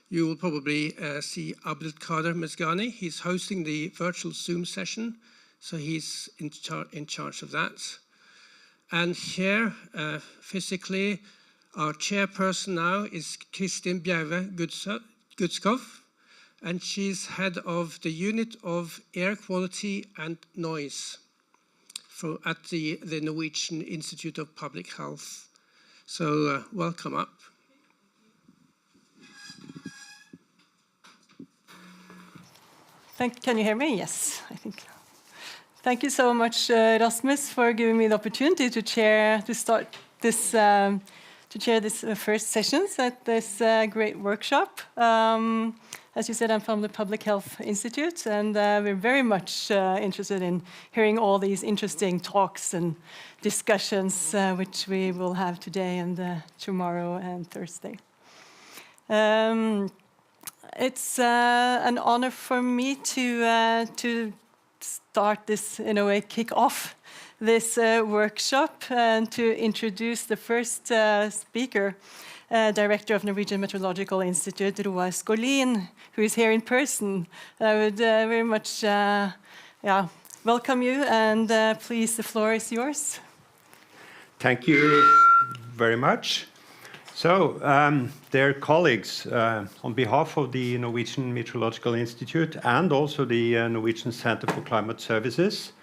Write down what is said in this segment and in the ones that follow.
You will probably see Abdelkader Mezgani. He's hosting the virtual Zoom session, so he's in charge of that. And here, physically, our chairperson now is Kristin Bjerve Gudskov, and she's head of the unit of air quality and noise at the Norwegian Institute of Public Health. So welcome up. Can you hear me? Yes, I think. Thank you so much, Rasmus, for giving me the opportunity to chair this first sessions at this great workshop. As you said, I'm from the Public Health Institute, and we're very much interested in hearing all these interesting talks and discussions, which we will have today and tomorrow and Thursday. It's an honor for me to start this, in a way, kick off this workshop and to introduce the first speaker, Director of Norwegian Meteorological Institute, Roar Skolin, who is here in person. I would very much welcome you, and please, the floor is yours. Thank you very much. So, dear colleagues, on behalf of the Norwegian Meteorological Institute and also the Norwegian Center for Climate Services,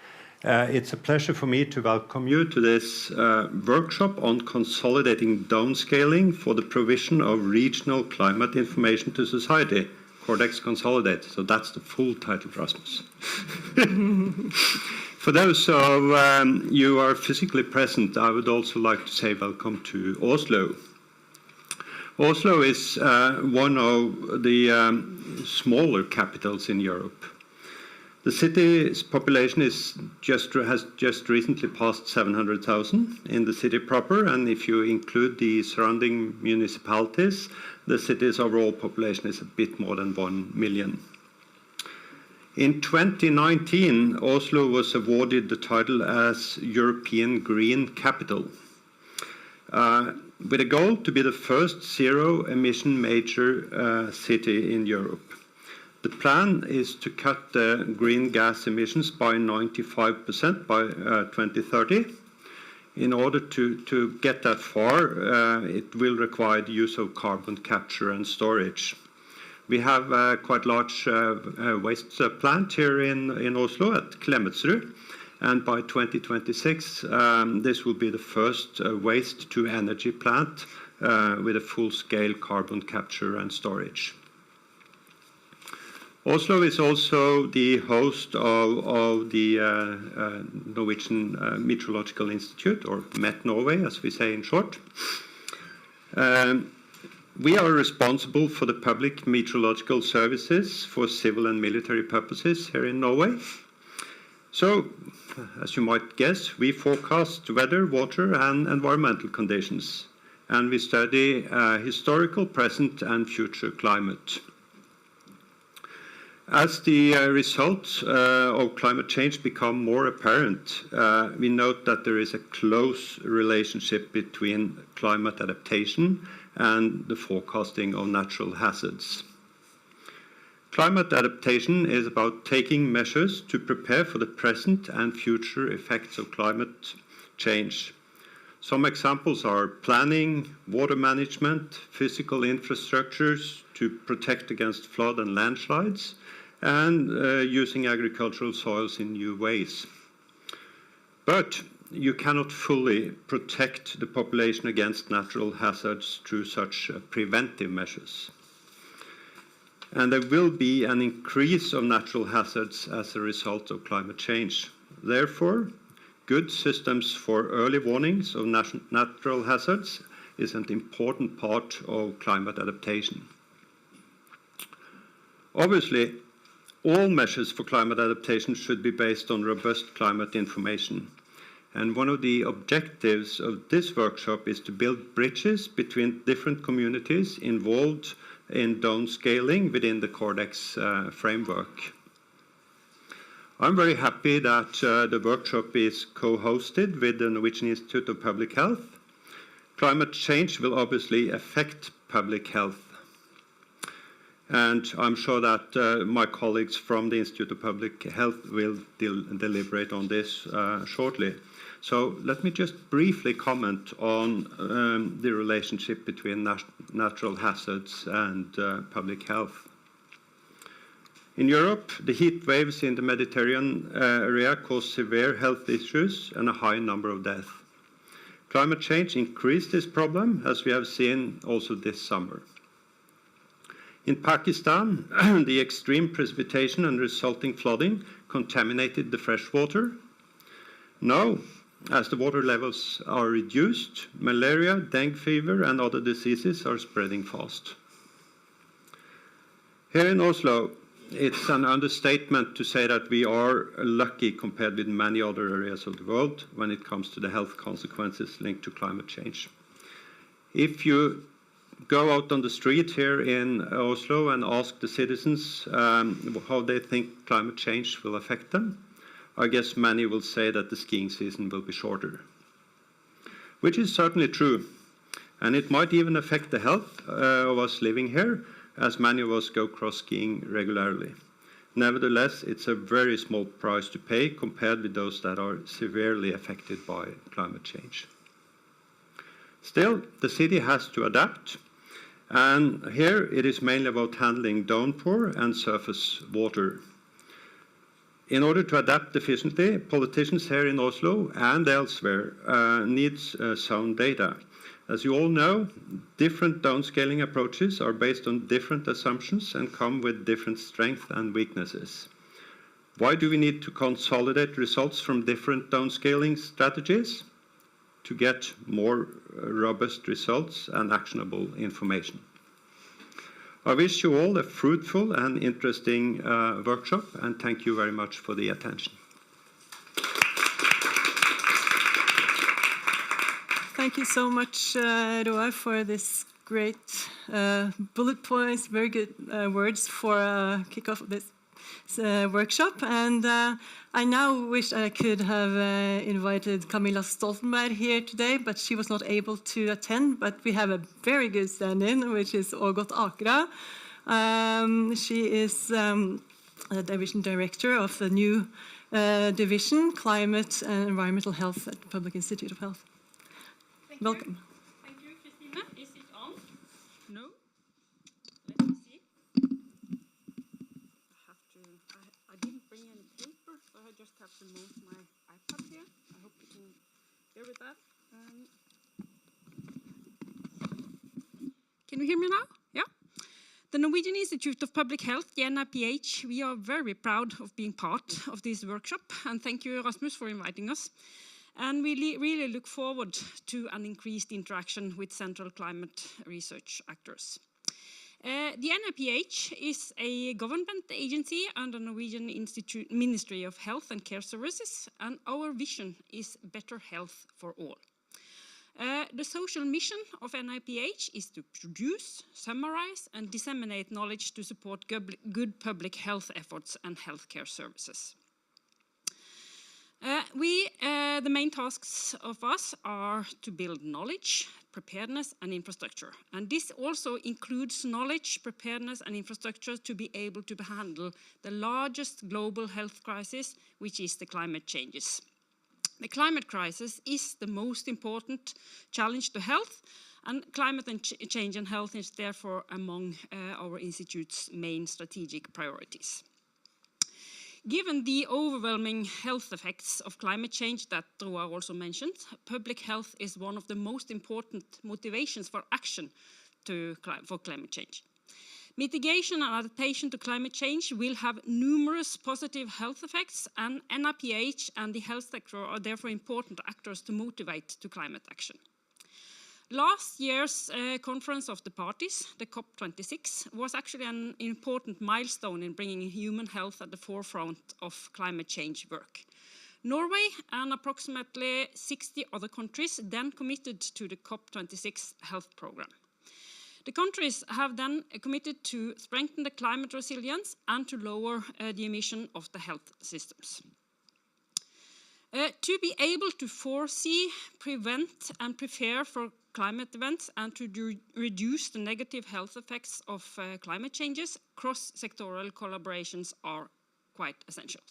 it's a pleasure for me to welcome you to this workshop on consolidating downscaling for the provision of regional climate information to society, Cordex Consolidate. So that's the full title, Rasmus. For those of you who are physically present, I would also like to say welcome to Oslo. Oslo is one of the smaller capitals in Europe. The city's population has just recently passed 700,000 in the city proper, and if you include the surrounding municipalities, the city's overall population is a bit more than 1 million. In 2019, Oslo was awarded the title as European Green Capital, with a goal to be the first zero-emission major city in Europe. The plan is to cut the green gas emissions by 95% by 2030. In order to get that far, it will require the use of carbon capture and storage. We have a quite large waste plant here in Oslo at Klemetsrud. And by 2026, this will be the first waste-to-energy plant with a full-scale carbon capture and storage. Oslo is also the host of the Norwegian Meteorological Institute, or Met Norway, as we say in short. We are responsible for the public meteorological services for civil and military purposes here in Norway. So, as you might guess, we forecast weather, water, and environmental conditions, and we study historical, present, and future climate. As the results of climate change become more apparent, we note that there is a close relationship between climate adaptation and the forecasting of natural hazards. Climate adaptation is about taking measures to prepare for the present and future effects of climate change. Some examples are planning, water management, physical infrastructures to protect against flood and landslides, and using agricultural soils in new ways. But you cannot fully protect the population against natural hazards through such preventive measures. And there will be an increase of natural hazards as a result of climate change. Therefore, good systems for early warnings of natural hazards is an important part of climate adaptation. Obviously, all measures for climate adaptation should be based on robust climate information. And one of the objectives of this workshop is to build bridges between different communities involved in downscaling within the Cordex framework. I'm very happy that the workshop is co-hosted with the Norwegian Institute of Public Health. Climate change will obviously affect public health. And I'm sure that my colleagues from the Institute of Public Health will deliberate on this shortly. So let me just briefly comment on the relationship between natural hazards and public health. In Europe, the heat waves in the Mediterranean area cause severe health issues and a high number of deaths. Climate change increased this problem, as we have seen also this summer. In Pakistan, the extreme precipitation and resulting flooding contaminated the fresh water. Now, as the water levels are reduced, malaria, dengue fever, and other diseases are spreading fast. Here in Oslo, it's an understatement to say that we are lucky compared with many other areas of the world when it comes to the health consequences linked to climate change. If you go out on the street here in Oslo and ask the citizens how they think climate change will affect them, I guess many will say that the skiing season will be shorter, which is certainly true. And it might even affect the health of us living here, as many of us go cross-skiing regularly. Nevertheless, it's a very small price to pay compared with those that are severely affected by climate change. Still, the city has to adapt, and here it is mainly about handling downpour and surface water. In order to adapt efficiently, politicians here in Oslo and elsewhere need sound data. As you all know, different downscaling approaches are based on different assumptions and come with different strengths and weaknesses. Why do we need to consolidate results from different downscaling strategies? To get more robust results and actionable information. I wish you all a fruitful and interesting workshop, and thank you very much for the attention. Thank you so much, Roar, for this great bullet points, very good words for kickoff of this workshop. And I now wish I could have invited Camilla Stoltenberg here today, but she was not able to attend. But we have a very good stand-in, which is Ågot Akra. She is the division director of the new division, Climate and Environmental Health at the Public Institute of Health. Welcome. Thank you, Christine. Is it on? No? Let me see. I didn't bring any paper, so I just have to move my iPad here. I hope you can hear with that. Can you hear me now? Yeah? The Norwegian Institute of Public Health, the NIPH, we are very proud of being part of this workshop, and thank you, Rasmus, for inviting us. And we really look forward to an increased interaction with central climate research actors. The NIPH is a government agency under Norwegian Ministry of Health and Care Services, and our vision is better health for all. The social mission of NIPH is to produce, summarize, and disseminate knowledge to support good public health efforts and healthcare services. The main tasks of us are to build knowledge, preparedness, and infrastructure. And this also includes knowledge, preparedness, and infrastructure to be able to handle the largest global health crisis, which is the climate changes. The climate crisis is the most important challenge to health, and climate change and health is therefore among our institute's main strategic priorities. Given the overwhelming health effects of climate change that Roar also mentioned, public health is one of the most important motivations for action for climate change. Mitigation and adaptation to climate change will have numerous positive health effects, and NIPH and the health sector are therefore important actors to motivate to climate action. Last year's Conference of the Parties, the COP26, was actually an important milestone in bringing human health at the forefront of climate change work. Norway and approximately 60 other countries then committed to the COP26 health program. The countries have then committed to strengthen the climate resilience and to lower the emission of the health systems. To be able to foresee, prevent, and prepare for climate events and to reduce the negative health effects of climate changes, cross-sectoral collaborations are quite essential.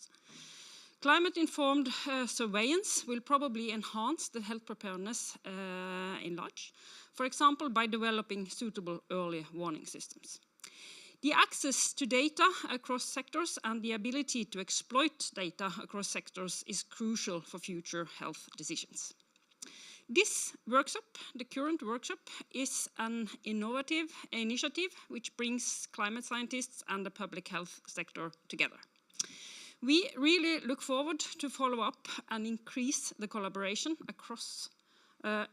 Climate-informed surveillance will probably enhance the health preparedness in large, for example, by developing suitable early warning systems. The access to data across sectors and the ability to exploit data across sectors is crucial for future health decisions. This workshop, the current workshop, is an innovative initiative which brings climate scientists and the public health sector together. We really look forward to follow up and increase the collaboration across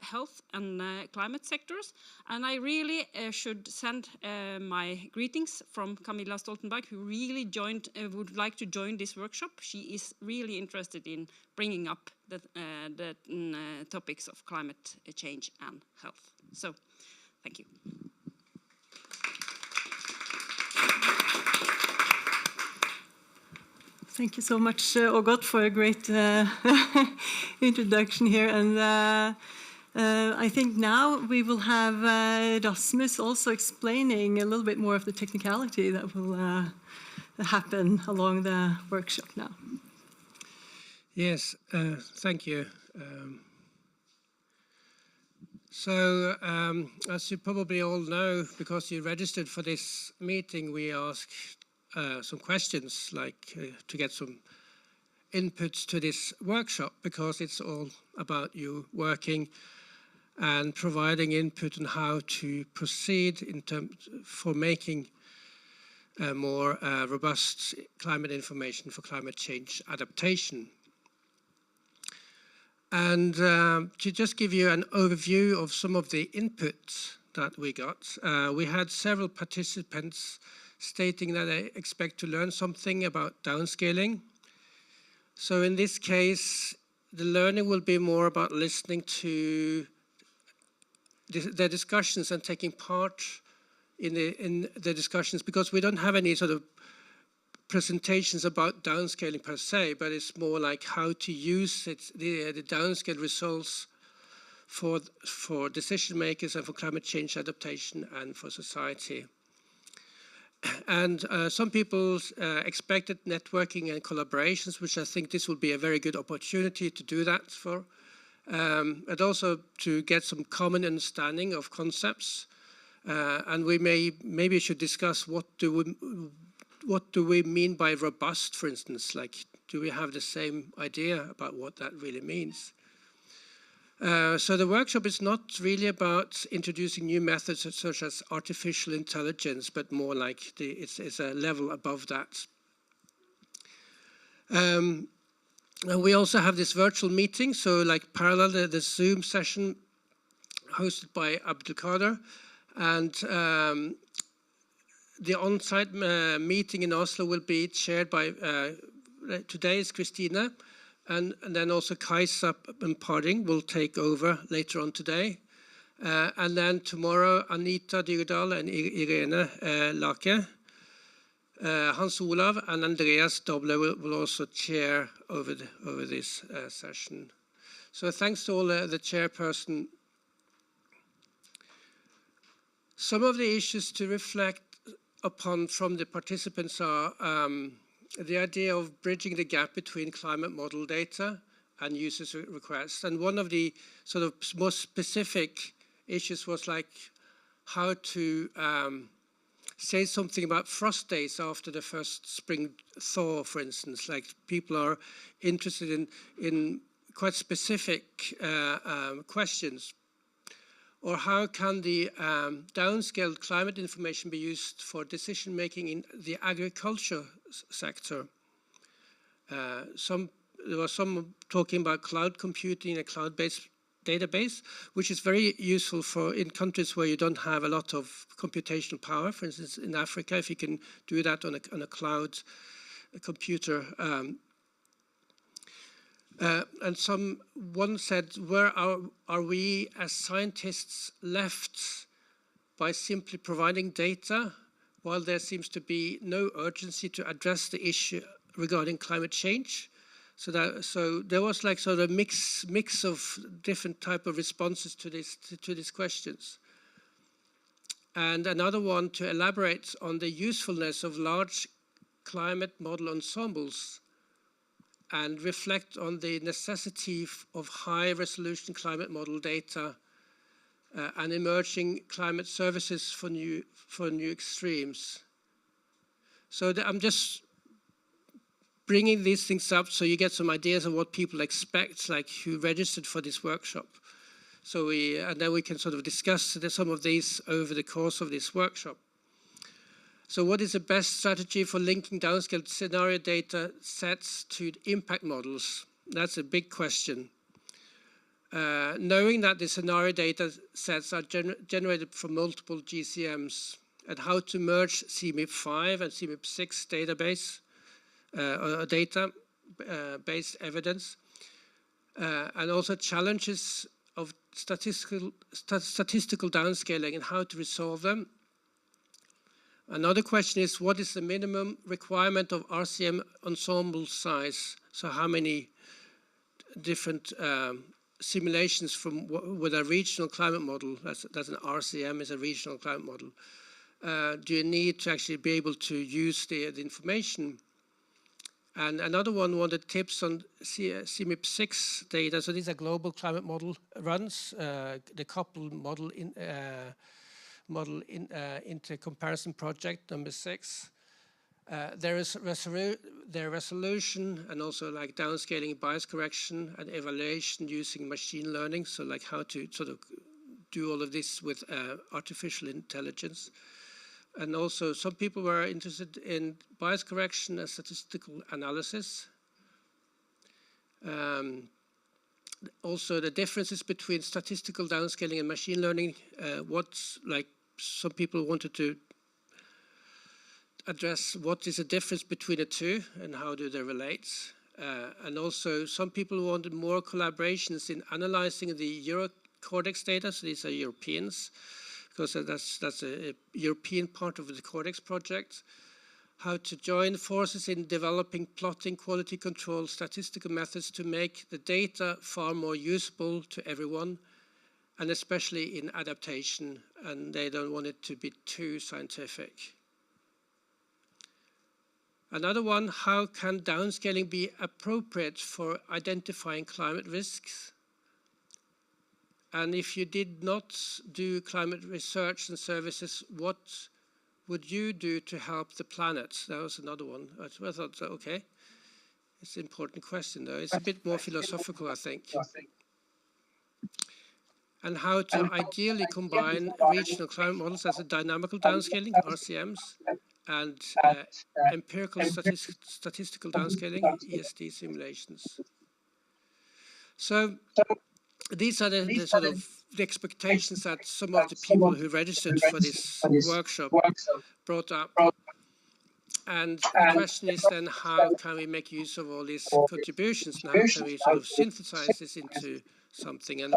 health and climate sectors, and I really should send my greetings from Camilla Stoltenberg, who really would like to join this workshop. She is really interested in bringing up the topics of climate change and health. So, thank you. Thank you so much, Ågot, for a great introduction here. And I think now we will have Rasmus also explaining a little bit more of the technicality that will happen along the workshop now. Yes, thank you. As you probably all know, because you registered for this meeting, we asked some questions, like to get some inputs to this workshop, because it's all about you working and providing input on how to proceed in terms for making more robust climate information for climate change adaptation. And to just give you an overview of some of the input that we got, we had several participants stating that they expect to learn something about downscaling. So in this case, the learning will be more about listening to the discussions and taking part in the discussions, because we don't have any sort of presentations about downscaling per se, but it's more like how to use the downscale results for decision makers and for climate change adaptation and for society. And some people expected networking and collaborations, which I think this will be a very good opportunity to do that for, and also to get some common understanding of concepts. And we maybe should discuss what do we mean by robust, for instance? Like, do we have the same idea about what that really means? So the workshop is not really about introducing new methods such as artificial intelligence, but more like it's a level above that. And we also have this virtual meeting, so like parallel the Zoom session hosted by Abdelkader, and the on-site meeting in Oslo will be chaired by, today is Christina, and then also Kajsa and Parding will take over later on today. And then tomorrow, Anita Dyrdahl and Irene Lake, Hans Olav and Andreas Doble will also chair over this session. So thanks to all the chairperson. Some of the issues to reflect upon from the participants are the idea of bridging the gap between climate model data and users' requests. And one of the sort of most specific issues was like how to say something about frost days after the first spring thaw, for instance. Like, people are interested in quite specific questions. Or how can the downscaled climate information be used for decision making in the agriculture sector? There was some talking about cloud computing, a cloud-based database, which is very useful for in countries where you don't have a lot of computational power. For instance, in Africa, if you can do that on a cloud computer. And one said, where are we as scientists left by simply providing data, while there seems to be no urgency to address the issue regarding climate change? So there was like sort of a mix of different type of responses to these questions. And another one to elaborate on the usefulness of large climate model ensembles and reflect on the necessity of high resolution climate model data and emerging climate services for new extremes. So I'm just bringing these things up so you get some ideas of what people expect, like who registered for this workshop. So and then we can sort of discuss some of these over the course of this workshop. So what is the best strategy for linking downscaled scenario data sets to impact models? That's a big question. Knowing that the scenario data sets are generated from multiple GCMs, and how to merge CMIP5 and CMIP6 database data-based evidence, and also challenges of statistical downscaling and how to resolve them. Another question is, what is the minimum requirement of RCM ensemble size? So how many different simulations from with a regional climate model, that's an RCM, is a regional climate model, do you need to actually be able to use the information? And another one wanted tips on CMIP6 data. So these are global climate model runs, the coupled model into comparison project number 6. There is their resolution and also like downscaling, bias correction, and evaluation using machine learning. So like how to sort of do all of this with artificial intelligence. And also some people were interested in bias correction and statistical analysis. Also the differences between statistical downscaling and machine learning. What's like some people wanted to address what is the difference between the two and how do they relate. And also some people wanted more collaborations in analyzing the Wcrp Cordex data. So these are Europeans, because that's a European part of the Cordex project. How to join forces in developing plotting, quality control, statistical methods to make the data far more usable to everyone, and especially in adaptation, and they don't want it to be too scientific. Another one, how can downscaling be appropriate for identifying climate risks? And if you did not do climate research and services, what would you do to help the planet? That was another one. I thought, okay, it's an important question though. It's a bit more philosophical, I think. And how to ideally combine regional climate models as a dynamical downscaling, RCMs, and empirical statistical downscaling, ESD simulations. So these are the sort of the expectations that some of the people who registered for this workshop brought up. And the question is then, how can we make use of all these contributions, and how can we sort of synthesize this into something? And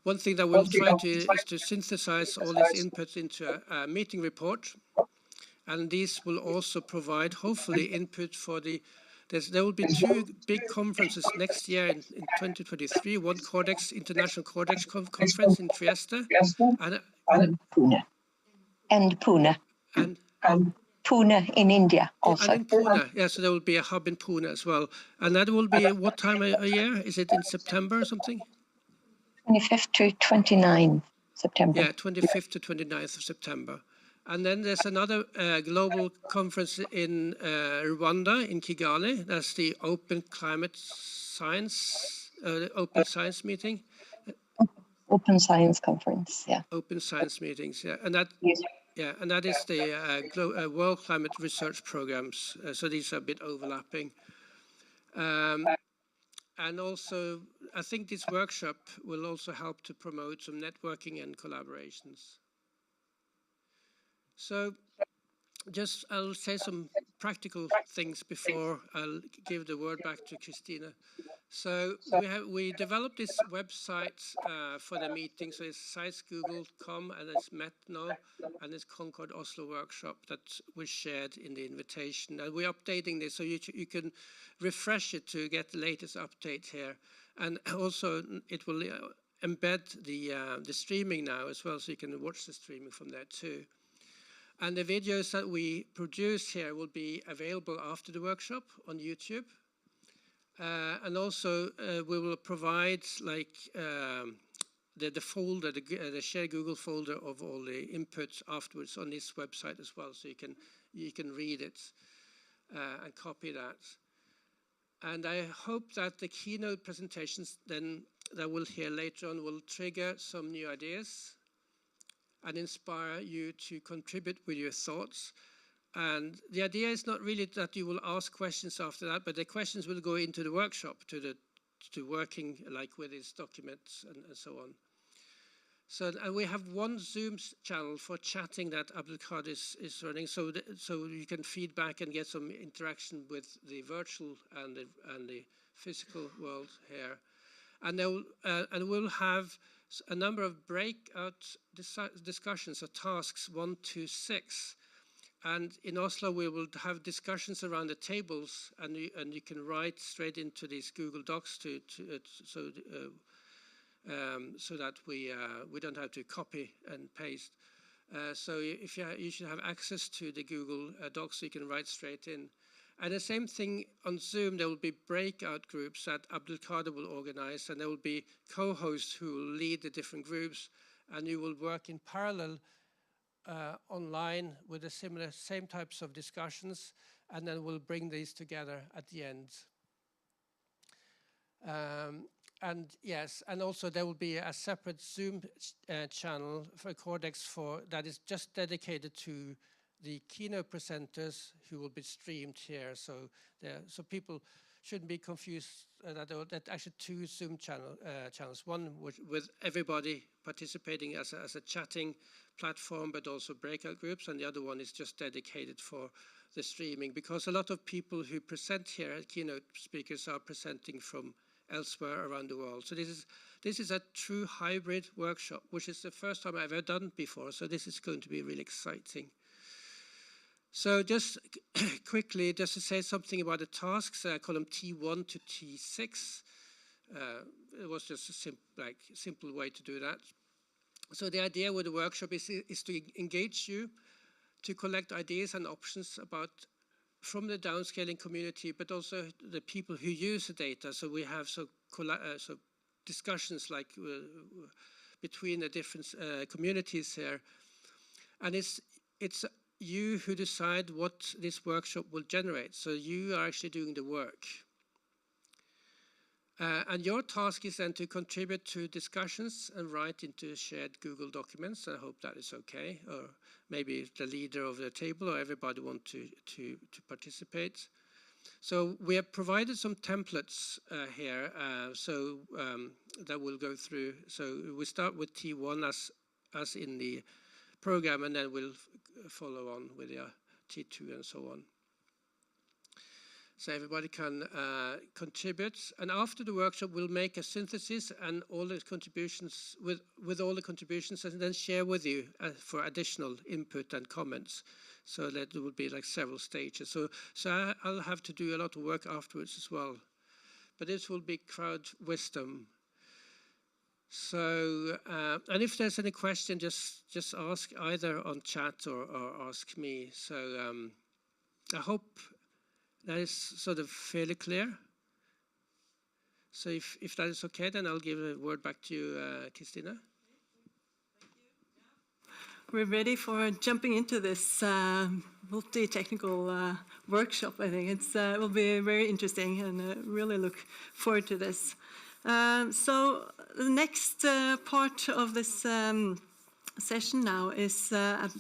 one thing that we'll try to is to synthesize all this input into a meeting report. And these will also provide, hopefully, input for there will be 2 big conferences next year in 2023. One International Cordex conference in Trieste, and Pune. And Pune. And Pune in India also. And in Pune, yeah, so there will be a hub in Pune as well. And that will be what time a year? Is it in September or something? 25th to 29th September. Yeah, 25th to 29th of September. And then there's another global conference in Rwanda, in Kigali. That's the Open Climate Science, Open Science meeting. Open Science Conference, yeah. Open Science meetings, yeah. And that, yes. Yeah, and that is the World Climate Research Programs. So these are a bit overlapping. And also, I think this workshop will also help to promote some networking and collaborations. So I'll say some practical things before I'll give the word back to Christina. So we developed this website for the meeting. So it's sites google.com, and it's Met now, and it's Concord Oslo workshop that was shared in the invitation. And we're updating this so you can refresh it to get the latest update here. And also it will embed the streaming now as well, so you can watch the streaming from there too. And the videos that we produce here will be available after the workshop on YouTube. And also we will provide like the folder, the shared Google folder of all the inputs afterwards on this website as well, so you can read it and copy that. And I hope that the keynote presentations then that we'll hear later on will trigger some new ideas and inspire you to contribute with your thoughts. And the idea is not really that you will ask questions after that, but the questions will go into the workshop, to working like with these documents and so on. So and we have one Zoom channel for chatting that Abdelkader is running, so you can feedback and get some interaction with the virtual and the physical world here. And we'll have a number of breakout discussions or tasks 1 to 6. And in Oslo, we will have discussions around the tables, and you can write straight into these Google Docs so that we don't have to copy and paste. So if you should have access to the Google Docs, so you can write straight in. And the same thing on Zoom, there will be breakout groups that Abdelkader will organize, and there will be co-hosts who will lead the different groups, and you will work in parallel online with the same types of discussions, and then we'll bring these together at the end. And yes, and also there will be a separate Zoom channel for Cordex that is just dedicated to the keynote presenters who will be streamed here. So people shouldn't be confused that actually 2 Zoom channels, one with everybody participating as a chatting platform, but also breakout groups, and the other one is just dedicated for the streaming, because a lot of people who present here, keynote speakers, are presenting from elsewhere around the world. So this is a true hybrid workshop, which is the first time I've ever done before, so this is going to be really exciting. So just quickly, just to say something about the tasks, I call them T1 to T6. It was just a simple way to do that. So the idea with the workshop is to engage you, to collect ideas and options from the downscaling community, but also the people who use the data. So we have discussions like between the different communities here. And it's you who decide what this workshop will generate. So you are actually doing the work. And your task is then to contribute to discussions and write into shared Google documents. I hope that is okay. Or maybe the leader of the table or everybody want to participate. So we have provided some templates here that we'll go through. So we start with T1 as in the program, and then we'll follow on with the T2 and so on. So everybody can contribute, and after the workshop we'll make a synthesis and all the contributions with all the contributions, and then share with you for additional input and comments. So that there will be like several stages. So I'll have to do a lot of work afterwards as well, but this will be crowd wisdom. So, and if there's any question, just ask either on chat or ask me. So I hope that is sort of fairly clear. So if that is okay, then I'll give the word back to you, Christina. Thank you. We're ready for jumping into this multi-technical workshop. I think it will be very interesting, and really look forward to this. So the next part of this session now is a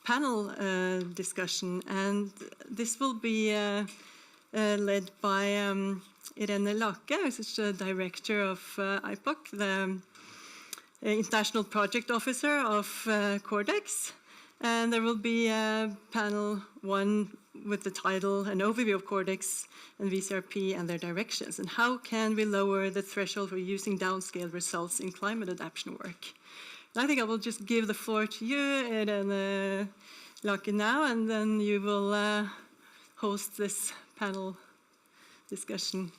panel discussion, and this will be led by Irene Lake, who is the director of IPOC, the International Project Officer of Cordex. And there will be panel 1 with the title, an overview of Cordex and Wcrp and their directions, and how can we lower the threshold for using downscale results in climate adaptation work. And I think I will just give the floor to you, and Loca now, and then you will host this panel discussion.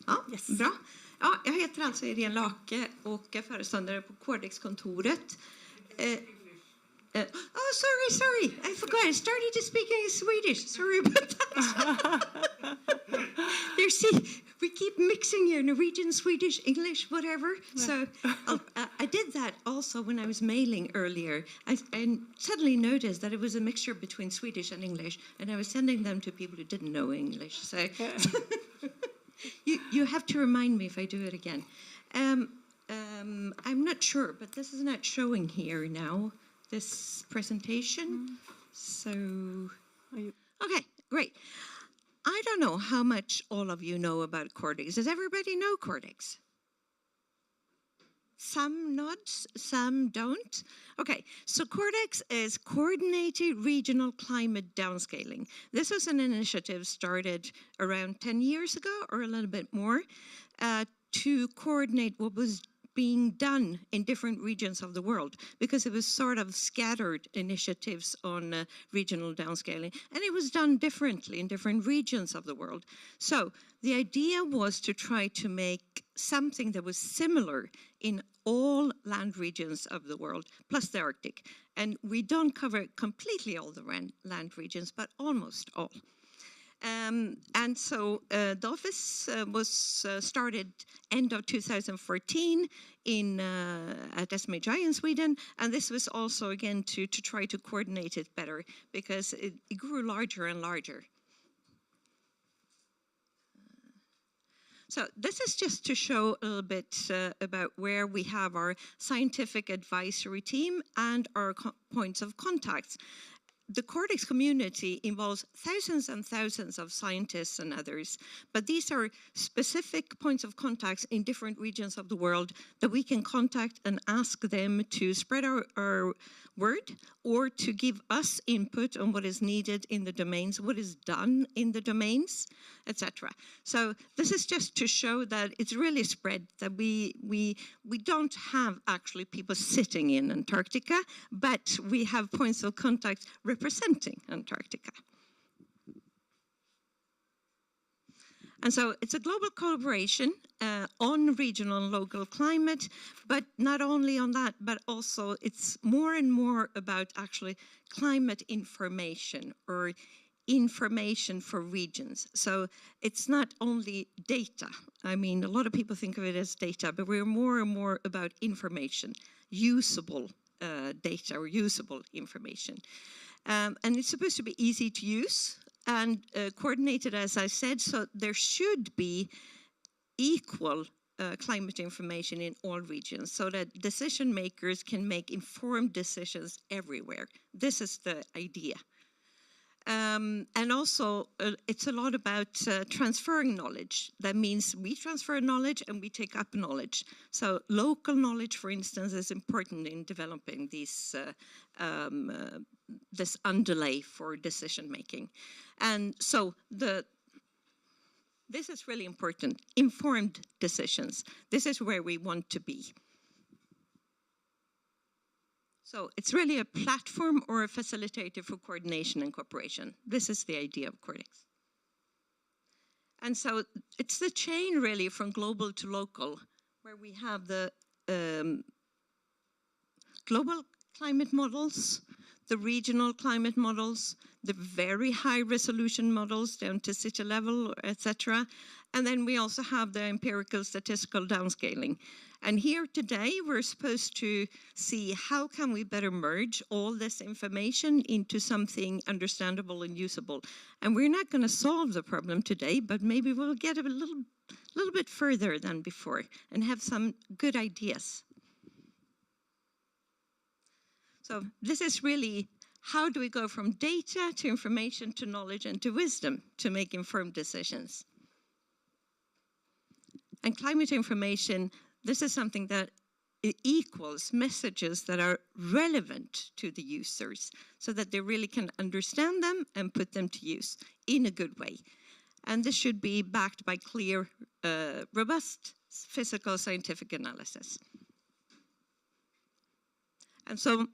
Ja, yes. Bra. Ja, jag heter alltså Irene Lake och är föreståndare på Cordex-kontoret. Oh, sorry. I forgot. I started to speak in Swedish. Sorry about that. There, see, we keep mixing here Norwegian, Swedish, English, whatever. So I did that also when I was mailing earlier. I suddenly noticed that it was a mixture between Swedish and English, and I was sending them to people who didn't know English. So you have to remind me if I do it again. I'm not sure, but this is not showing here now, this presentation. So, okay, great. I don't know how much all of you know about Cordex. Does everybody know Cordex? Some nods, some don't. Okay, so Cordex is Coordinated Regional Climate Downscaling. This was an initiative started around 10 years ago, or a little bit more, to coordinate what was being done in different regions of the world, because it was sort of scattered initiatives on regional downscaling, and it was done differently in different regions of the world. So the idea was to try to make something that was similar in all land regions of the world, plus the Arctic. And we don't cover completely all the land regions, but almost all. And so the office was started end of 2014 at SMHI in Sweden, and this was also again to try to coordinate it better, because it grew larger and larger. So this is just to show a little bit about where we have our scientific advisory team and our points of contacts. The Cordex community involves thousands and thousands of scientists and others, but these are specific points of contacts in different regions of the world that we can contact and ask them to spread our word, or to give us input on what is needed in the domains, what is done in the domains, etc. So this is just to show that it's really spread, that we don't have actually people sitting in Antarctica, but we have points of contact representing Antarctica. And so it's a global collaboration on regional and local climate, but not only on that, but also it's more and more about actually climate information, or information for regions. So it's not only data. I mean, a lot of people think of it as data, but we're more and more about information, usable data or usable information. And it's supposed to be easy to use and coordinated, as I said, so there should be equal climate information in all regions, so that decision makers can make informed decisions everywhere. This is the idea. And also, it's a lot about transferring knowledge. That means we transfer knowledge and we take up knowledge. So local knowledge, for instance, is important in developing these this underlay for decision making. And so this is really important. Informed decisions. This is where we want to be. So it's really a platform or a facilitator for coordination and cooperation. This is the idea of Cordex. And so it's the chain really from global to local, where we have the global climate models, the regional climate models, the very high resolution models down to city level, etc. And then we also have the empirical statistical downscaling. And here today, we're supposed to see how can we better merge all this information into something understandable and usable. And we're not going to solve the problem today, but maybe we'll get a little bit further than before and have some good ideas. So this is really, how do we go from data to information to knowledge and to wisdom to make informed decisions? And climate information, this is something that equals messages that are relevant to the users so that they really can understand them and put them to use in a good way. And this should be backed by clear, robust physical scientific analysis. And so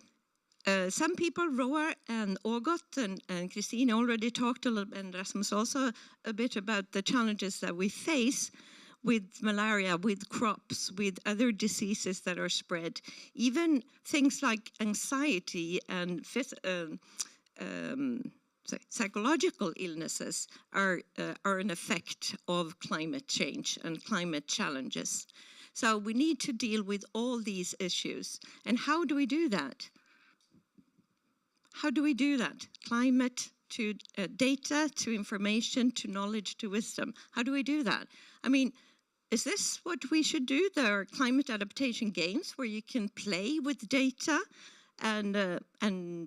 some people, Roar and Ågot and Christine already talked a little, and Rasmus also a bit about the challenges that we face with malaria, with crops, with other diseases that are spread. Even things like anxiety and psychological illnesses are an effect of climate change and climate challenges. So we need to deal with all these issues. And how do we do that? How do we do that? Climate to data, to information, to knowledge, to wisdom. How do we do that? I mean, is this what we should do? There are climate adaptation games where you can play with data and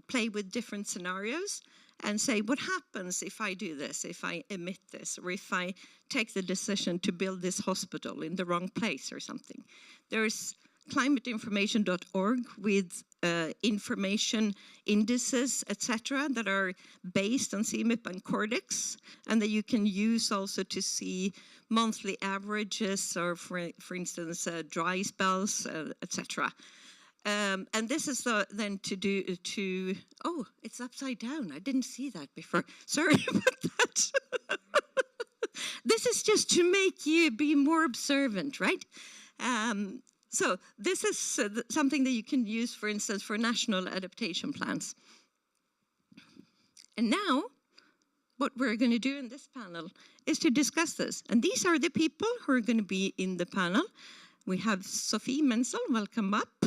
play with different scenarios and say, what happens if I do this, if I emit this, or if I take the decision to build this hospital in the wrong place or something. There's climateinformation.org with information indices, etc., that are based on CMIP and Cordex, and that you can use also to see monthly averages, or for instance, dry spells, etc. And this is then to oh, it's upside down. I didn't see that before. Sorry about that. This is just to make you be more observant, right? So this is something that you can use, for instance, for national adaptation plans. And now, what we're going to do in this panel is to discuss this. And these are the people who are going to be in the panel. We have Sophie Menzel, welcome up.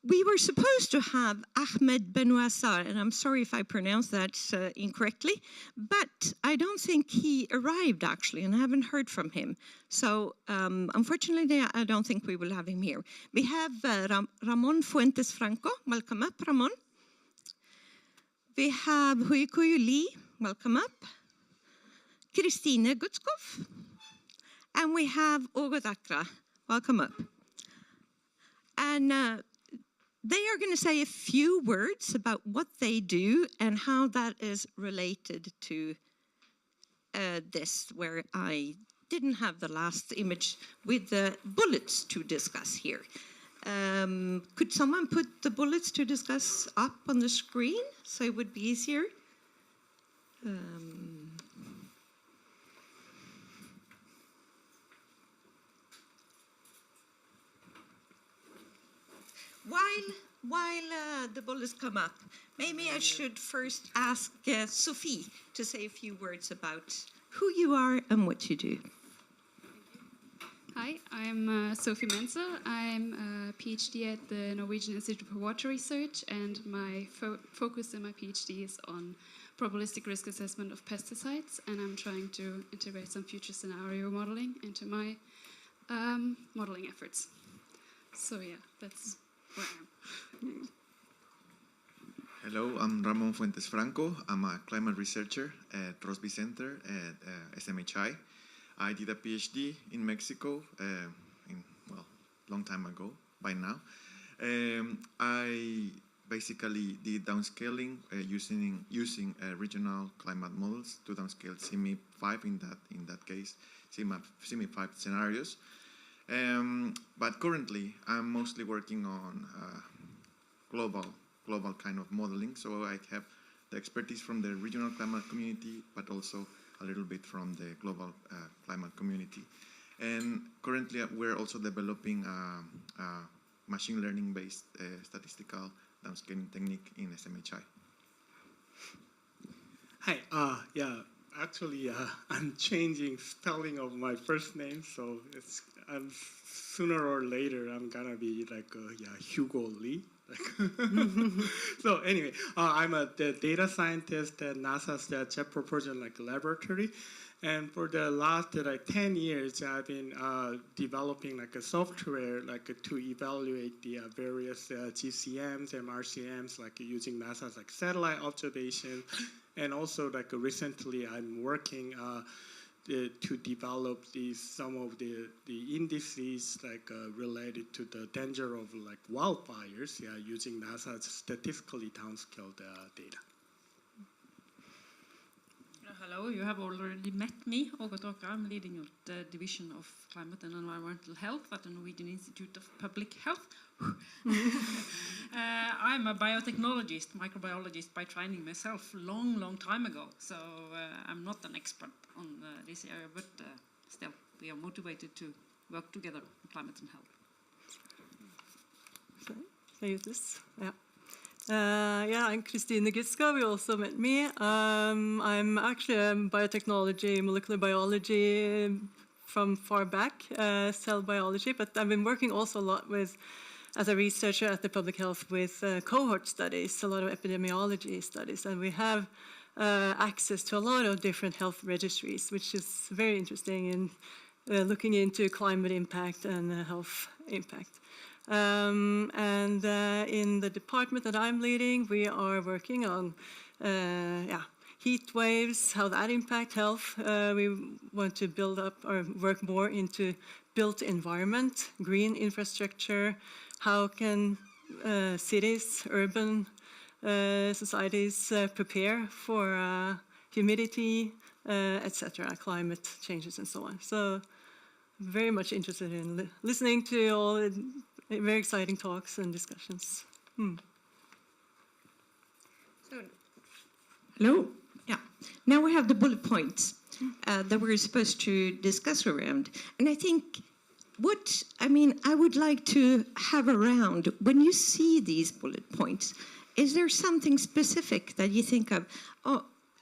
We were supposed to have Ahmed Benoissar, and I'm sorry if I pronounced that incorrectly, but I don't think he arrived actually, and I haven't heard from him. So unfortunately, I don't think we will have him here. We have Ramon Fuentes Franco, welcome up, Ramon. We have Huikuyu Lee, welcome up. Christine Gutskov. And we have Ågot Akra, welcome up. And they are going to say a few words about what they do and how that is related to this, where I didn't have the last image with the bullets to discuss here. Could someone put the bullets to discuss up on the screen so it would be easier? While the bullets come up, maybe I should first ask Sophie to say a few words about who you are and what you do. Hi, I'm Sophie Menzel. I'm a PhD at the Norwegian Institute for Water Research, and my focus in my PhD is on probabilistic risk assessment of pesticides, and I'm trying to integrate some future scenario modeling into my modeling efforts. So yeah, that's where I am. Hello, I'm Ramon Fuentes Franco. I'm a climate researcher at Rosby Center at SMHI. I did a PhD in Mexico, long time ago by now. I basically did downscaling using regional climate models to downscale CMIP5 in that case, CMIP5 scenarios. But currently, I'm mostly working on global kind of modeling. So I have the expertise from the regional climate community, but also a little bit from the global climate community. And currently, we're also developing machine learning-based statistical downscaling technique in SMHI. Hi, actually, I'm changing spelling of my first name, so it's sooner or later I'm gonna be like Hugo Lee. So anyway, I'm the data scientist at NASA's Jet Propulsion Laboratory, and for the last 10 years, I've been developing a software to evaluate the various GCMs and RCMs, using NASA's satellite observation, and also recently I'm working to develop some of the indices related to the danger of wildfires, using NASA's statistically downscaled data. Hello, you have already met me, Ågot Åkra. I'm leading the Division of Climate and Environmental Health at the Norwegian Institute of Public Health. I'm a biotechnologist, microbiologist by training myself long time ago, so I'm not an expert on this area, but still we are motivated to work together on climate and health. Can I use this? Yeah. I'm Kristine Gitzka. You also met me. I'm actually a biotechnology, molecular biology from far back, cell biology, but I've been working also a lot as a researcher at the public health with cohort studies, a lot of epidemiology studies, and we have access to a lot of different health registries, which is very interesting in looking into climate impact and health impact. And in the department that I'm leading, we are working on heat waves, how that impact health. We want to build up or work more into built environment, green infrastructure. How can cities, urban societies prepare for humidity, etc., climate changes and so on. So very much interested in listening to all the very exciting talks and discussions. So, hello. Yeah. Now we have the bullet points that we're supposed to discuss around. And I think I would like to have around, when you see these bullet points, is there something specific that you think of,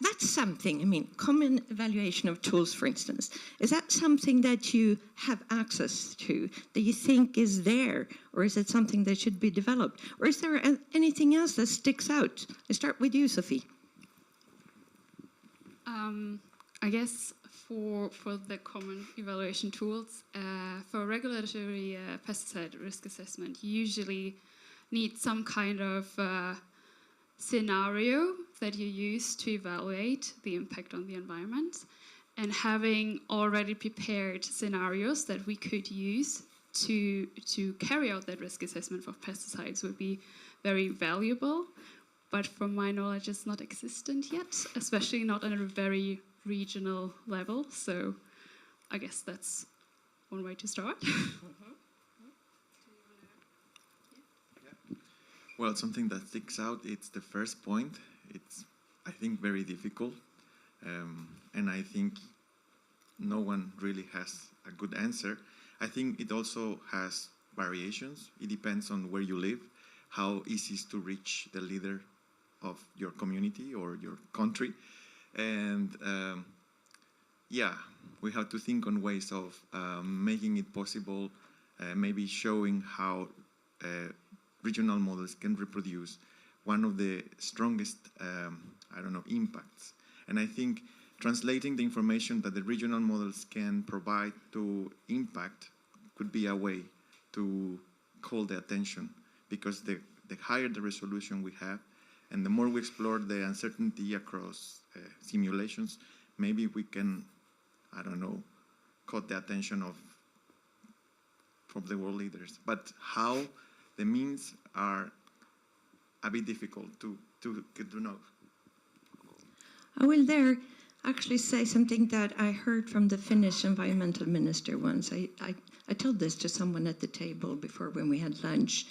that's something, common evaluation of tools, for instance. Is that something that you have access to, that you think is there, or is it something that should be developed? Or is there anything else that sticks out? I start with you, Sophie. I guess for the common evaluation tools, for regulatory pesticide risk assessment, you usually need some kind of scenario that you use to evaluate the impact on the environment, and having already prepared scenarios that we could use to carry out that risk assessment for pesticides would be very valuable. But from my knowledge, it's not existent yet, especially not on a very regional level. So I guess that's one way to start. Well, something that sticks out, it's the first point. It's, I think, very difficult. And I think no one really has a good answer. I think it also has variations. It depends on where you live, how easy it is to reach the leader of your community or your country. And we have to think on ways of making it possible, maybe showing how regional models can reproduce one of the strongest, impacts. And I think translating the information that the regional models can provide to impact could be a way to call the attention, because the higher the resolution we have, and the more we explore the uncertainty across simulations, maybe we can, caught the attention from the world leaders. But how the means are a bit difficult to know. I will there actually say something that I heard from the Finnish environmental minister once. I told this to someone at the table before when we had lunch.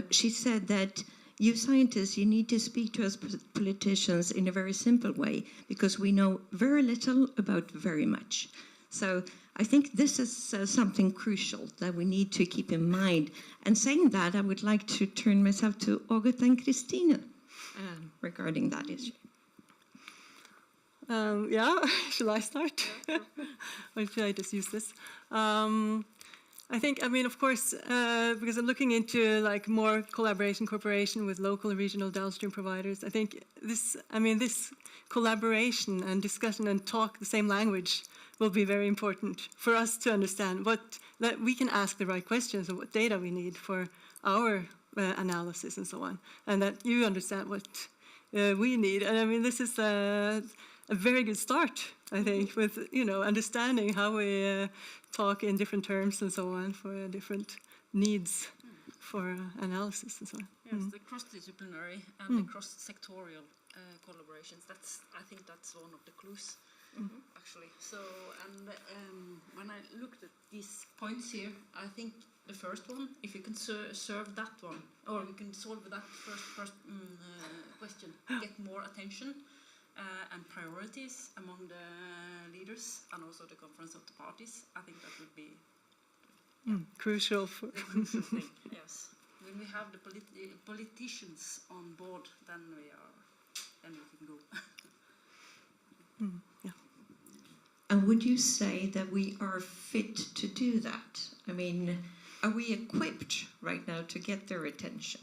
She said that you scientists, you need to speak to us politicians in a very simple way, because we know very little about very much. So I think this is something crucial that we need to keep in mind. And saying that, I would like to turn myself to August and Christina regarding that issue. Yeah, shall I start? Or should I just use this? I think, I mean, of course, because I'm looking into like more collaboration, cooperation with local and regional downstream providers. I think this collaboration and discussion and talk the same language will be very important for us to understand that we can ask the right questions of what data we need for our analysis and so on, and that you understand what we need. And I mean, this is a very good start, I think, with understanding how we talk in different terms and so on for different needs for analysis and so on. Yes, the cross-disciplinary and the cross-sectorial collaborations. I think that's one of the clues, actually. So, and when I looked at these points here, I think the first one, if you can serve that one, or you can solve that first question, get more attention and priorities among the leaders and also the conference of the parties, I think that would be crucial for the crucial thing. Yes, when we have the politicians on board, then we can go. Yeah. And would you say that we are fit to do that? I mean, are we equipped right now to get their attention?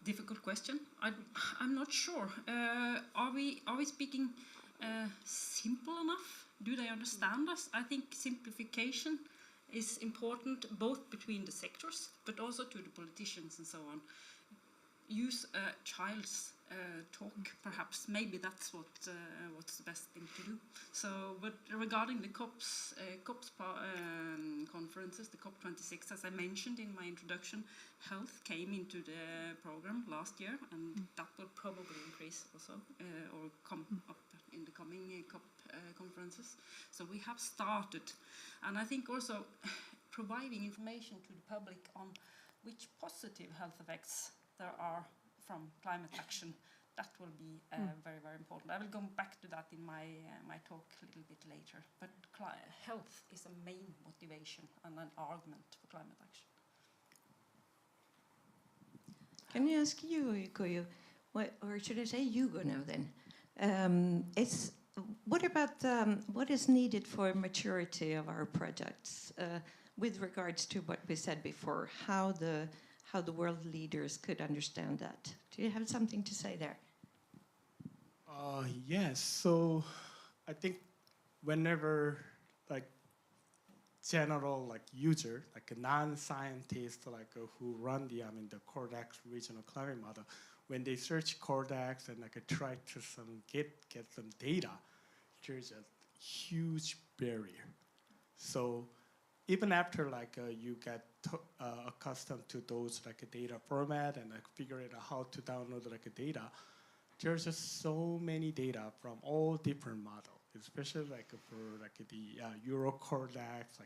Difficult question. I'm not sure. Are we speaking simple enough? Do they understand us? I think simplification is important both between the sectors, but also to the politicians and so on. Use a child's talk, perhaps. Maybe that's what's the best thing to do. So, but regarding the COPs conferences, the COP26, as I mentioned in my introduction, health came into the program last year, and that will probably increase also, or come up in the coming COP conferences. So we have started, and I think also providing information to the public on which positive health effects there are from climate action, that will be very, very important. I will go back to that in my talk a little bit later. But health is a main motivation and an argument for climate action. Can I ask you, Koyo, or should I say Hugo now then? What about what is needed for maturity of our projects with regards to what we said before, how the world leaders could understand that? Do you have something to say there? Yes. So I think whenever general user, a non-scientist who run the Cordex regional climate model, when they search Cordex and try to get some data, there's a huge barrier. So even after you get accustomed to those data format and figure out how to download data, there's just so many data from all different models, especially for the Euro Cordex,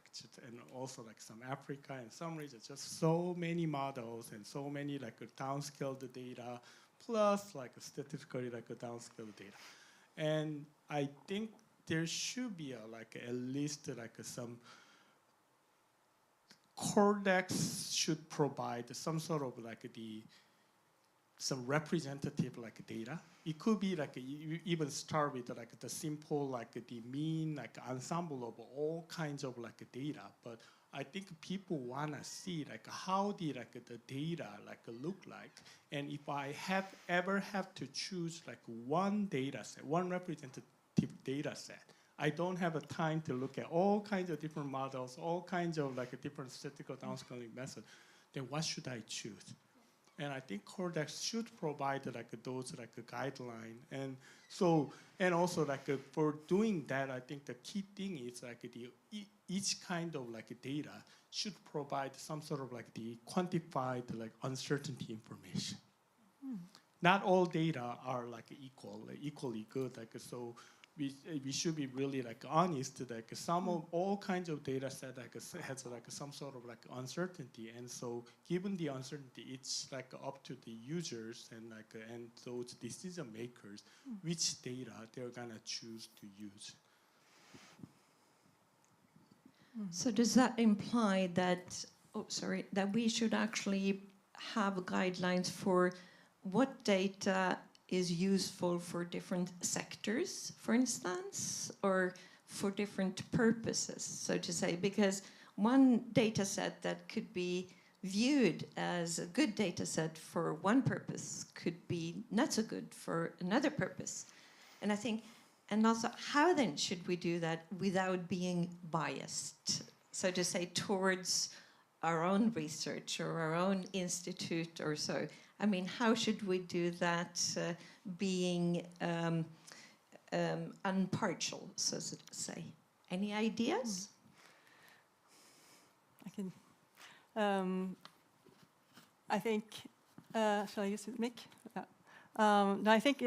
and also some Africa and some regions. Just so many models and so many downscaled data, plus statistically downscaled data. And I think there should be at least some Cordex should provide some sort of some representative data. It could be you even start with the simple the mean ensemble of all kinds of data. But I think people wanna see how the data look like. And if I ever have to choose one data set, one representative data set, I don't have a time to look at all kinds of different models, all kinds of different statistical downscaling methods. Then what should I choose? And I think Cordex should provide those guideline. And so, and also for doing that, I think the key thing is each kind of data should provide some sort of the quantified uncertainty information. Not all data are equally good. So we should be really honest. Some of all kinds of data set has some sort of uncertainty, and so given the uncertainty, it's up to the users and those decision makers which data they're gonna choose to use. So does that imply that, that we should actually have guidelines for what data is useful for different sectors, for instance, or for different purposes, so to say? Because one data set that could be viewed as a good data set for one purpose could be not so good for another purpose. And I think, and also, how then should we do that without being biased, so to say, towards our own research or our own institute or so? I mean, how should we do that being impartial, so to say? Any ideas? I can. I think. Shall I use the mic? Yeah. No, I think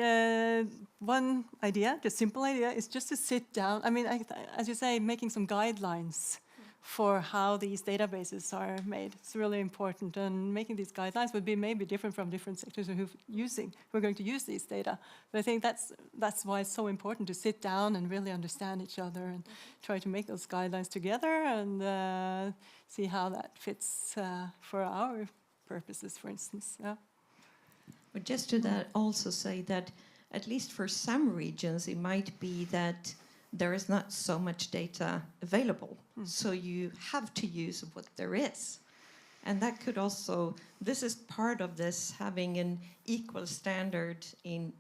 one idea, the simple idea, is just to sit down. I mean, as you say, making some guidelines for how these databases are made. It's really important, and making these guidelines would be maybe different from different sectors who are going to use these data. But I think that's why it's so important to sit down and really understand each other and try to make those guidelines together and see how that fits for our purposes, for instance. Yeah. But just to that, also say that at least for some regions, it might be that there is not so much data available. So you have to use what there is. And that could also, this is part of this, having an equal standard in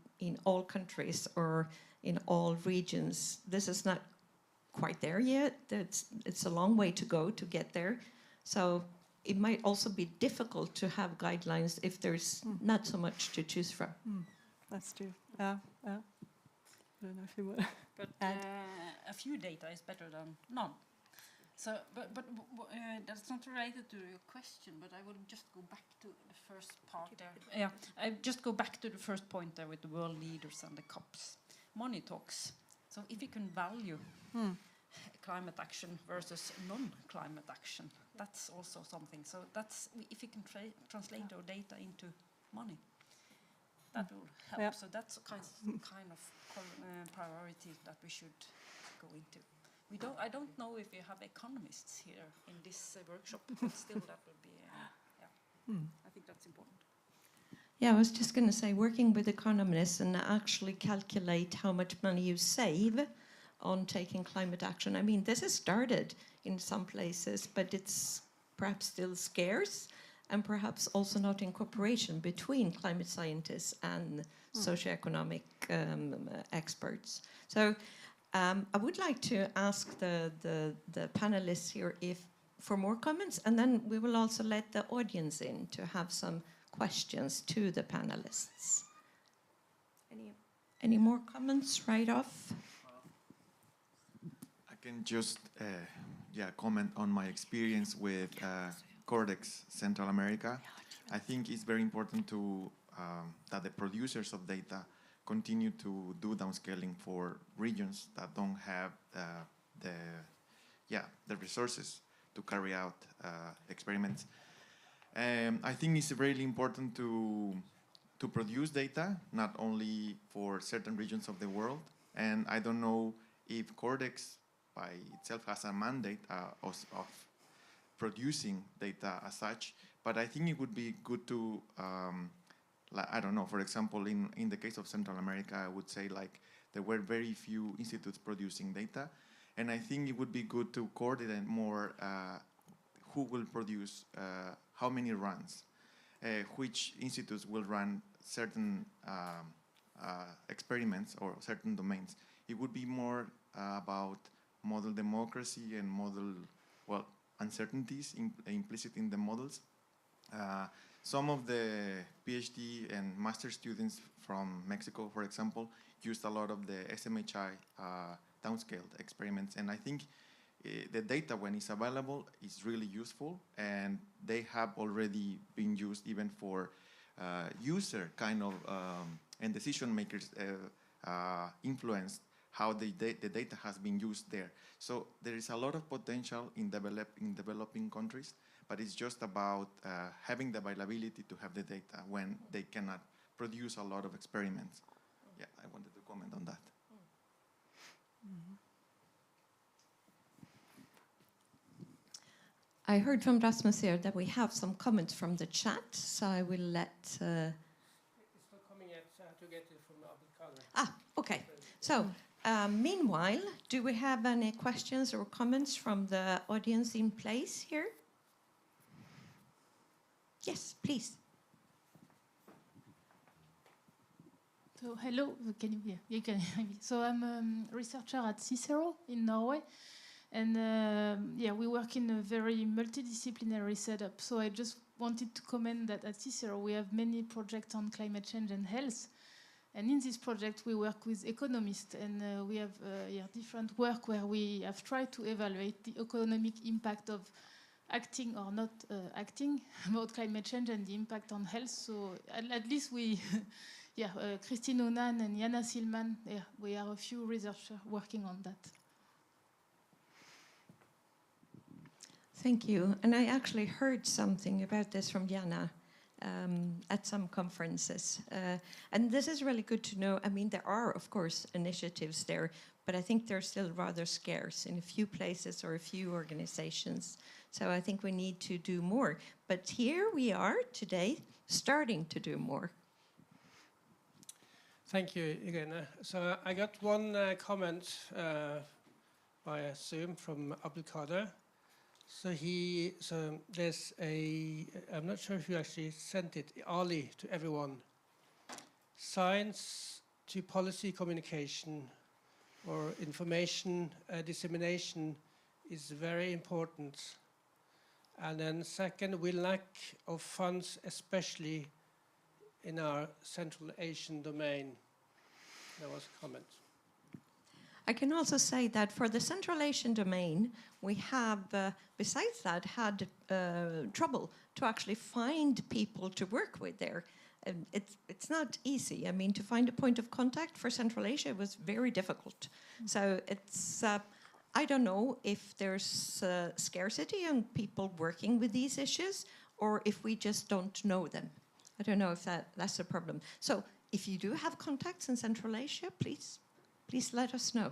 all countries or in all regions. This is not quite there yet. It's a long way to go to get there. So it might also be difficult to have guidelines if there's not so much to choose from. That's true. Yeah. I don't know if you would. But a few data is better than none. So, but that's not related to your question. But I will just go back to the first part there. Yeah, I just go back to the first point there with the world leaders and the COPs. Money talks. So if you can value climate action versus non-climate action, that's also something. So that's if you can translate our data into money. That will help. Yeah. So that's kind of priorities that we should go into. I don't know if you have economists here in this workshop, but still that would be. I think that's important. Yeah, I was just going to say, working with economists and actually calculate how much money you save on taking climate action. I mean, this has started in some places, but it's perhaps still scarce. And perhaps also not in cooperation between climate scientists and socioeconomic experts. So I would like to ask the panelists here for more comments, and then we will also let the audience in to have some questions to the panelists. Any more comments right off? I can just comment on my experience with Cordex Central America. I think it's very important to that the producers of data continue to do downscaling for regions that don't have the resources to carry out experiments. I think it's really important to produce data not only for certain regions of the world, and I don't know if Cordex by itself has a mandate of producing data as such, but I think it would be good to, I don't know, for example, in the case of Central America, I would say like there were very few institutes producing data, and I think it would be good to coordinate more who will produce how many runs, which institutes will run certain experiments or certain domains. It would be more about model democracy and model, uncertainties implicit in the models. Some of the PhD and master students from Mexico, for example, used a lot of the SMHI downscaled experiments, and I think the data, when it's available, is really useful, and they have already been used even for user kind of and decision makers influenced how the data has been used there. So there is a lot of potential in developing countries, but it's just about having the availability to have the data when they cannot produce a lot of experiments. Yeah, I wanted to comment on that. I heard from Rasmus here that we have some comments from the chat, so I will let... It's not coming yet, so I have to get it from Abdelkader. Okay. So, meanwhile, do we have any questions or comments from the audience in place here? Yes, please. So, hello, can you hear? You can hear me. So, I'm a researcher at Cicero in Norway. And yeah, we work in a very multidisciplinary setup. So I just wanted to comment that at Cicero we have many projects on climate change and health. And in this project we work with economists, and we have different work where we have tried to evaluate the economic impact of acting or not acting about climate change and the impact on health. So at least we, Christine Onan and Jana Silman, we are a few researchers working on that. Thank you. And I actually heard something about this from Jana at some conferences. And this is really good to know. I mean, there are, of course, initiatives there, but I think they're still rather scarce in a few places or a few organizations. So I think we need to do more. But here we are today, starting to do more. Thank you, Irene. So I got one comment via Zoom from Abdelkader. So there's I'm not sure if you actually sent it, Ali, to everyone. Science to policy communication or information dissemination is very important. And then second, we lack of funds, especially in our Central Asian domain. There was a comment. I can also say that for the Central Asian domain, we have, besides that, had trouble to actually find people to work with there. It's not easy. I mean, to find a point of contact for Central Asia was very difficult. So it's, I don't know if there's scarcity on people working with these issues or if we just don't know them. I don't know if that's a problem. So if you do have contacts in Central Asia, please let us know.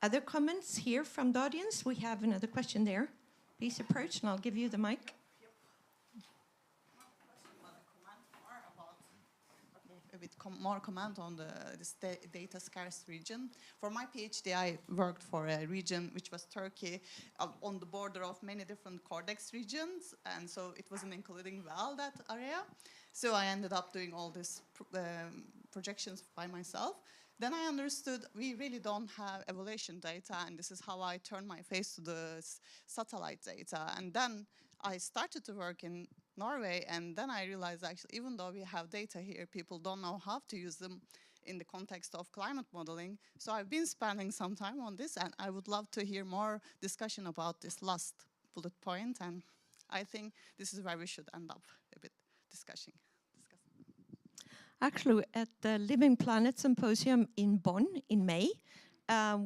Other comments here from the audience? We have another question there. Please approach and I'll give you the mic. A bit more comment on this data scarce region. For my PhD, I worked for a region which was Turkey, on the border of many different Cordex regions, and so it wasn't including well that area. So I ended up doing all these projections by myself. Then I understood we really don't have evaluation data, and this is how I turned my face to the satellite data. And then I started to work in Norway, and then I realized actually even though we have data here, people don't know how to use them in the context of climate modeling. So I've been spending some time on this, and I would love to hear more discussion about this last bullet point, and I think this is where we should end up a bit discussing. Actually, at the Living Planet Symposium in Bonn in May,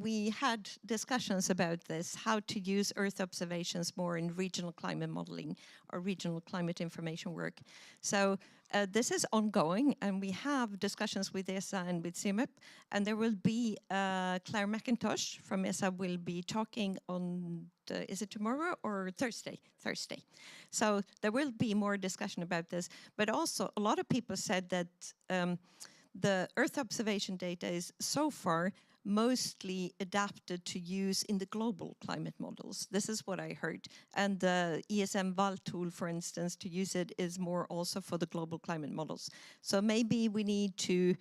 we had discussions about this, how to use Earth observations more in regional climate modeling or regional climate information work. So this is ongoing, and we have discussions with ESA and with CIMEP, and there will be Claire McIntosh from ESA will be talking on, is it tomorrow or Thursday? Thursday. So there will be more discussion about this, but also a lot of people said that the Earth observation data is so far mostly adapted to use in the global climate models. This is what I heard. And the ESM VAL tool, for instance, to use it is more also for the global climate models. So maybe we need to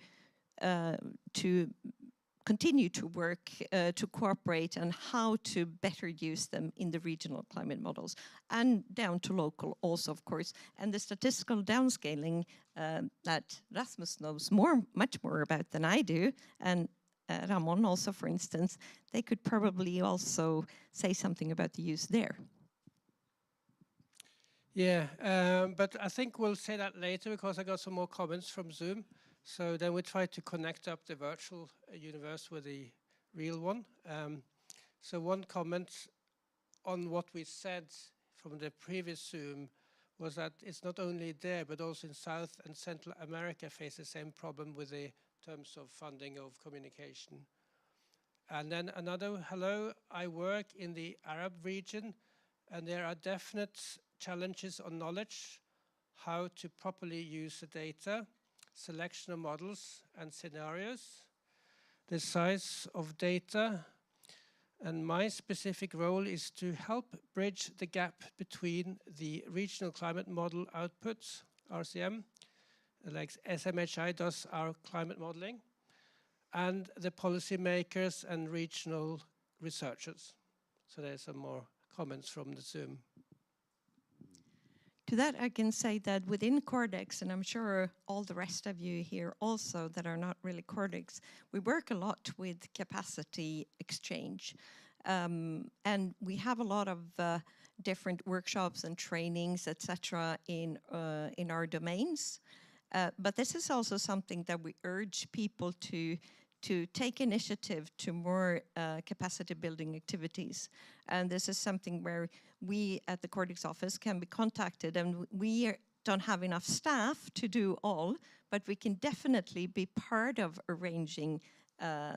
continue to work to cooperate on how to better use them in the regional climate models and down to local also, of course. And the statistical downscaling that Rasmus knows much more about than I do, and Ramon also, for instance, they could probably also say something about the use there. Yeah, but I think we'll say that later because I got some more comments from Zoom. So then we try to connect up the virtual universe with the real one. So one comment on what we said from the previous Zoom was that it's not only there, but also in South and Central America face the same problem with the terms of funding of communication. And then another hello, I work in the Arab region, and there are definite challenges on knowledge, how to properly use the data, selection of models and scenarios, the size of data, and my specific role is to help bridge the gap between the regional climate model outputs, RCM, like SMHI does our climate modeling, and the policymakers and regional researchers. So there's some more comments from the Zoom. To that, I can say that within Cordex, and I'm sure all the rest of you here also that are not really Cordex, we work a lot with capacity exchange. And we have a lot of different workshops and trainings, etc., in our domains. But this is also something that we urge people to take initiative to more capacity building activities. And this is something where we at the Cordex office can be contacted, and we don't have enough staff to do all, but we can definitely be part of arranging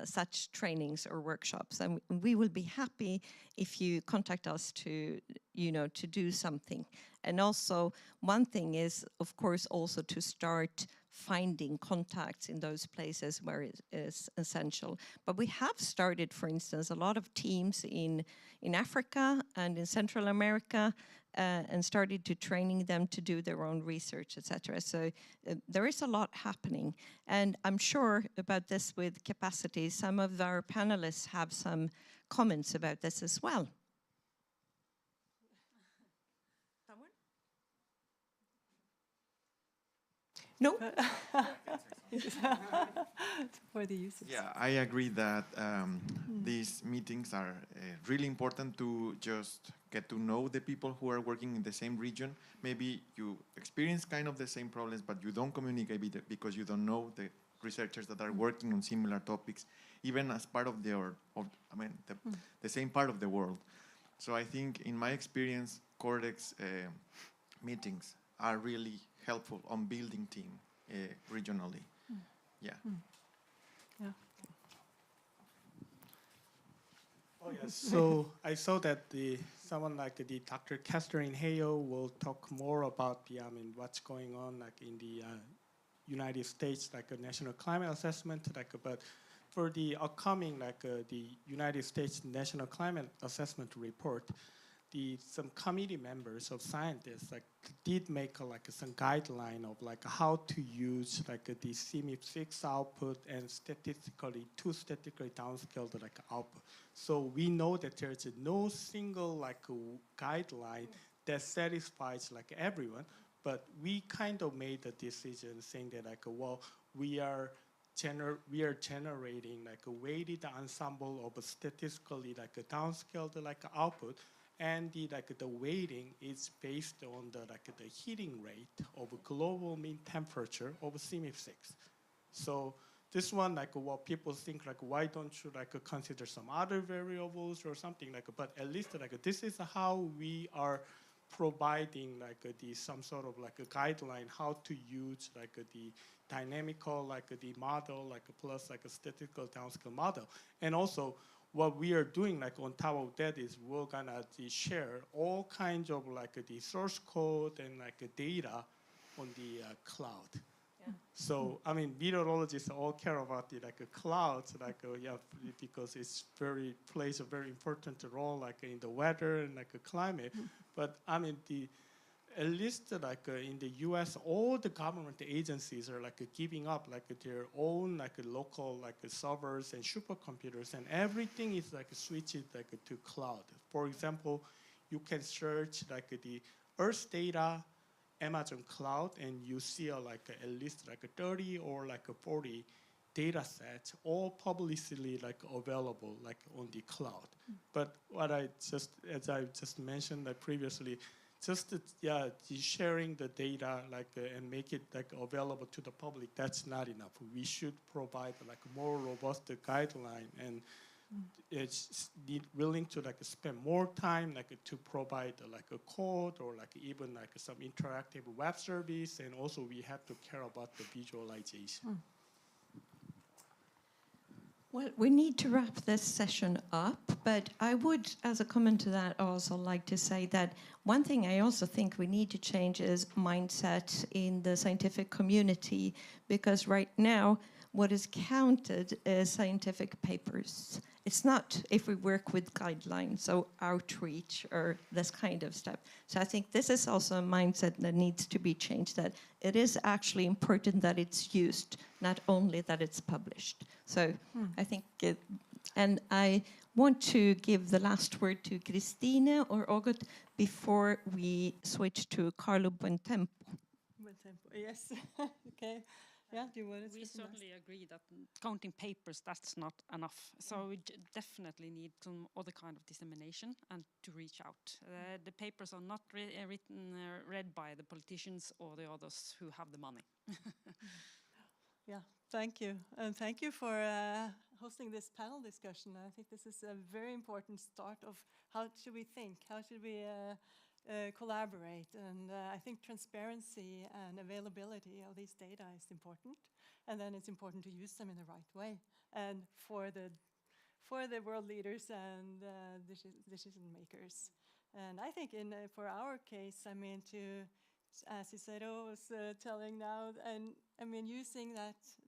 such trainings or workshops, and we will be happy if you contact us to do something. And also, one thing is, of course, also to start finding contacts in those places where it is essential. But we have started, for instance, a lot of teams in Africa and in Central America, and started to training them to do their own research, etc. So there is a lot happening. And I'm sure about this with capacity, some of our panelists have some comments about this as well. No? For the users. Yeah, I agree that these meetings are really important to just get to know the people who are working in the same region. Maybe you experience kind of the same problems, but you don't communicate because you don't know the researchers that are working on similar topics, even as part of the same part of the world. So I think, in my experience, Cordex meetings are really helpful on building team regionally. Yeah. Yeah. Oh yes. So I saw that someone like the Dr. Catherine Hale will talk more about what's going on in the United States, a national climate assessment. But for the upcoming the United States National Climate Assessment Report, some committee members of scientists did make some guideline of how to use the CMIP6 output and statistically downscaled output. So we know that there's no single guideline that satisfies everyone, but we kind of made the decision saying that well, we are generating a weighted ensemble of statistically downscaled output. And the weighting is based on the heating rate of global mean temperature of CMIP6. So this one, what people think, why don't you consider some other variables or something but at least this is how we are providing some sort of a guideline how to use the dynamical the model plus a statistical downscale model. And also, what we are doing on top of that is we're gonna share all kinds of the source code and data on the cloud. Yeah. So meteorologists all care about the clouds because it's plays a very important role in the weather and climate. But at least in the U.S., all the government agencies are giving up their own local servers and supercomputers, and everything is switched to cloud. For example, you can search the Earth data, Amazon cloud, and you see at least 30 or 40 data sets, all publicly available on the cloud. But as I just mentioned previously, just sharing the data and make it available to the public, that's not enough. We should provide more robust guideline, and it's willing to spend more time to provide a code or even some interactive web service, and also we have to care about the visualization. Well, we need to wrap this session up, but I would, as a comment to that, also like to say that one thing I also think we need to change is mindset in the scientific community, because right now what is counted is scientific papers. It's not if we work with guidelines or outreach or this kind of stuff. So I think this is also a mindset that needs to be changed, that it is actually important that it's used, not only that it's published. So I think, and I want to give the last word to Christine or August before we switch to Carlo Buontempo. Buontempo, yes. Okay. Yeah, do you want to We certainly agree that counting papers, that's not enough. So we definitely need some other kind of dissemination and to reach out. The papers are not read by the politicians or the others who have the money. Yeah, thank you. And thank you for hosting this panel discussion. I think this is a very important start of how should we think, how should we collaborate. And I think transparency and availability of these data is important. And then it's important to use them in the right way. And for the world leaders and decision makers. And I think for our case, I mean, as Cicero was telling now, and I mean, using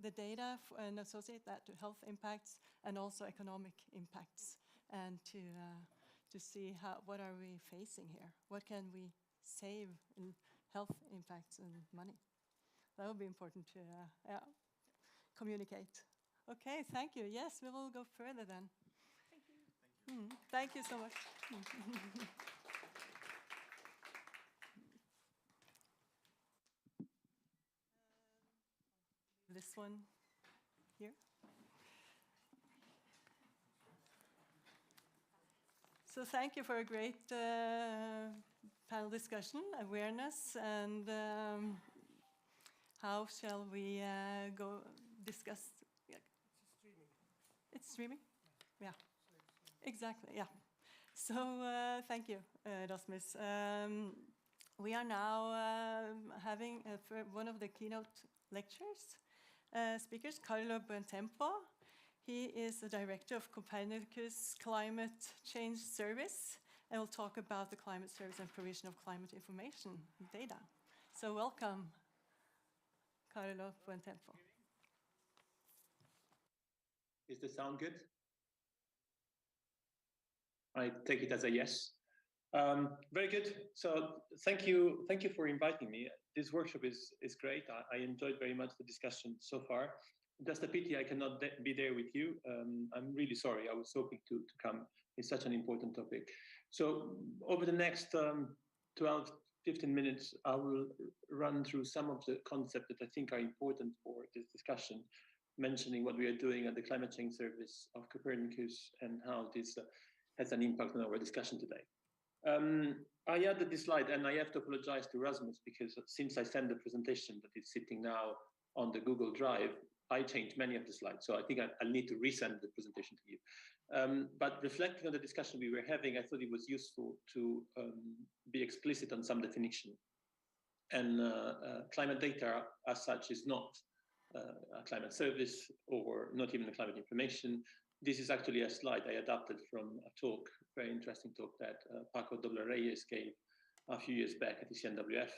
the data and associate that to health impacts and also economic impacts, and to see what are we facing here? What can we save in health impacts and money? That would be important to communicate. Okay, thank you. Yes, we will go further then. Thank you. Thank you so much. This one here. So thank you for a great panel discussion, awareness, and how shall we go discuss? Yeah. It's streaming. It's streaming? Yeah, exactly, yeah. So thank you, Rasmus. We are now having one of the keynote lectures. Speakers, Carlo Buontempo. He is the director of Copernicus Climate Change Service, and will talk about the climate service and provision of climate information data. So welcome, Carlo Buontempo. Is the sound good? I take it as a yes. Very good. So thank you for inviting me. This workshop is great. I enjoyed very much the discussion so far. Just a pity I cannot be there with you. I'm really sorry. I was hoping to come. It's such an important topic. So over the next 12, 15 minutes, I will run through some of the concepts that I think are important for this discussion, mentioning what we are doing at the Climate Change Service of Copernicus and how this has an impact on our discussion today. I added this slide, and I have to apologize to Rasmus, because since I sent the presentation that is sitting now on the Google Drive, I changed many of the slides. So I think I'll need to resend the presentation to you. But reflecting on the discussion we were having, I thought it was useful to be explicit on some definition. And climate data as such is not a climate service or not even a climate information. This is actually a slide I adapted from a talk, very interesting talk that Paco Doble-Reyes gave a few years back at the CNWF.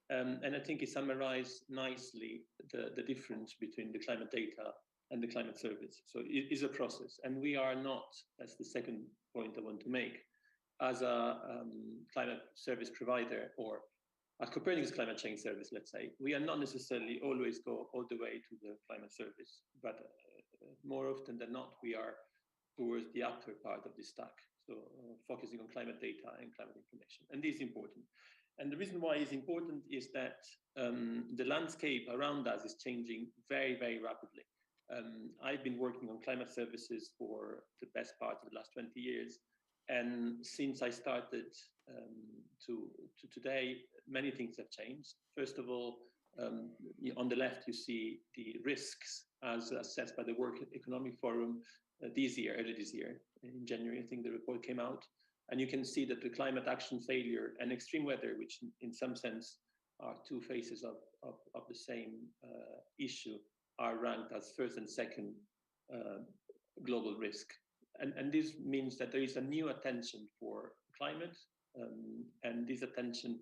And I think it summarized nicely the difference between the climate data and the climate service. So it is a process, and we are not, that's the second point I want to make, as a climate service provider or a Copernicus climate change service, let's say, we are not necessarily always go all the way to the climate service, but more often than not, we are towards the upper part of the stack. So focusing on climate data and climate information. And this is important. And the reason why it's important is that the landscape around us is changing very, very rapidly. I've been working on climate services for the best part of the last 20 years. And since I started to today, many things have changed. First of all, on the left, you see the risks as assessed by the World Economic Forum early this year, in January, I think the report came out. And you can see that the climate action failure and extreme weather, which in some sense are two faces of the same issue, are ranked as first and second global risk. And this means that there is a new attention for climate, and this attention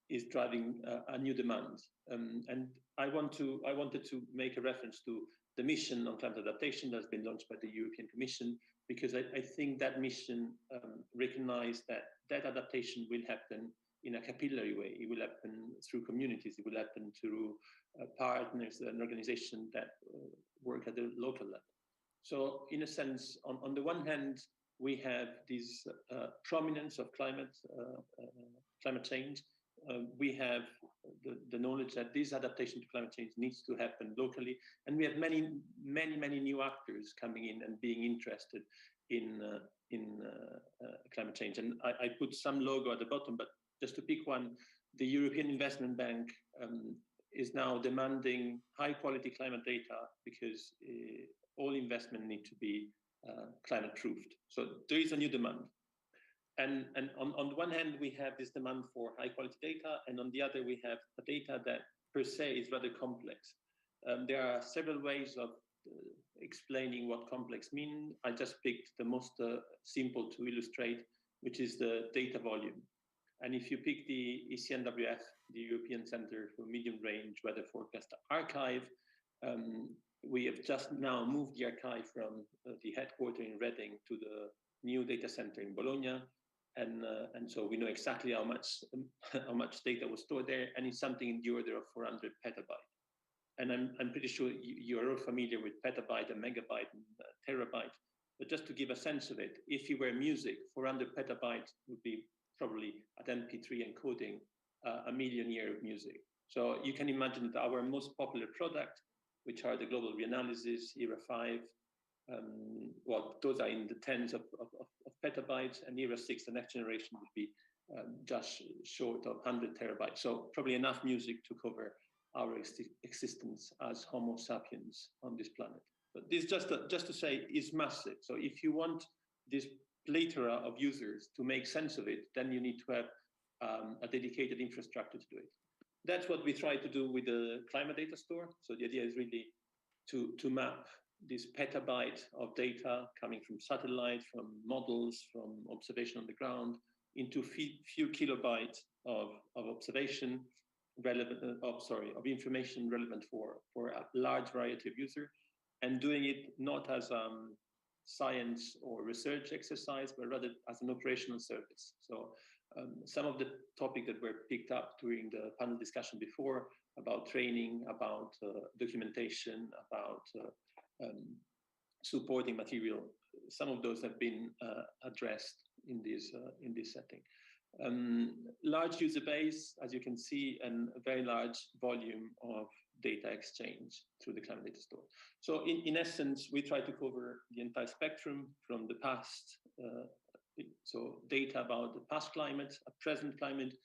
is driving a new demand. And I wanted to make a reference to the mission on climate adaptation that's been launched by the European Commission, because I think that mission recognized that adaptation will happen in a capillary way. It will happen through communities. It will happen through partners and organizations that work at the local level. So in a sense, on the one hand, we have this prominence of climate change. We have the knowledge that this adaptation to climate change needs to happen locally. And we have many new actors coming in and being interested in climate change. And I put some logo at the bottom, but just to pick one, the European Investment Bank is now demanding high quality climate data because all investment need to be climate proofed. So there is a new demand. And on the one hand, we have this demand for high quality data, and on the other, we have a data that per se is rather complex. There are several ways of explaining what complex mean. I just picked the most simple to illustrate, which is the data volume. And if you pick the ECNWF, the European Center for Medium Range Weather Forecast Archive, we have just now moved the archive from the headquarters in Reading to the new data center in Bologna. And so we know exactly how much data was stored there, and it's something in the order of 400 petabytes. And I'm pretty sure you're all familiar with petabyte and megabyte and terabyte. But just to give a sense of it, if you were music, 400 petabytes would be probably at MP3 encoding a million years of music. So you can imagine that our most popular product, which are the global reanalysis, ERA 5, well, those are in the tens of petabytes, and ERA 6, the next generation, would be just short of 100 terabytes. So probably enough music to cover our existence as Homo sapiens on this planet. But this just to say is massive. So if you want this plethora of users to make sense of it, then you need to have a dedicated infrastructure to do it. That's what we try to do with the climate data store. So the idea is really to map this petabyte of data coming from satellite, from models, from observation on the ground, into few kilobytes of observation relevant, of information relevant for a large variety of users, and doing it not as science or research exercise, but rather as an operational service. So some of the topics that were picked up during the panel discussion before about training, about documentation, about supporting material, some of those have been addressed in this setting. Large user base, as you can see, and a very large volume of data exchange through the climate data store. So in essence, we try to cover the entire spectrum from the past, so data about the past climate, a present climate,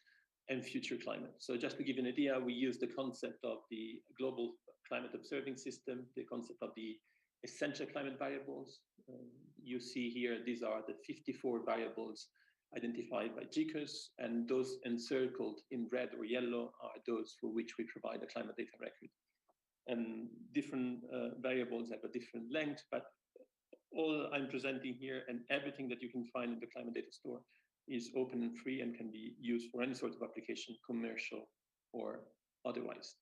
and future climate. So just to give you an idea, we use the concept of the global climate observing system, the concept of the essential climate variables. You see here, these are the 54 variables identified by GCUS, and those encircled in red or yellow are those for which we provide a climate data record. And different variables have a different length, but all I'm presenting here and everything that you can find in the climate data store is open and free and can be used for any sort of application, commercial or otherwise.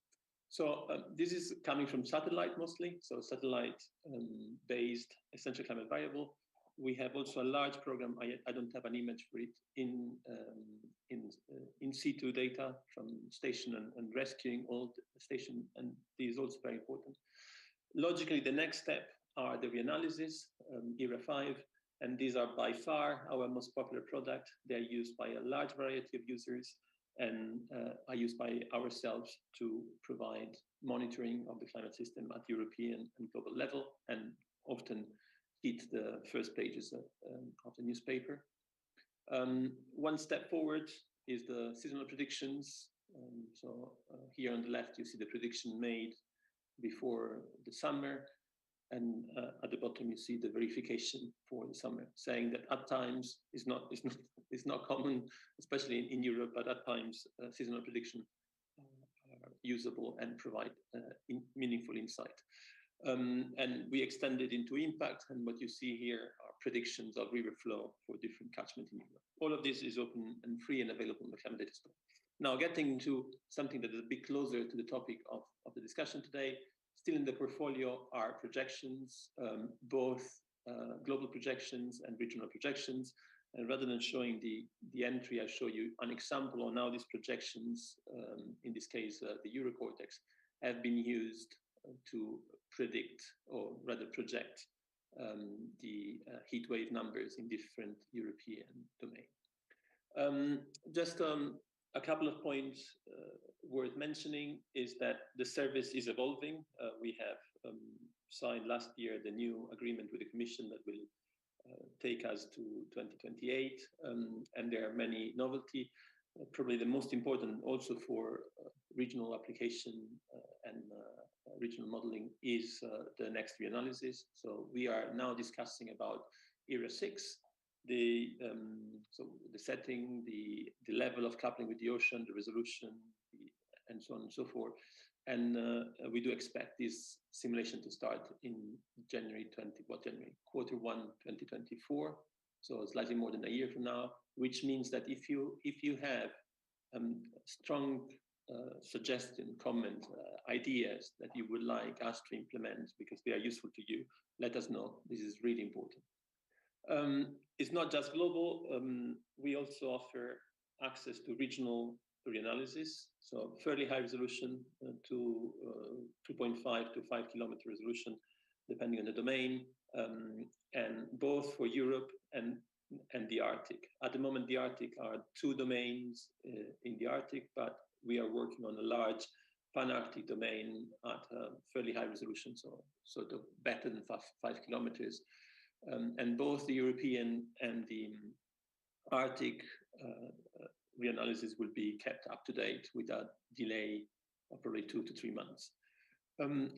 So this is coming from satellite mostly, so satellite-based essential climate variable. We have also a large program, I don't have an image for it, in situ data from station and rescuing old station, and this is also very important. Logically, the next step are the reanalysis, ERA 5, and these are by far our most popular product. They're used by a large variety of users and are used by ourselves to provide monitoring of the climate system at European and global level, and often hit the first pages of the newspaper. One step forward is the seasonal predictions. So here on the left, you see the prediction made before the summer, and at the bottom you see the verification for the summer, saying that at times is not common, especially in Europe, but at times seasonal prediction are usable and provide meaningful insight. And we extended into impact, and what you see here are predictions of river flow for different catchments in Europe. All of this is open and free and available on the Climate Data Store. Now, getting into something that is a bit closer to the topic of the discussion today, still in the portfolio are projections, both global projections and regional projections. And rather than showing the entry, I show you an example on how these projections, in this case, the Wcrp Cordex, have been used to predict, or rather project, the heat wave numbers in different European domains. Just a couple of points worth mentioning is that the service is evolving. We have signed last year the new agreement with the Commission that will take us to 2028, and there are many novelty. Probably the most important also for regional application and regional modeling is the next reanalysis. So we are now discussing about era 6, so the setting, the level of coupling with the ocean, the resolution, and so on and so forth. And we do expect this simulation to start in January, quarter 1, 2024. So slightly more than a year from now, which means that if you have strong suggestion, comment, ideas that you would like us to implement because they are useful to you, let us know. This is really important. It's not just global. We also offer access to regional reanalysis, so fairly high resolution to 2.5 to 5 kilometer resolution, depending on the domain, and both for Europe and the Arctic. At the moment, the Arctic are 2 domains in the Arctic, but we are working on a large pan-Arctic domain at fairly high resolution, so sort of better than 5 kilometers. And both the European and the Arctic reanalysis will be kept up to date with a delay of probably 2 to 3 months.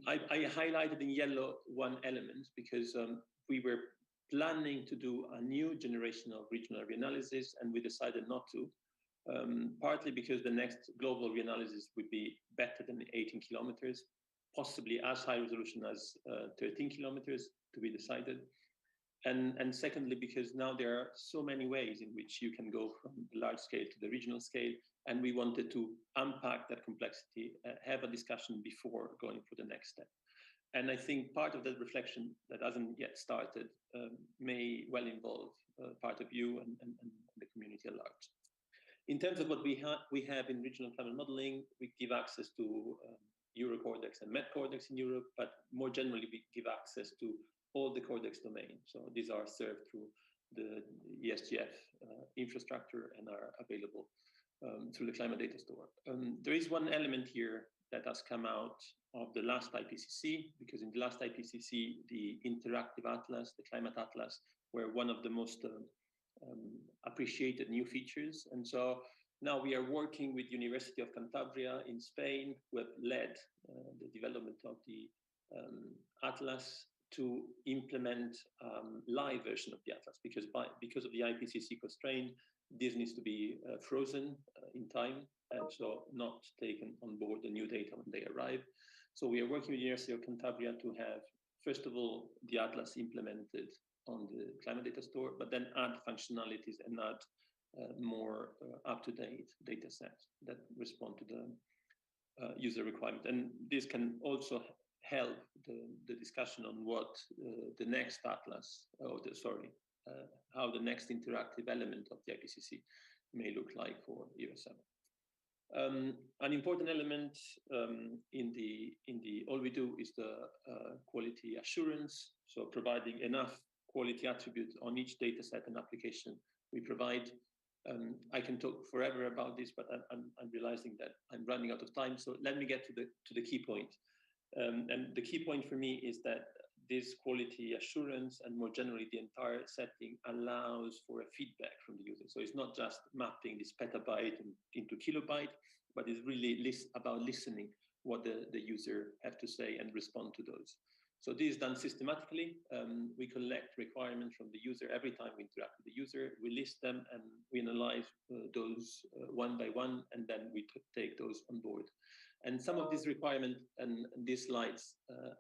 I highlighted in yellow one element because we were planning to do a new generation of regional reanalysis, and we decided not to, partly because the next global reanalysis would be better than 18 kilometers, possibly as high resolution as 13 kilometers to be decided. And secondly, because now there are so many ways in which you can go from the large scale to the regional scale, and we wanted to unpack that complexity, have a discussion before going for the next step. And I think part of that reflection that hasn't yet started may well involve part of you and the community at large. In terms of what we have in regional climate modeling, we give access to Wcrp Cordex and Met Cordex in Europe, but more generally, we give access to all the Cordex domains. So these are served through the ESGF infrastructure and are available through the Climate Data Store. There is one element here that has come out of the last IPCC, because in the last IPCC, the interactive atlas, the climate atlas, were one of the most appreciated new features. And so now we are working with University of Cantabria in Spain, who have led the development of the atlas to implement live version of the atlas, because of the IPCC constraint, this needs to be frozen in time, and so not taken on board the new data when they arrive. So we are working with the University of Cantabria to have, first of all, the atlas implemented on the Climate Data Store, but then add functionalities and add more up-to-date data sets that respond to the user requirement. And this can also help the discussion on what the next atlas, how the next interactive element of the IPCC may look like for era 7. An important element in the all we do is the quality assurance, so providing enough quality attributes on each data set and application we provide. I can talk forever about this, but I'm realizing that I'm running out of time, so let me get to the key point. And the key point for me is that this quality assurance and more generally the entire setting allows for a feedback from the user. So it's not just mapping this petabyte into kilobyte, but it's really about listening what the user have to say and respond to those. So this is done systematically. We collect requirements from the user every time we interact with the user. We list them and we analyze those one by one, and then we take those on board. And some of these requirements and these slides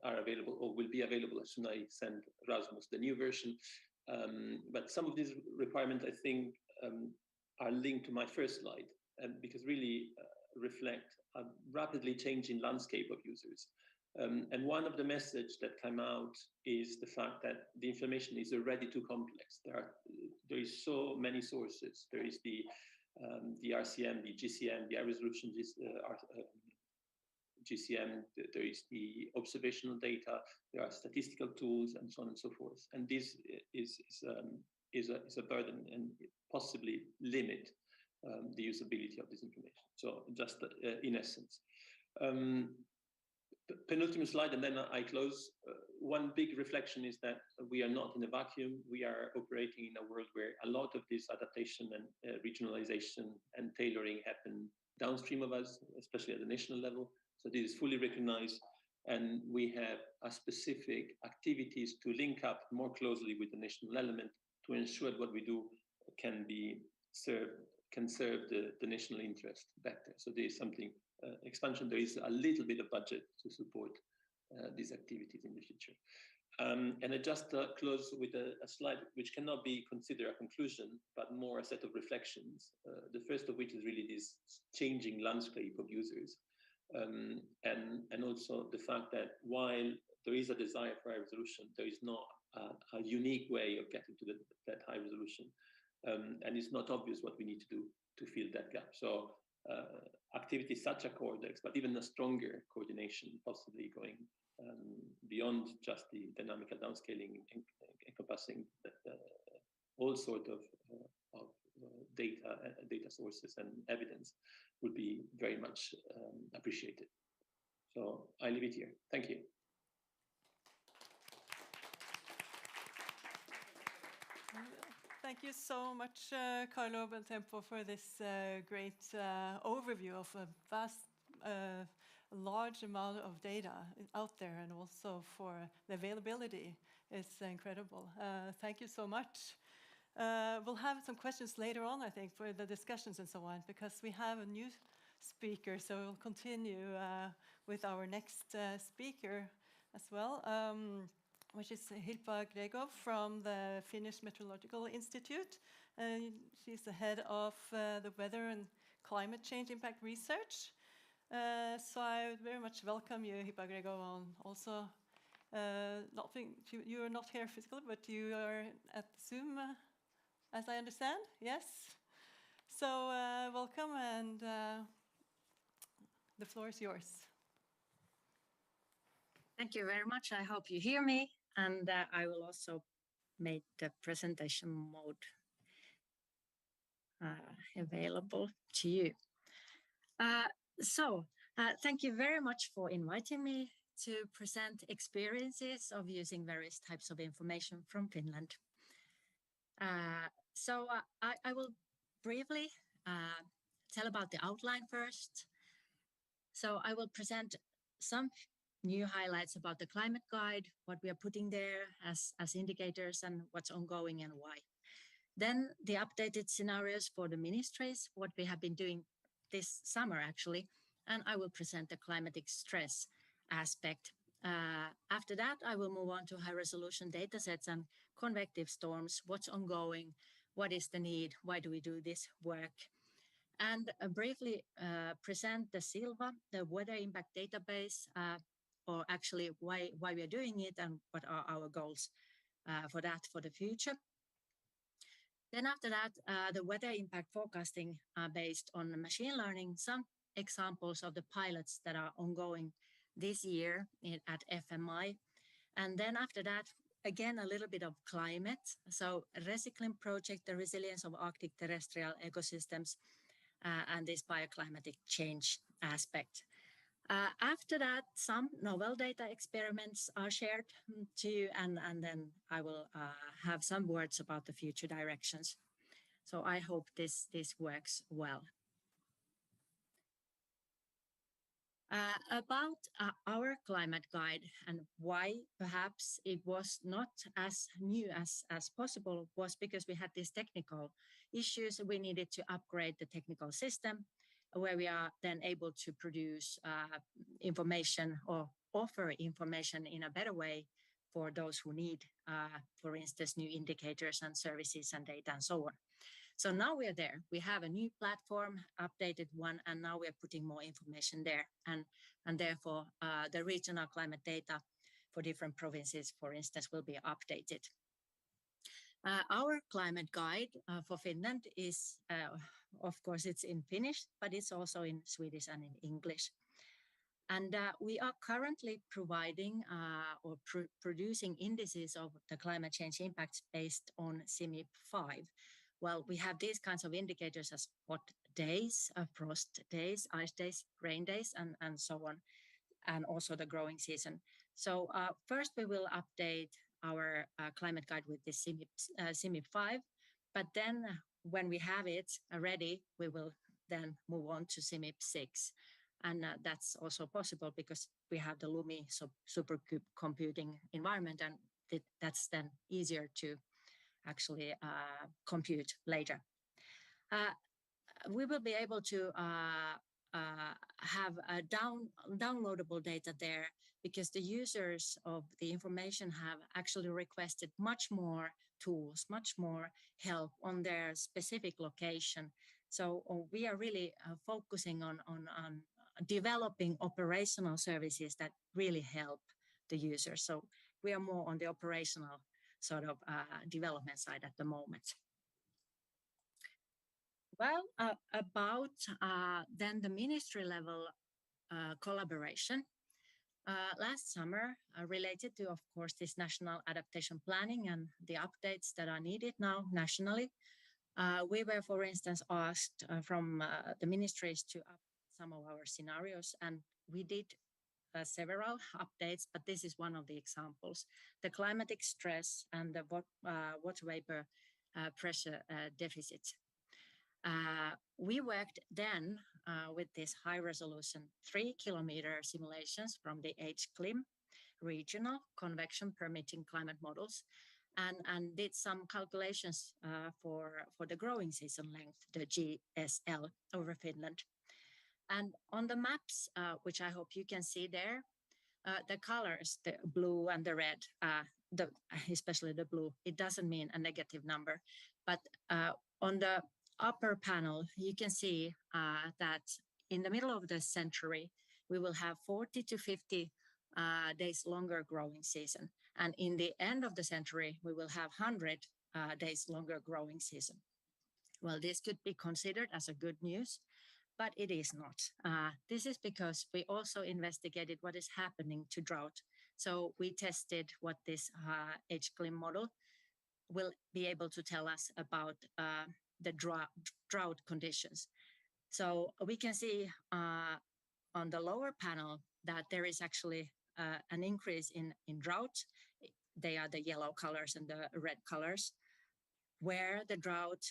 are available or will be available as soon as I send Rasmus the new version. But some of these requirements, I think, are linked to my first slide, and because really reflect a rapidly changing landscape of users. And one of the messages that came out is the fact that the information is already too complex. There is so many sources. There is the RCM, the GCM, the high resolution GCM, there is the observational data, there are statistical tools, and so on and so forth. And this is a burden and possibly limit the usability of this information. So just in essence. Penultimate slide, and then I close. One big reflection is that we are not in a vacuum. We are operating in a world where a lot of this adaptation and regionalization and tailoring happen downstream of us, especially at the national level. So this is fully recognized, and we have a specific activities to link up more closely with the national element to ensure that what we do can serve the national interest better. So there is something expansion. There is a little bit of budget to support these activities in the future. And I just close with a slide which cannot be considered a conclusion, but more a set of reflections. The first of which is really this changing landscape of users. And also the fact that while there is a desire for high resolution, there is not a unique way of getting to that high resolution. And it's not obvious what we need to do to fill that gap. So activities such as Cordex, but even a stronger coordination, possibly going beyond just the dynamical downscaling, encompassing all sorts of data sources and evidence, would be very much appreciated. So I leave it here. Thank you. Thank you so much, Carlo Bentempo, for this great overview of a vast, large amount of data out there, and also for the availability. It's incredible. Thank you so much. We'll have some questions later on, I think, for the discussions and so on, because we have a new speaker, so we'll continue with our next speaker as well. Which is Hilpa Gregov from the Finnish Meteorological Institute. She's the head of the Weather and Climate Change Impact Research. So I very much welcome you, Hilpa Gregov, on also, you are not here physically, but you are at Zoom, as I understand, yes? So welcome, and the floor is yours. Thank you very much. I hope you hear me. And I will also make the presentation mode available to you. Thank you very much for inviting me to present experiences of using various types of information from Finland. I will briefly tell about the outline first. So I will present some new highlights about the climate guide, what we are putting there as indicators, and what's ongoing and why. Then the updated scenarios for the ministries, what we have been doing this summer actually, and I will present the climatic stress aspect. After that, I will move on to high resolution datasets and convective storms, what's ongoing, what is the need, why do we do this work, and briefly present the SILVA, the weather impact database, or actually why we are doing it and what are our goals for that for the future. Then after that, the weather impact forecasting based on machine learning, some examples of the pilots that are ongoing this year at FMI. And then after that, again, a little bit of climate. So Recycling project, the resilience of Arctic terrestrial ecosystems, and this bioclimatic change aspect. After that, some novel data experiments are shared too, and then I will have some words about the future directions. So I hope this works well. About our climate guide and why perhaps it was not as new as possible was because we had these technical issues. We needed to upgrade the technical system. where we are then able to produce information or offer information in a better way for those who need, for instance, new indicators and services and data and so on. So now we are there. We have a new platform, updated one, and now we're putting more information there. And therefore, the regional climate data for different provinces, for instance, will be updated. Our climate guide for Finland is, of course, it's in Finnish, but it's also in Swedish and in English. And we are currently providing or producing indices of the climate change impacts based on CIMIP 5. Well, we have these kinds of indicators as hot days, frost days, ice days, rain days, and so on, and also the growing season. So first we will update our climate guide with the CIMIP 5, but then when we have it ready, we will then move on to CIMIP 6. And that's also possible because we have the LUMI supercomputing environment, and that's then easier to actually compute later. We will be able to have a downloadable data there because the users of the information have actually requested much more tools, much more help on their specific location. So we are really focusing on developing operational services that really help the users. So we are more on the operational sort of development side at the moment. Well, about then the ministry level collaboration. Last summer, related to, of course, this national adaptation planning and the updates that are needed now nationally, we were, for instance, asked from the ministries to update some of our scenarios, and we did several updates, but this is one of the examples. The climatic stress and the water vapor pressure deficit. We worked then with this high resolution 3-kilometer simulations from the HCLIM regional convection permitting climate models and did some calculations for the growing season length, the GSL over Finland. And on the maps, which I hope you can see there, the colors, the blue and the red, especially the blue, it doesn't mean a negative number, but on the upper panel, you can see that in the middle of the century, we will have 40 to 50 days longer growing season. And in the end of the century, we will have 100 days longer growing season. Well, this could be considered as a good news, but it is not. This is because we also investigated what is happening to drought. So we tested what this HCLIM model will be able to tell us about the drought conditions. So we can see on the lower panel that there is actually an increase in drought. They are the yellow colors and the red colors, where the drought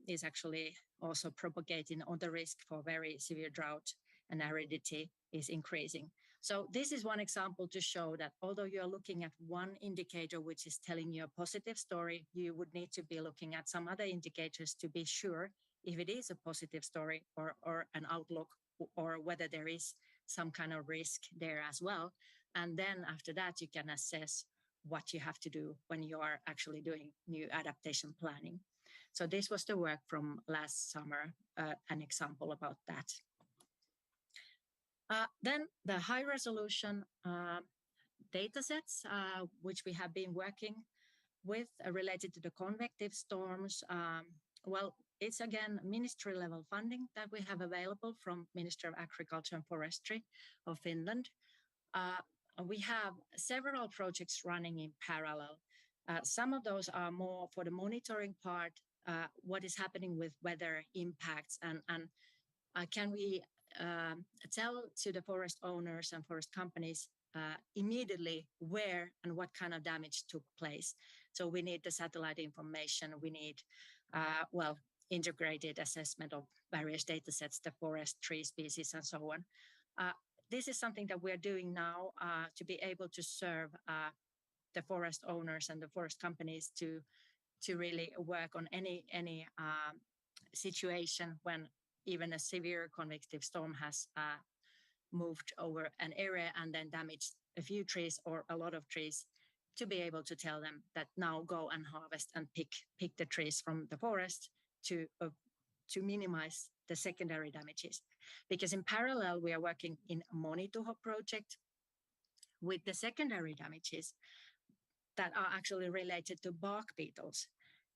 is actually also propagating, or the risk for very severe drought and aridity is increasing. So this is one example to show that although you're looking at one indicator which is telling you a positive story, you would need to be looking at some other indicators to be sure if it is a positive story or an outlook, or whether there is some kind of risk there as well. And then after that, you can assess what you have to do when you are actually doing new adaptation planning. So this was the work from last summer, an example about that. Then the high resolution data sets, which we have been working with related to the convective storms. Well, it's again ministry level funding that we have available from Ministry of Agriculture and Forestry of Finland. We have several projects running in parallel. Some of those are more for the monitoring part, what is happening with weather impacts, and can we tell to the forest owners and forest companies immediately where and what kind of damage took place. So we need the satellite information, we need, well, integrated assessment of various data sets, the forest, tree species, and so on. This is something that we're doing now to be able to serve the forest owners and the forest companies to really work on any situation when even a severe convective storm has moved over an area and then damaged a few trees or a lot of trees, to be able to tell them that now go and harvest and pick the trees from the forest to minimize the secondary damages. Because in parallel, we are working in a Monituho project with the secondary damages that are actually related to bark beetles.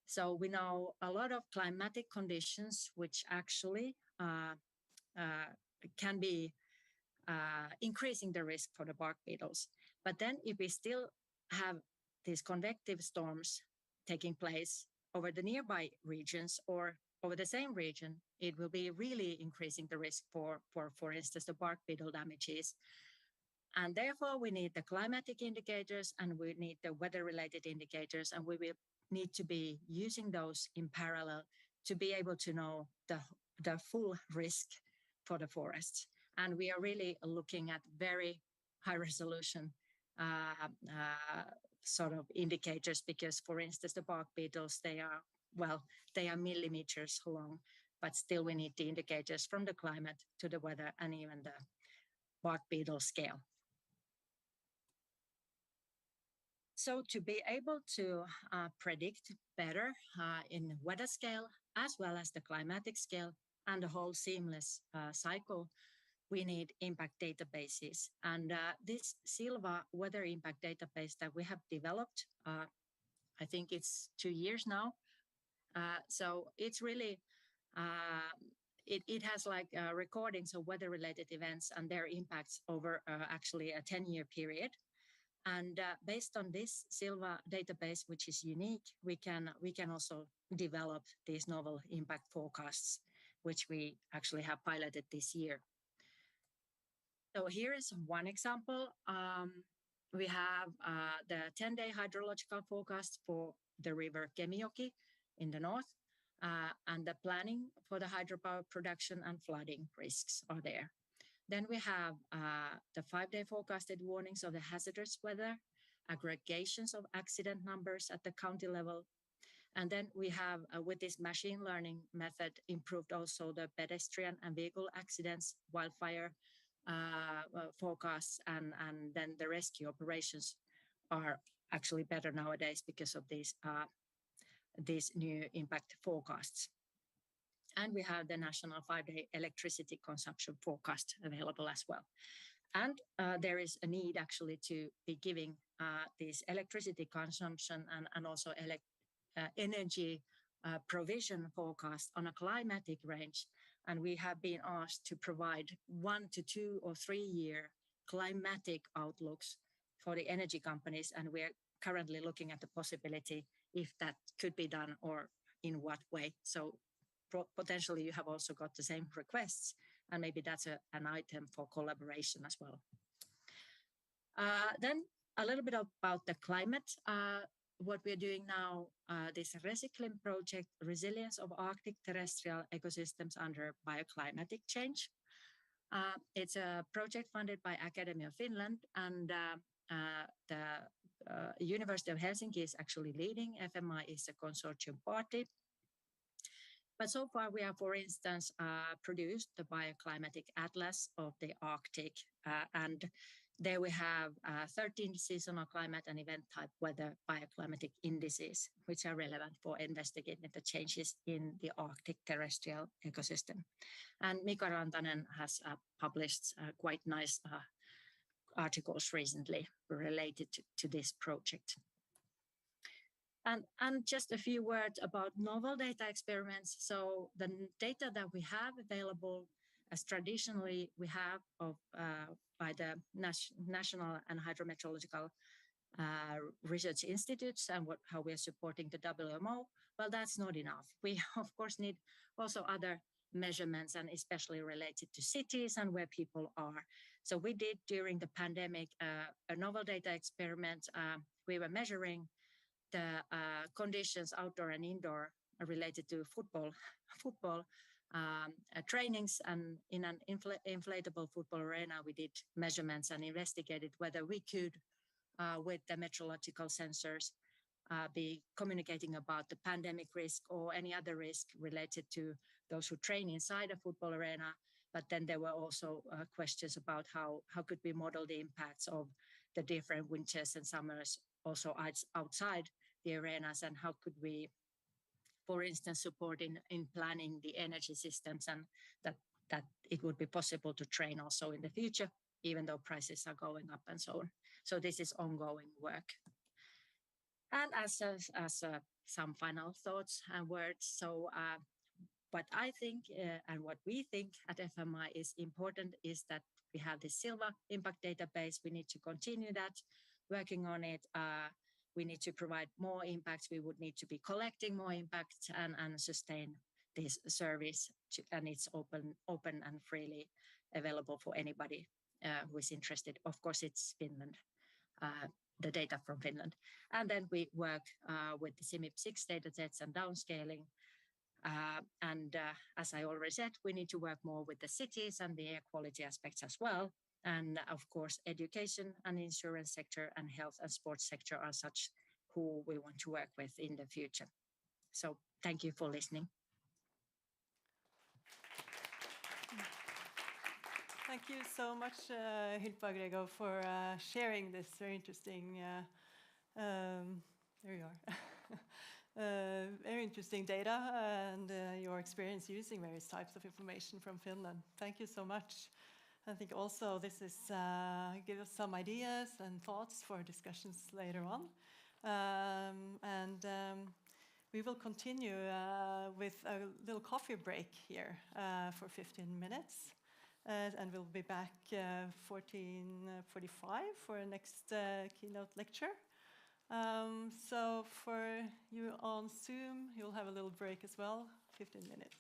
So we know a lot of climatic conditions which actually can be increasing the risk for the bark beetles. But then if we still have these convective storms taking place over the nearby regions or over the same region, it will be really increasing the risk for instance, the bark beetle damages. And therefore, we need the climatic indicators and we need the weather-related indicators, and we will need to be using those in parallel to be able to know the full risk for the forests. And we are really looking at very high resolution sort of indicators, because, for instance, the bark beetles, they are millimeters long, but still we need the indicators from the climate to the weather and even the bark beetle scale. So to be able to predict better in weather scale, as well as the climatic scale and the whole seamless cycle, we need impact databases. And this Silva weather impact database that we have developed, I think it's 2 years now. So it's really, it has like recordings of weather-related events and their impacts over actually a 10-year period. And based on this Silva database, which is unique, we can also develop these novel impact forecasts, which we actually have piloted this year. So here is one example. We have the 10-day hydrological forecast for the river Kemijoki in the north, and the planning for the hydropower production and flooding risks are there. Then we have the 5-day forecasted warnings of the hazardous weather, aggregations of accident numbers at the county level. And then we have, with this machine learning method, improved also the pedestrian and vehicle accidents, wildfire forecasts, and then the rescue operations are actually better nowadays because of these new impact forecasts. And we have the national 5-day electricity consumption forecast available as well. And there is a need actually to be giving this electricity consumption and also energy provision forecast on a climatic range. And we have been asked to provide 1 to 2 or 3 year climatic outlooks for the energy companies. And we're currently looking at the possibility if that could be done or in what way. So potentially you have also got the same requests, and maybe that's an item for collaboration as well. Then a little bit about the climate. What we're doing now, this Recycling project, Resilience of Arctic Terrestrial Ecosystems under Bioclimatic Change. It's a project funded by Academy of Finland, and the University of Helsinki is actually leading. FMI is a consortium party. But so far we have, for instance, produced the Bioclimatic Atlas of the Arctic, and there we have 13 seasonal climate and event type weather bioclimatic indices, which are relevant for investigating the changes in the Arctic terrestrial ecosystem. And Mika Rantanen has published quite nice articles recently related to this project. And just a few words about novel data experiments. So the data that we have available, as traditionally we have by the National and Hydrometeorological Research Institutes and how we are supporting the WMO, well, that's not enough. We, of course, need also other measurements, and especially related to cities and where people are. So we did, during the pandemic, a novel data experiment. We were measuring the conditions outdoor and indoor related to football trainings, and in an inflatable football arena we did measurements and investigated whether we could with the meteorological sensors be communicating about the pandemic risk or any other risk related to those who train inside a football arena. But then there were also questions about how could we model the impacts of the different winters and summers also outside the arenas, and how could we, for instance, support in planning the energy systems, and that it would be possible to train also in the future, even though prices are going up and so on. So this is ongoing work. And as some final thoughts and words, so what I think and what we think at FMI is important is that we have this Silva impact database. We need to continue that, working on it. We need to provide more impacts. We would need to be collecting more impacts and sustain this service. And it's open and freely available for anybody who is interested. Of course, it's Finland, the data from Finland. And then we work with the CMIP6 datasets and downscaling. As I already said, we need to work more with the cities and the air quality aspects as well. And of course, education and insurance sector and health and sports sector are such who we want to work with in the future. So thank you for listening. Thank you so much, Hilpa, Gregov, for sharing this very interesting, there you are, very interesting data and your experience using various types of information from Finland. Thank you so much. I think also this is give us some ideas and thoughts for discussions later on. We will continue with a little coffee break here for 15 minutes. And we'll be back 14:45 for our next keynote lecture. So for you on Zoom, you'll have a little break as well, 15 minutes.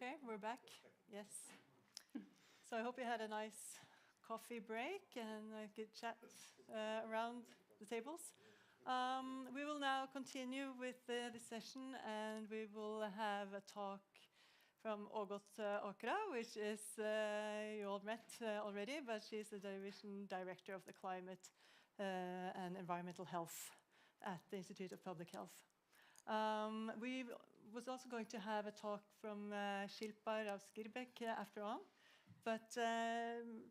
Okay, we're back. Yes. So I hope you had a nice coffee break and a good chat around the tables. We will now continue with the session, and we will have a talk from Ågot Åkra, which is, you all met already, but she's the Division Director of the Climate and Environmental Health at the Institute of Public Health. We was also going to have a talk from Hilpa after on, but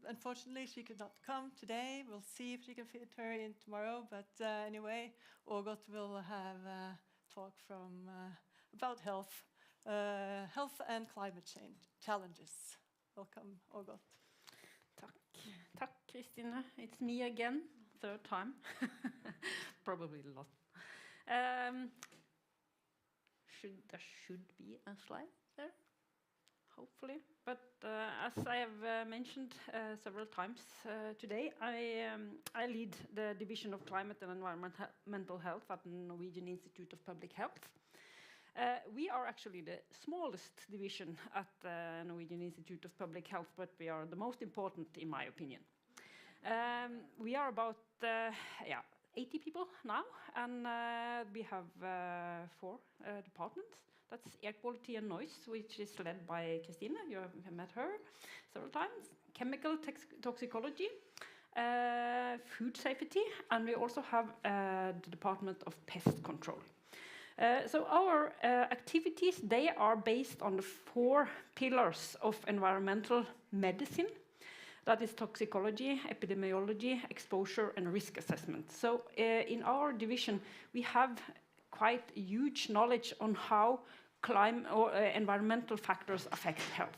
unfortunately she could not come today. We'll see if she can fit her in tomorrow, but anyway, Ågot will have a talk from about health and climate change challenges. Welcome, Ågot. Tack, Kristine. It's me again, third time. Probably a lot. There should be a slide there, hopefully. But as I have mentioned several times today, I lead the Division of Climate and Environmental Health at the Norwegian Institute of Public Health. We are actually the smallest division at the Norwegian Institute of Public Health, but we are the most important, in my opinion. We are about 80 people now, and we have 4 departments. That's air quality and noise, which is led by Kristine. You have met her several times. Chemical toxicology, food safety, and we also have the Department of Pest Control. So our activities, they are based on the 4 pillars of environmental medicine. That is toxicology, epidemiology, exposure, and risk assessment. So in our division, we have quite huge knowledge on how environmental factors affect health.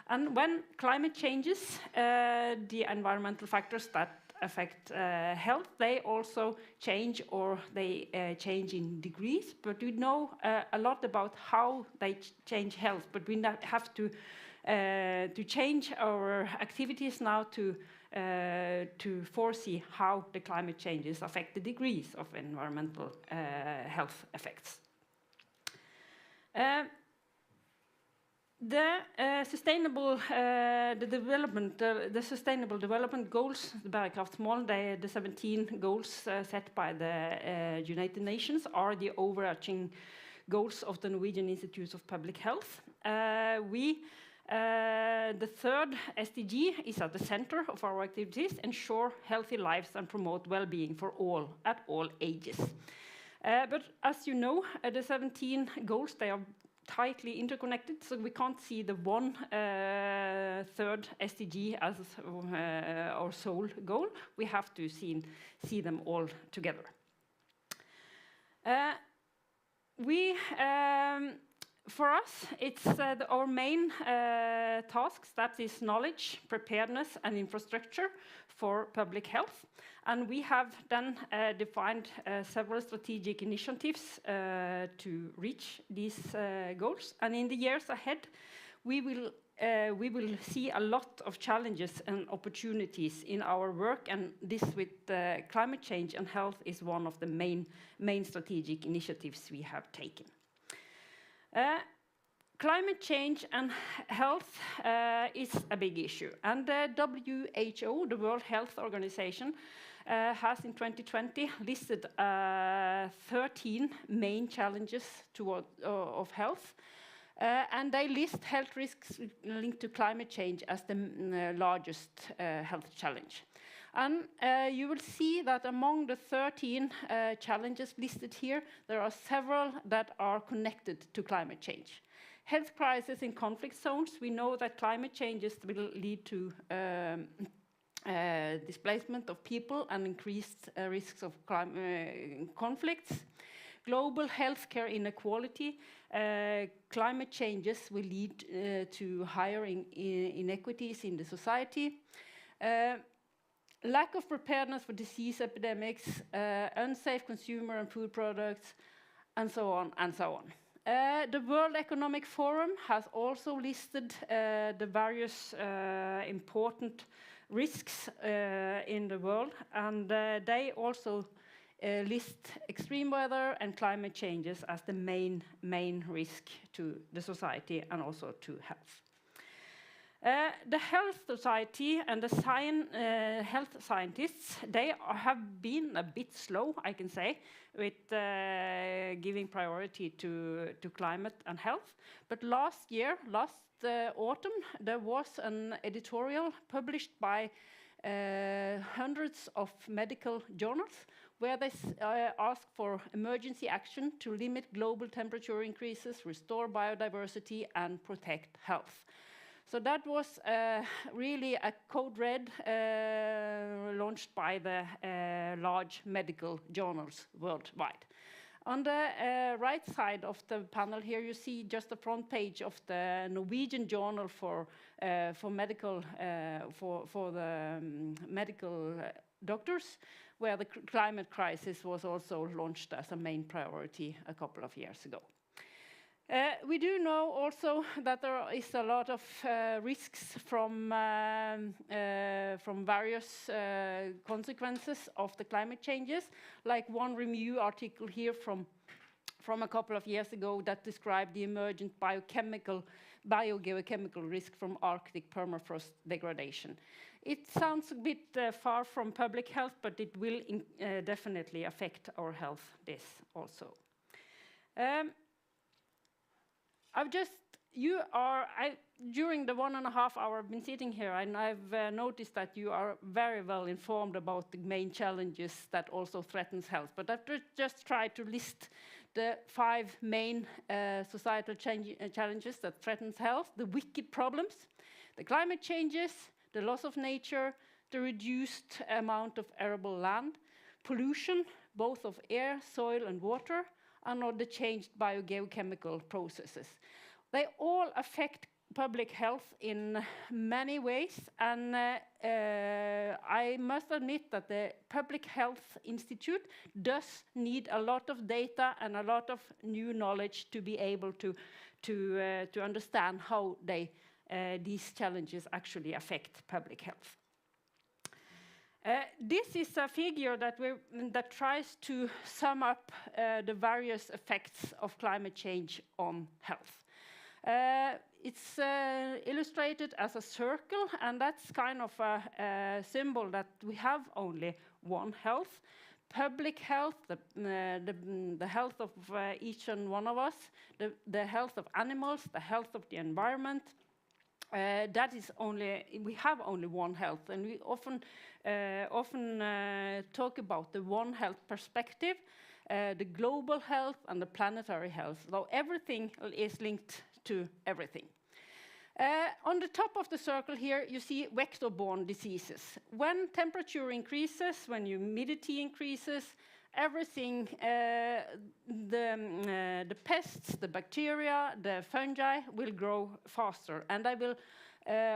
And when climate changes, the environmental factors that affect health, they also change, or they change in degrees. But we know a lot about how they change health, but we have to change our activities now to foresee how the climate changes affect the degrees of environmental health effects. The sustainable development goals, the bærekraftsmål, the 17 goals set by the United Nations, are the overarching goals of the Norwegian Institute of Public Health. The third SDG is at the center of our activities: ensure healthy lives and promote well-being for all at all ages. But as you know, the 17 goals, they are tightly interconnected, so we can't see the one third SDG as our sole goal. We have to see them all together. For us, it's our main tasks, that is knowledge, preparedness, and infrastructure for public health. And we have then defined several strategic initiatives to reach these goals. And in the years ahead, we will see a lot of challenges and opportunities in our work, and this with climate change and health is one of the main strategic initiatives we have taken. Climate change and health is a big issue, and the WHO, the World Health Organization, has in 2020 listed 13 main challenges of health, and they list health risks linked to climate change as the largest health challenge. And you will see that among the 13 challenges listed here, there are several that are connected to climate change. Health crisis in conflict zones. We know that climate changes will lead to displacement of people and increased risks of conflicts. Global healthcare inequality. Climate changes will lead to higher inequities in the society. Lack of preparedness for disease epidemics, unsafe consumer and food products, and so on and so on. The World Economic Forum has also listed the various important risks in the world, and they also list extreme weather and climate changes as the main risk to the society and also to health. The health society and the health scientists, they have been a bit slow, I can say, with giving priority to climate and health. But last autumn, there was an editorial published by hundreds of medical journals where they asked for emergency action to limit global temperature increases, restore biodiversity, and protect health. So that was really a code red launched by the large medical journals worldwide. On the right side of the panel here, you see just the front page of the Norwegian journal for medical medical doctors, where the climate crisis was also launched as a main priority a couple of years ago. We do know also that there is a lot of risks from various consequences of the climate changes, like one review article here from a couple of years ago that described the emergent biogeochemical risk from Arctic permafrost degradation. It sounds a bit far from public health, but it will definitely affect our health, this also. During the 1.5 hours I've been sitting here, and I've noticed that you are very well informed about the main challenges that also threatens health. But I've just tried to list the 5 main societal challenges that threatens health: the wicked problems, the climate changes, the loss of nature, the reduced amount of arable land, pollution, both of air, soil, and water, and the changed biogeochemical processes. They all affect public health in many ways, and I must admit that the Public Health Institute does need a lot of data and a lot of new knowledge to be able to understand how these challenges actually affect public health. This is a figure that tries to sum up the various effects of climate change on health. It's illustrated as a circle, and that's kind of a symbol that we have only one health. Public health, the health of each and one of us, the health of animals, the health of the environment. We have only one health, and we often talk about the one health perspective, the global health and the planetary health. So everything is linked to everything. On the top of the circle here, you see vector-borne diseases. When temperature increases, when humidity increases, everything, the pests, the bacteria, the fungi will grow faster, and they will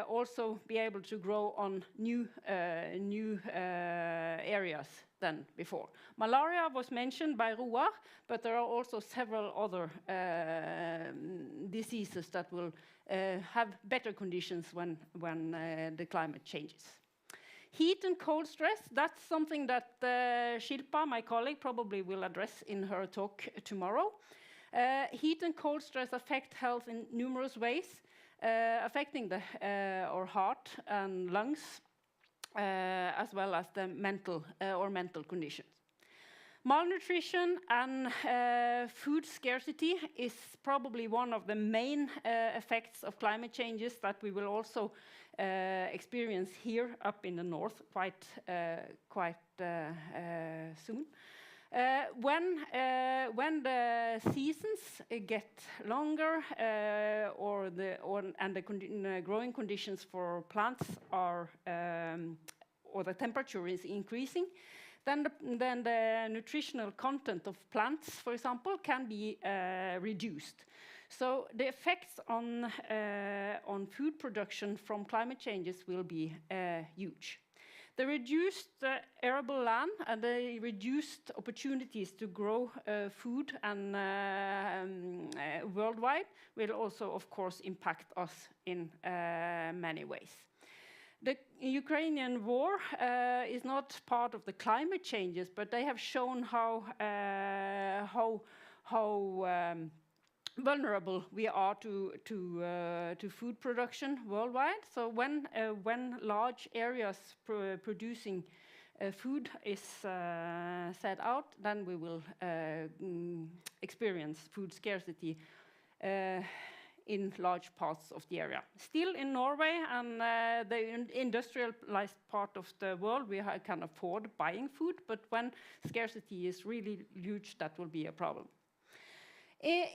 also be able to grow on new areas than before. Malaria was mentioned by Roar, but there are also several other diseases that will have better conditions when the climate changes. Heat and cold stress, that's something that Hilpa, my colleague, probably will address in her talk tomorrow. Heat and cold stress affect health in numerous ways, affecting our heart and lungs, as well as the mental conditions. Malnutrition and food scarcity is probably one of the main effects of climate changes that we will also experience here up in the north quite soon. When the seasons get longer and the growing conditions for plants are or the temperature is increasing, then the nutritional content of plants, for example, can be reduced. So the effects on food production from climate changes will be huge. The reduced arable land and the reduced opportunities to grow food and worldwide will also, of course, impact us in many ways. The Ukrainian war is not part of the climate changes, but they have shown how vulnerable we are to food production worldwide. So when large areas producing food is set out, then we will experience food scarcity in large parts of the area. Still in Norway and the industrialized part of the world, we can afford buying food, but when scarcity is really huge, that will be a problem.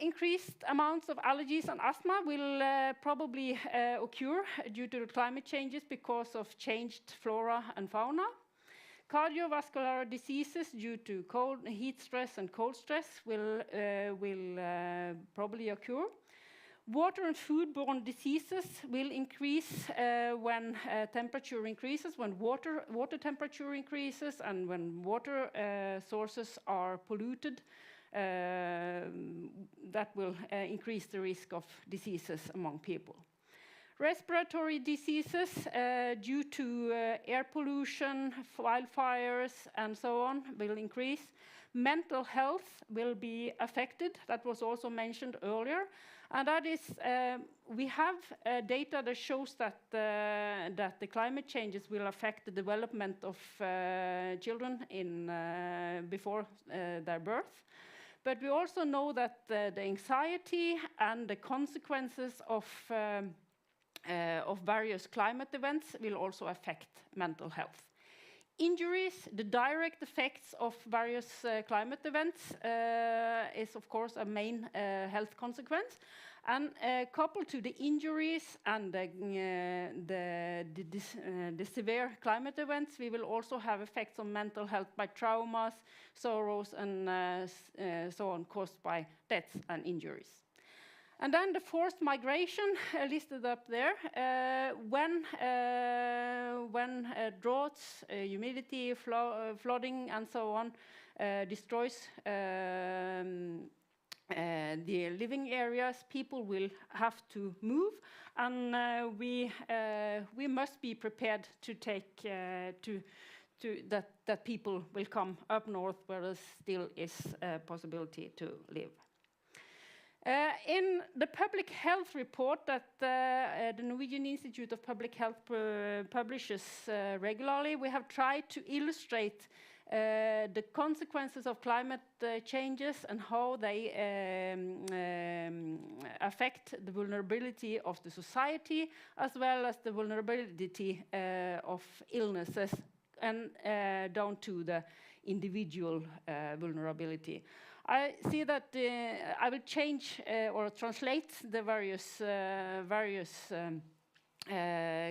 Increased amounts of allergies and asthma will probably occur due to the climate changes because of changed flora and fauna. Cardiovascular diseases due to heat stress and cold stress will probably occur. Water and foodborne diseases will increase when temperature increases, when water temperature increases, and when water sources are polluted. That will increase the risk of diseases among people. Respiratory diseases due to air pollution, wildfires, and so on will increase. Mental health will be affected. That was also mentioned earlier. And that is, we have data that shows that the climate changes will affect the development of children before their birth. But we also know that the anxiety and the consequences of various climate events will also affect mental health. Injuries, the direct effects of various climate events is of course a main health consequence. And coupled to the injuries and the severe climate events, we will also have effects on mental health by traumas, sorrows, and so on, caused by deaths and injuries. And then the forced migration listed up there. When droughts, humidity, flooding, and so on destroys the living areas, people will have to move, and we must be prepared to take that people will come up north where there still is a possibility to live. In the public health report that the Norwegian Institute of Public Health publishes regularly, we have tried to illustrate the consequences of climate changes and how they affect the vulnerability of the society, as well as the vulnerability of illnesses, and down to the individual vulnerability. I see that I will change or translate the various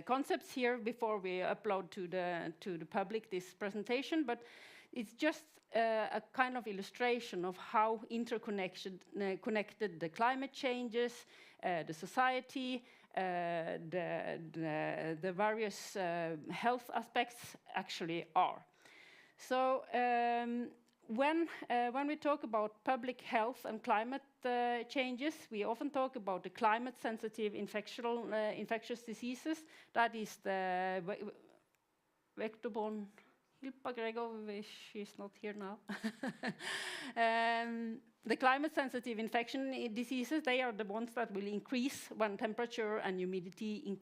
concepts here before we upload to the public this presentation, but it's just a kind of illustration of how connected the climate changes, the society, the various health aspects actually are. So when we talk about public health and climate changes, we often talk about the climate-sensitive infectious diseases. That is the vector-borne Hilpa, Gregov, she's not here now. The climate-sensitive infection diseases, they are the ones that will increase when temperature and humidity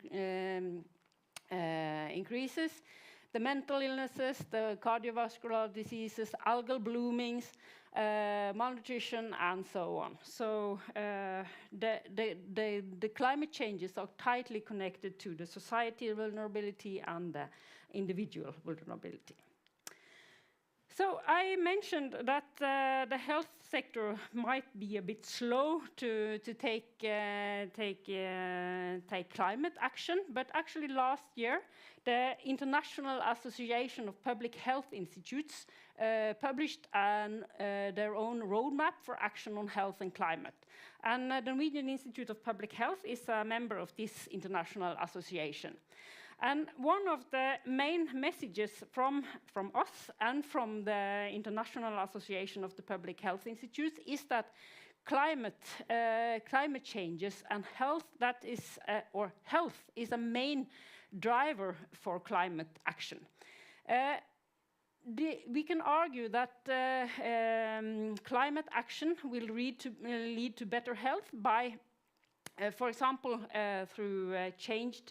increases. The mental illnesses, the cardiovascular diseases, algal bloomings, malnutrition, and so on. So the climate changes are tightly connected to the society vulnerability and the individual vulnerability. So I mentioned that the health sector might be a bit slow to take climate action, but actually last year the International Association of Public Health Institutes published their own roadmap for action on health and climate. And the Norwegian Institute of Public Health is a member of this international association. And one of the main messages from us and from the International Association of the Public Health Institutes is that climate changes and health, that is, or health is a main driver for climate action. We can argue that climate action will lead to better health by, for example, through changing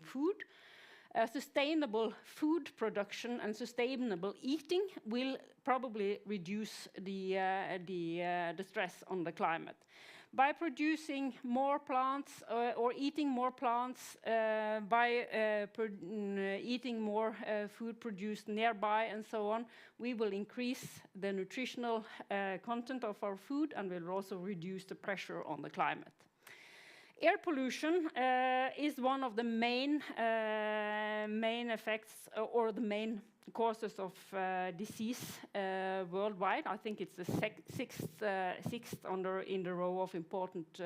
food. Sustainable food production and sustainable eating will probably reduce the stress on the climate. By producing more plants or eating more plants, by eating more food produced nearby and so on, we will increase the nutritional content of our food and will also reduce the pressure on the climate. Air pollution is one of the main effects or the main causes of disease worldwide. I think it's the sixth in the row of important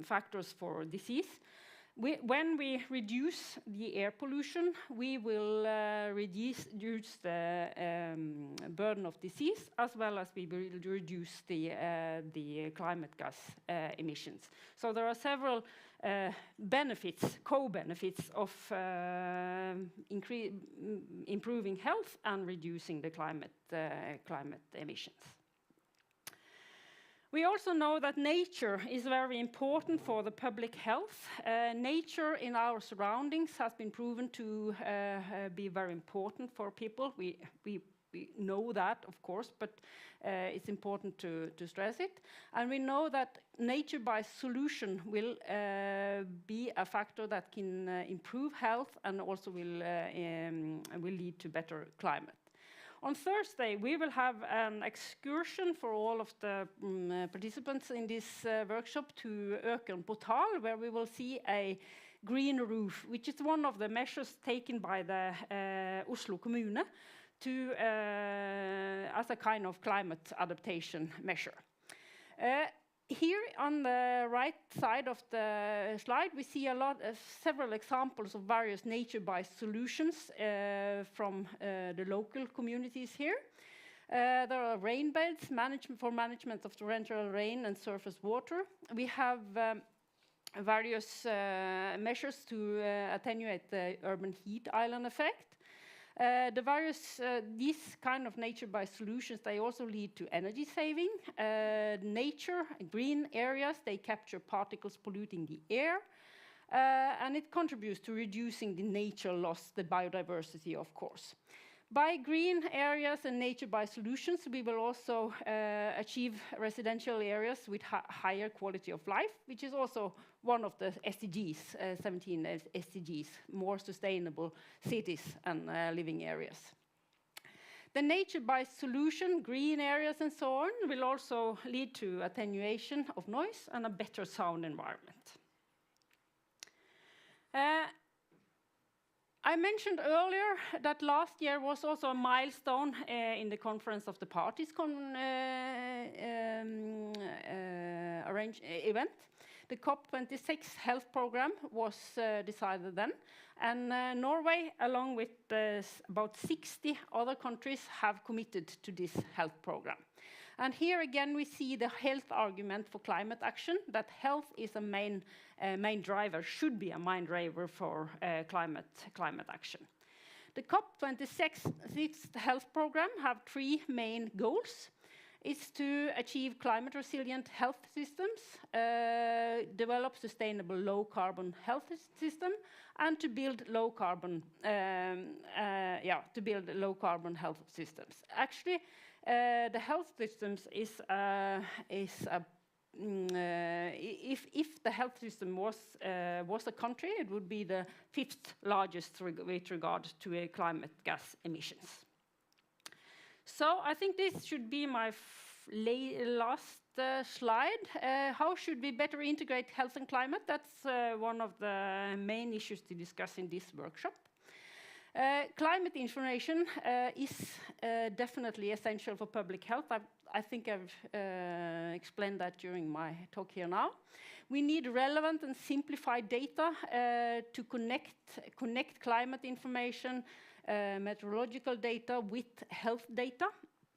factors for disease. When we reduce the air pollution, we will reduce the burden of disease, as well as we will reduce the climate gas emissions. So there are several benefits, co-benefits of improving health and reducing the climate emissions. We also know that nature is very important for the public health. Nature in our surroundings has been proven to be very important for people. We know that, of course, but it's important to stress it. And we know that nature by solution will be a factor that can improve health and also will lead to better climate. On Thursday, we will have an excursion for all of the participants in this workshop to Økern Portal, where we will see a green roof, which is one of the measures taken by the Oslo Kommune to, as a kind of climate adaptation measure. Here on the right side of the slide, we see several examples of various nature-based solutions from the local communities here. There are rain beds for management of torrential rain and surface water. We have various measures to attenuate the urban heat island effect. These kind of nature-based solutions, they also lead to energy saving. Nature, green areas, they capture particles polluting the air, and it contributes to reducing the nature loss, the biodiversity, of course. By green areas and nature-based solutions, we will also achieve residential areas with higher quality of life, which is also one of the SDGs, 17 SDGs, more sustainable cities and living areas. The nature-based solution, green areas and so on, will also lead to attenuation of noise and a better sound environment. I mentioned earlier that last year was also a milestone in the Conference of the Parties event. The COP26 health program was decided then, and Norway, along with about 60 other countries, have committed to this health program. And here again we see the health argument for climate action, that health is a main driver, should be a main driver for climate action. The COP26 health program have three main goals. It's to achieve climate resilient health systems, develop sustainable low carbon health system, and to build low carbon health systems. Actually, the health systems if the health system was a country, it would be the 5th largest with regard to climate gas emissions. So I think this should be my last slide. How should we better integrate health and climate? That's one of the main issues to discuss in this workshop. Climate information is definitely essential for public health. I think I've explained that during my talk here now. We need relevant and simplified data to connect climate information meteorological data with health data.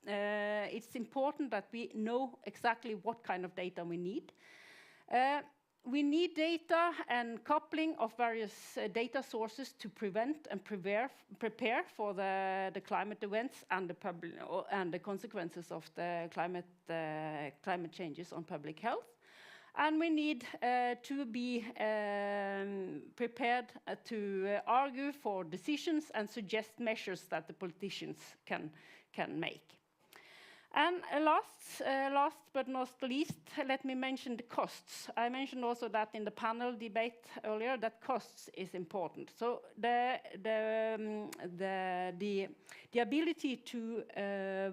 It's important that we know exactly what kind of data we need. We need data and coupling of various data sources to prevent and prepare for the climate events and the consequences of the climate changes on public health. And we need to be prepared to argue for decisions and suggest measures that the politicians can make. And last but not least, let me mention the costs. I mentioned also that in the panel debate earlier that costs is important. So the ability to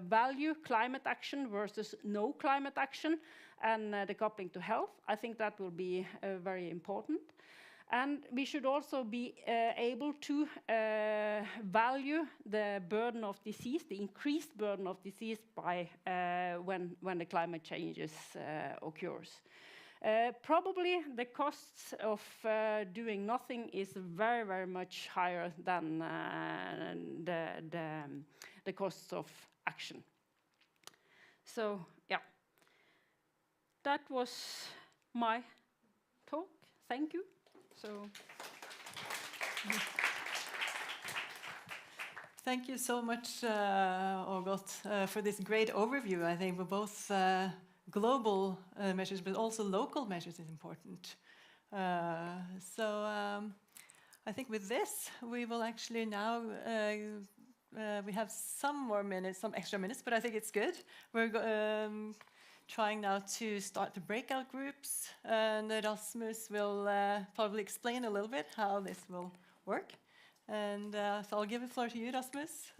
value climate action versus no climate action and the coupling to health, I think that will be very important. And we should also be able to value the burden of disease, the increased burden of disease by when the climate changes occurs. Probably the costs of doing nothing is very, very much higher than the costs of action. So, yeah, that was my talk. Thank you. So. Thank you so much, Ågot, for this great overview. I think for both global measures, but also local measures is important. I think with this, we will actually now, we have some more minutes, some extra minutes, but I think it's good. We're trying now to start the breakout groups, and Rasmus will probably explain a little bit how this will work. And so I'll give the floor to you, Rasmus.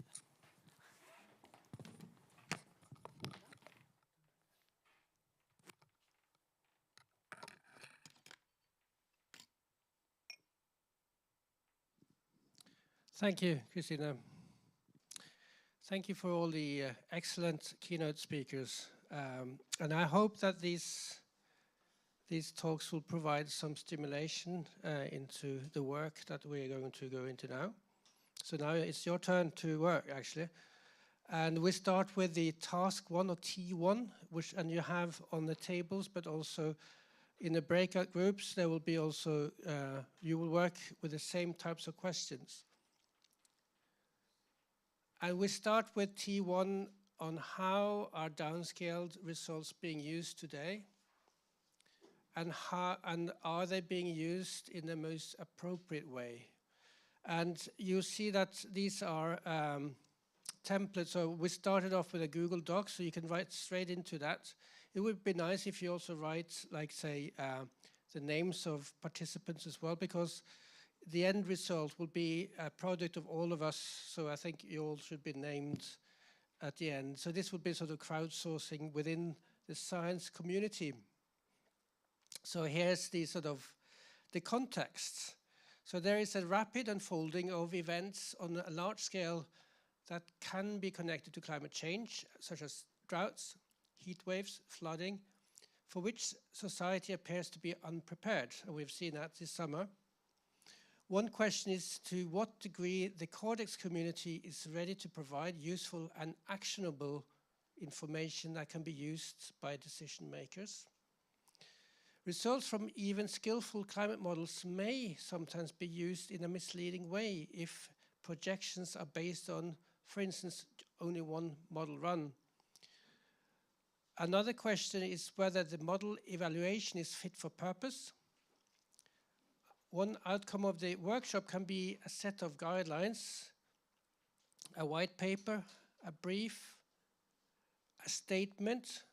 Thank you, Christina. Thank you for all the excellent keynote speakers. And I hope that these talks will provide some stimulation into the work that we're going to go into now. So now it's your turn to work, actually. And we start with the task 1 or T1, and you have on the tables, but also in the breakout groups, there will be also, you will work with the same types of questions. And we start with T1 on how are downscaled results being used today, and are they being used in the most appropriate way. And you see that these are templates. So we started off with a Google Doc, so you can write straight into that. It would be nice if you also write, like, say, the names of participants as well, because the end result will be a product of all of us, so I think you all should be named at the end. So this would be sort of crowdsourcing within the science community. So here's the sort of the context. So there is a rapid unfolding of events on a large scale that can be connected to climate change, such as droughts, heat waves, flooding, for which society appears to be unprepared. And we've seen that this summer. One question is to what degree the Cordex community is ready to provide useful and actionable information that can be used by decision makers. Results from even skillful climate models may sometimes be used in a misleading way if projections are based on, for instance, only one model run. Another question is whether the model evaluation is fit for purpose. One outcome of the workshop can be a set of guidelines, a white paper, a brief, a statement,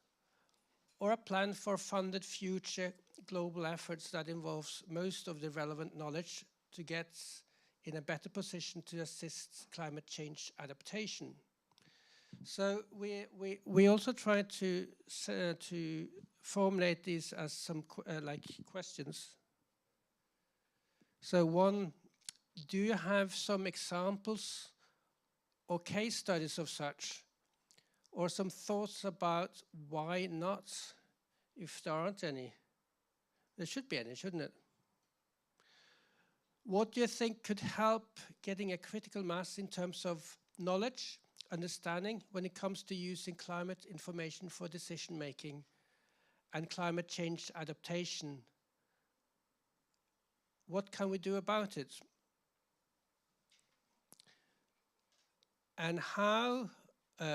or a plan for funded future global efforts that involves most of the relevant knowledge to get in a better position to assist climate change adaptation. So we also try to formulate these as some like questions. So one, do you have some examples or case studies of such, or some thoughts about why not, if there aren't any? There should be any, shouldn't it? What do you think could help getting a critical mass in terms of knowledge, understanding when it comes to using climate information for decision making and climate change adaptation? What can we do about it? And how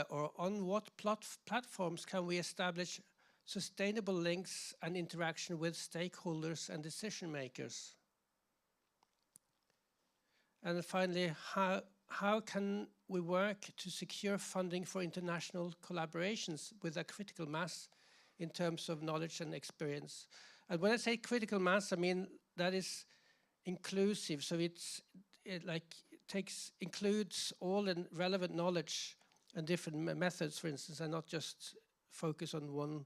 or on what platforms can we establish sustainable links and interaction with stakeholders and decision makers? And finally, how can we work to secure funding for international collaborations with a critical mass in terms of knowledge and experience? And when I say critical mass, I mean that is inclusive, so it includes all the relevant knowledge and different methods, for instance, and not just focus on one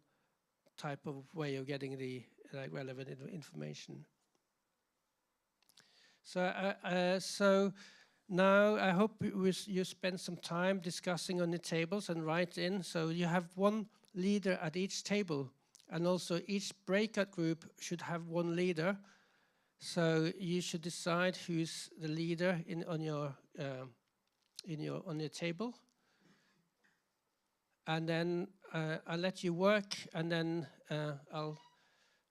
type of way of getting the relevant information. So now I hope you spend some time discussing on the tables and write in. So you have one leader at each table, and also each breakout group should have one leader. So you should decide who's the leader on your table, and then I'll let you work, and then I'll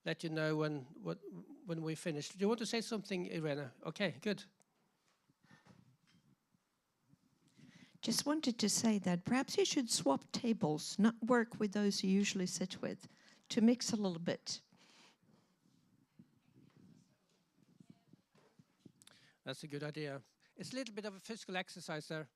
let you know when we finish. Do you want to say something, Irena? Okay, good. Just wanted to say that perhaps you should swap tables, not work with those you usually sit with, to mix a little bit. That's a good idea. It's a little bit of a physical exercise there.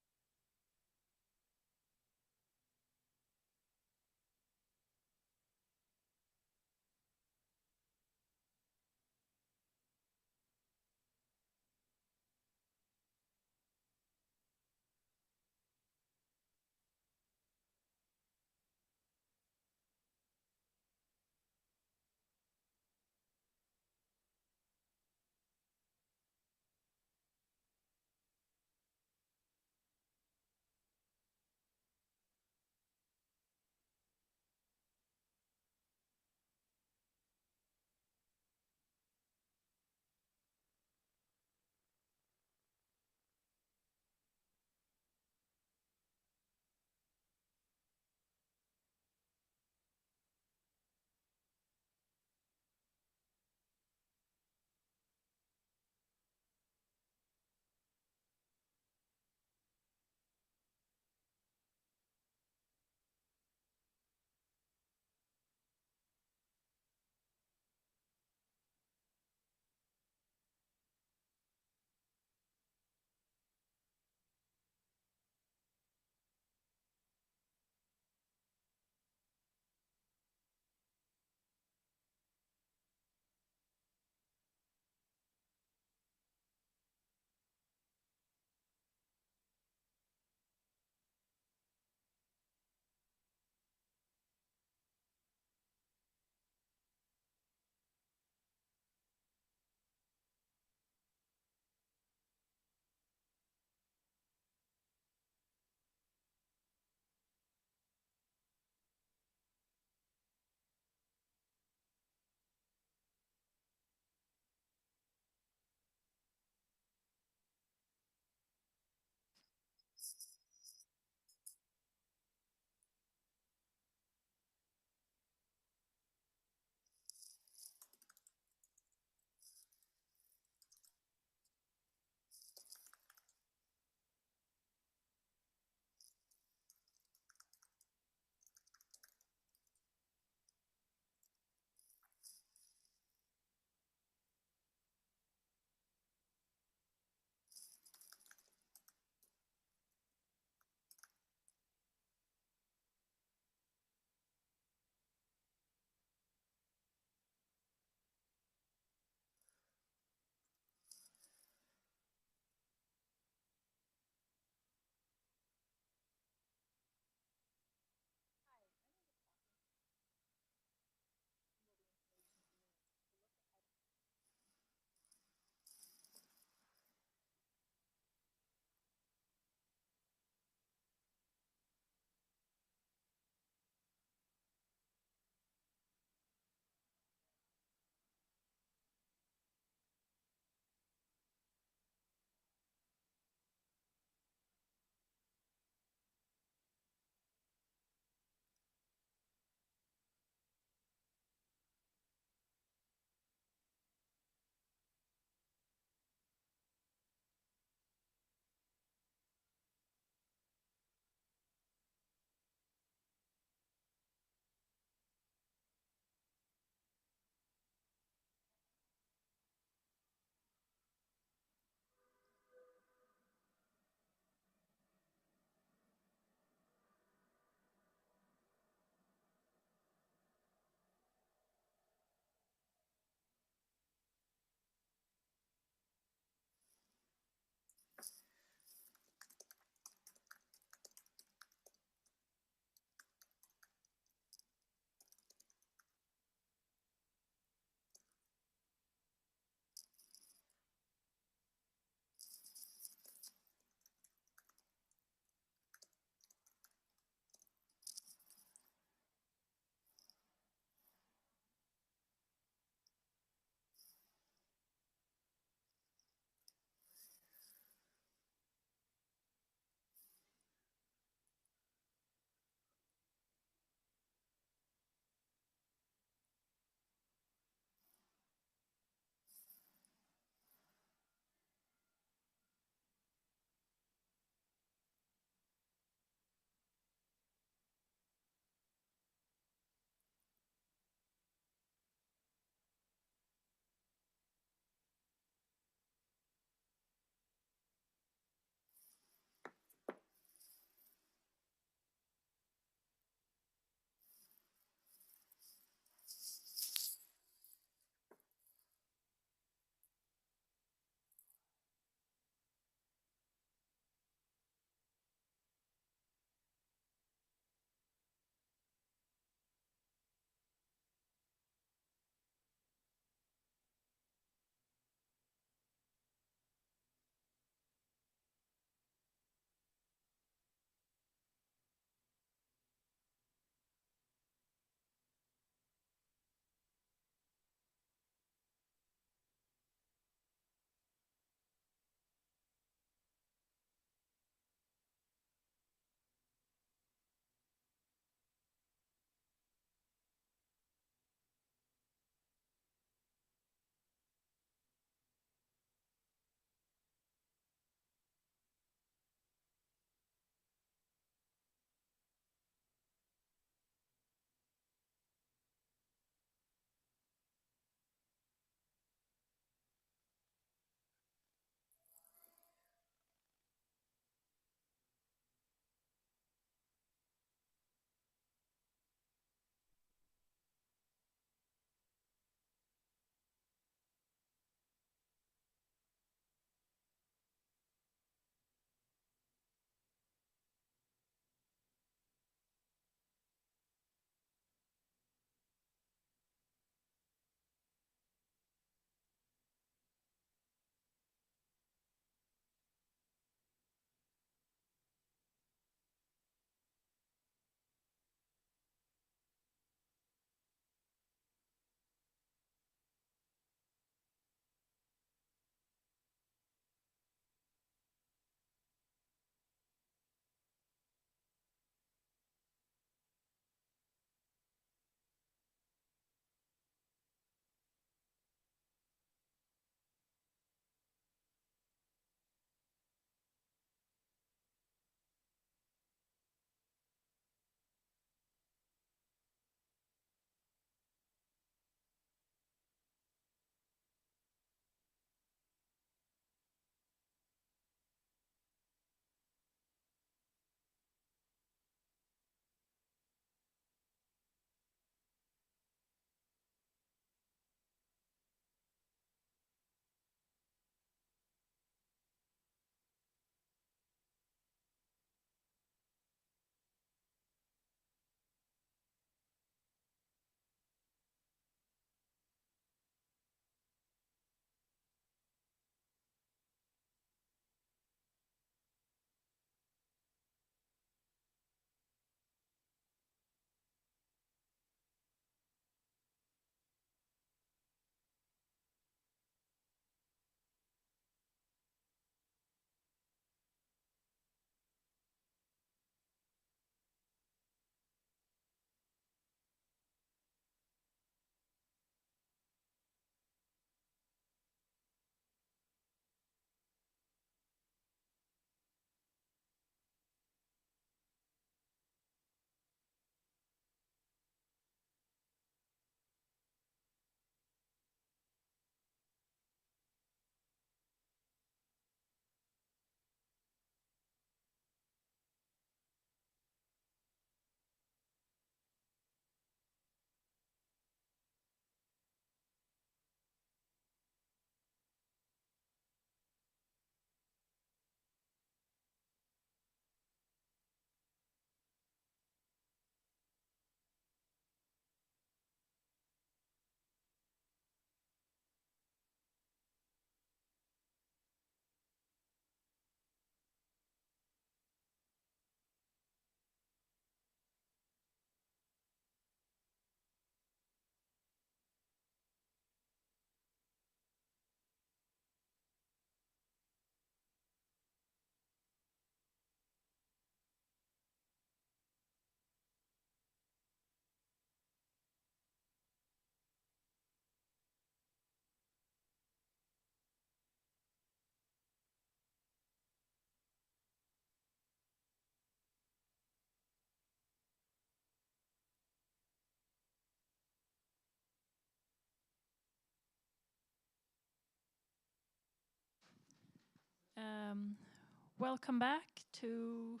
Welcome back to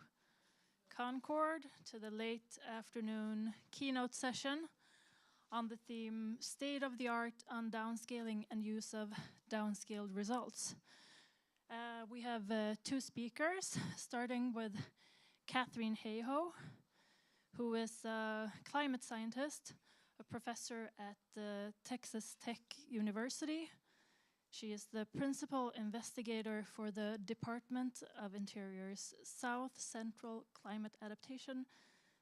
Concord, to the late afternoon keynote session on the theme State of the Art on Downscaling and Use of Downscaled Results. We have two speakers, starting with Catherine Hayhoe, who is a climate scientist, a professor at Texas Tech University. She is the principal investigator for the Department of Interior's South Central Climate Adaptation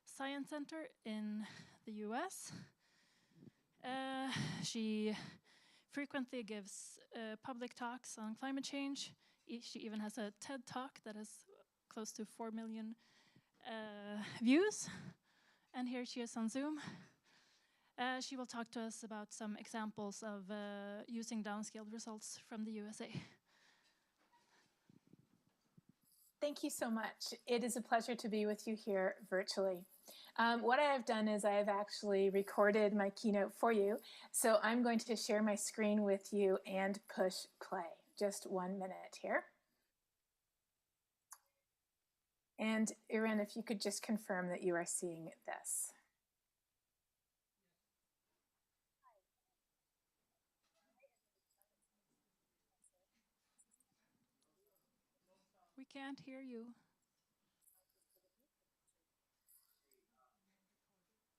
Science Center in the US. She frequently gives public talks on climate change. She even has a TED Talk that has close to 4 million views. And here she is on Zoom. She will talk to us about some examples of using downscaled results from the USA. Thank you so much. It is a pleasure to be with you here virtually. What I have done is I have actually recorded my keynote for you. So I'm going to share my screen with you and push play. Just 1 minute here. And Irene, if you could just confirm that you are seeing this. We can't hear you.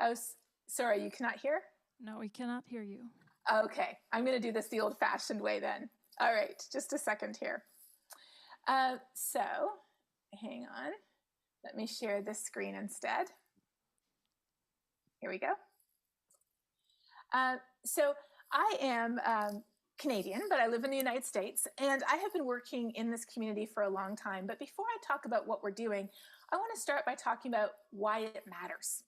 Oh, sorry, you cannot hear? No, we cannot hear you. Okay, I'm going to do this the old-fashioned way then. All right, just a second here. So, hang on. Let me share this screen instead. Here we go. So I am Canadian, but I live in the United States, and I have been working in this community for a long time. But before I talk about what we're doing, I want to start by talking about why it matters.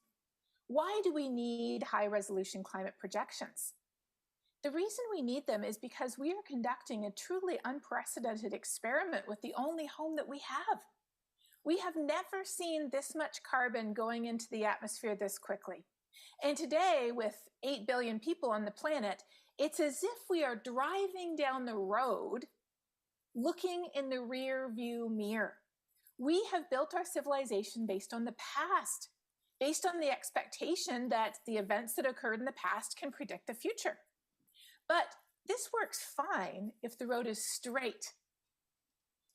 Why do we need high-resolution climate projections? The reason we need them is because we are conducting a truly unprecedented experiment with the only home that we have. We have never seen this much carbon going into the atmosphere this quickly. And today, with 8 billion people on the planet, it's as if we are driving down the road, looking in the rear view mirror. We have built our civilization based on the past, based on the expectation that the events that occurred in the past can predict the future. But this works fine if the road is straight.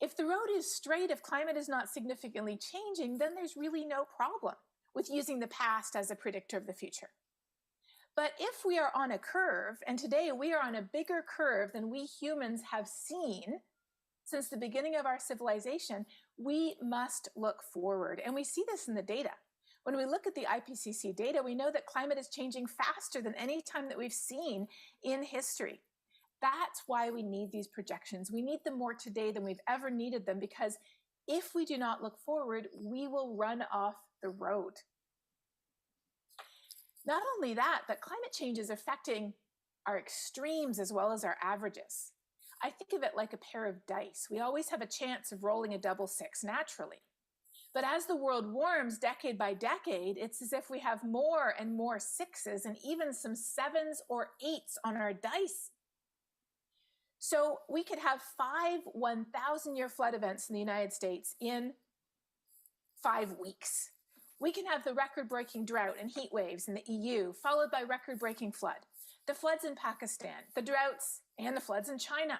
If the road is straight, if climate is not significantly changing, then there's really no problem with using the past as a predictor of the future. But if we are on a curve, and today we are on a bigger curve than we humans have seen since the beginning of our civilization, we must look forward. And we see this in the data. When we look at the IPCC data, we know that climate is changing faster than any time that we've seen in history. That's why we need these projections. We need them more today than we've ever needed them, because if we do not look forward, we will run off the road. Not only that, but climate change is affecting our extremes as well as our averages. I think of it like a pair of dice. We always have a chance of rolling a double six naturally. But as the world warms decade by decade, it's as if we have more and more sixes and even some sevens or eights on our dice. So we could have 5 1,000-year flood events in the United States in 5 weeks. We can have the record-breaking drought and heat waves in the EU, followed by record-breaking flood, the floods in Pakistan, the droughts, and the floods in China.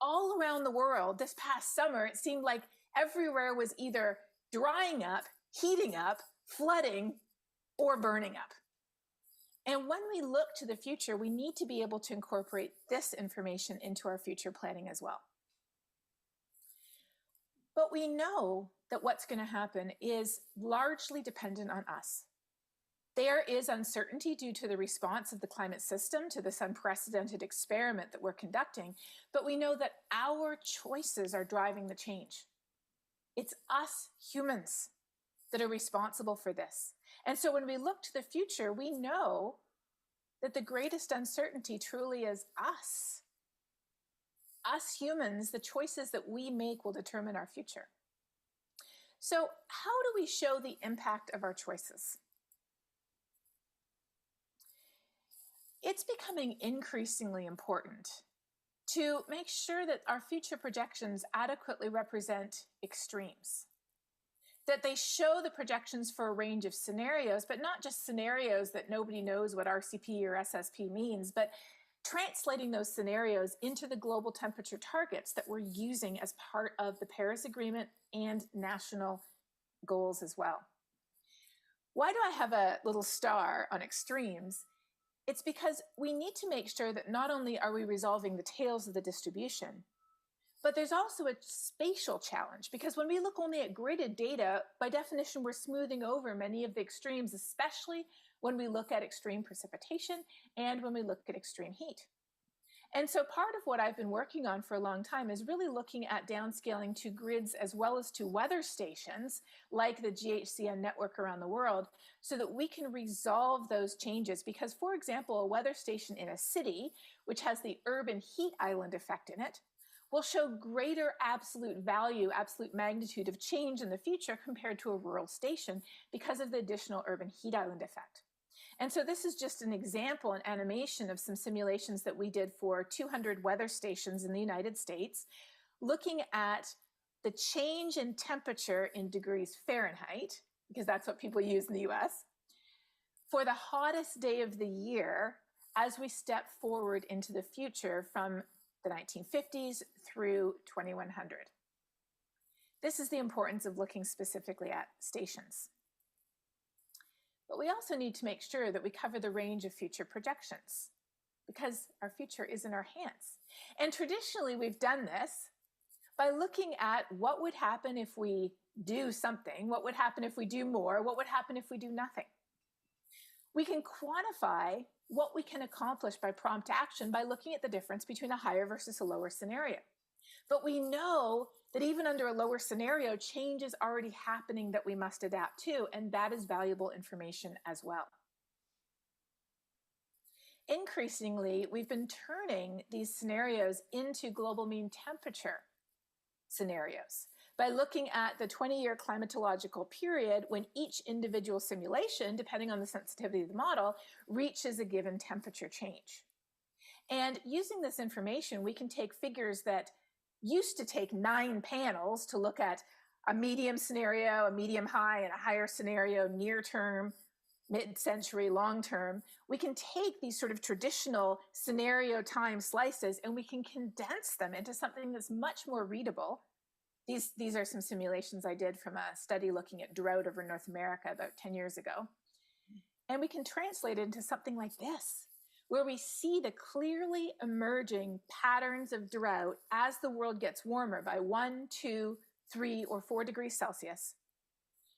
All around the world this past summer, it seemed like everywhere was either drying up, heating up, flooding, or burning up. And when we look to the future, we need to be able to incorporate this information into our future planning as well. But we know that what's going to happen is largely dependent on us. There is uncertainty due to the response of the climate system to this unprecedented experiment that we're conducting, but we know that our choices are driving the change. It's us humans that are responsible for this. And so when we look to the future, we know that the greatest uncertainty truly is us. Us humans, the choices that we make will determine our future. So how do we show the impact of our choices? It's becoming increasingly important to make sure that our future projections adequately represent extremes, that they show the projections for a range of scenarios, but not just scenarios that nobody knows what RCP or SSP means, but translating those scenarios into the global temperature targets that we're using as part of the Paris Agreement and national goals as well. Why do I have a little star on extremes? It's because we need to make sure that not only are we resolving the tails of the distribution, but there's also a spatial challenge, because when we look only at gridded data, by definition, we're smoothing over many of the extremes, especially when we look at extreme precipitation and when we look at extreme heat. And so part of what I've been working on for a long time is really looking at downscaling to grids as well as to weather stations like the GHCN network around the world, so that we can resolve those changes. Because, for example, a weather station in a city, which has the urban heat island effect in it, will show greater absolute value, absolute magnitude of change in the future compared to a rural station because of the additional urban heat island effect. And so this is just an example, an animation of some simulations that we did for 200 weather stations in the United States, looking at the change in temperature in degrees Fahrenheit, because that's what people use in the US, for the hottest day of the year as we step forward into the future from the 1950s through 2100. This is the importance of looking specifically at stations. But we also need to make sure that we cover the range of future projections, because our future is in our hands. And traditionally, we've done this by looking at what would happen if we do something, what would happen if we do more, what would happen if we do nothing. We can quantify what we can accomplish by prompt action by looking at the difference between a higher versus a lower scenario. But we know that even under a lower scenario, change is already happening that we must adapt to, and that is valuable information as well. Increasingly, we've been turning these scenarios into global mean temperature scenarios by looking at the 20-year climatological period when each individual simulation, depending on the sensitivity of the model, reaches a given temperature change. And using this information, we can take figures that used to take 9 panels to look at a medium scenario, a medium high, and a higher scenario, near term, mid-century, long term. We can take these sort of traditional scenario time slices and we can condense them into something that's much more readable. These are some simulations I did from a study looking at drought over North America about 10 years ago. And we can translate it into something like this, where we see the clearly emerging patterns of drought as the world gets warmer by 1, 2, 3, or 4 degrees Celsius.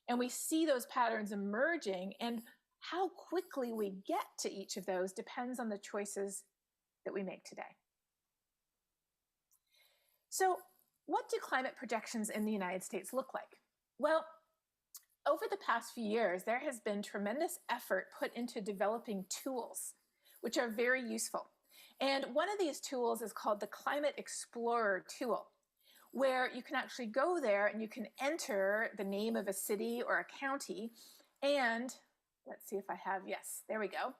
And we see those patterns emerging, and how quickly we get to each of those depends on the choices that we make today. So what do climate projections in the United States look like? Well, over the past few years, there has been tremendous effort put into developing tools, which are very useful. And one of these tools is called the Climate Explorer tool, where you can actually go there and you can enter the name of a city or a county. And let's see if I have, yes, there we go.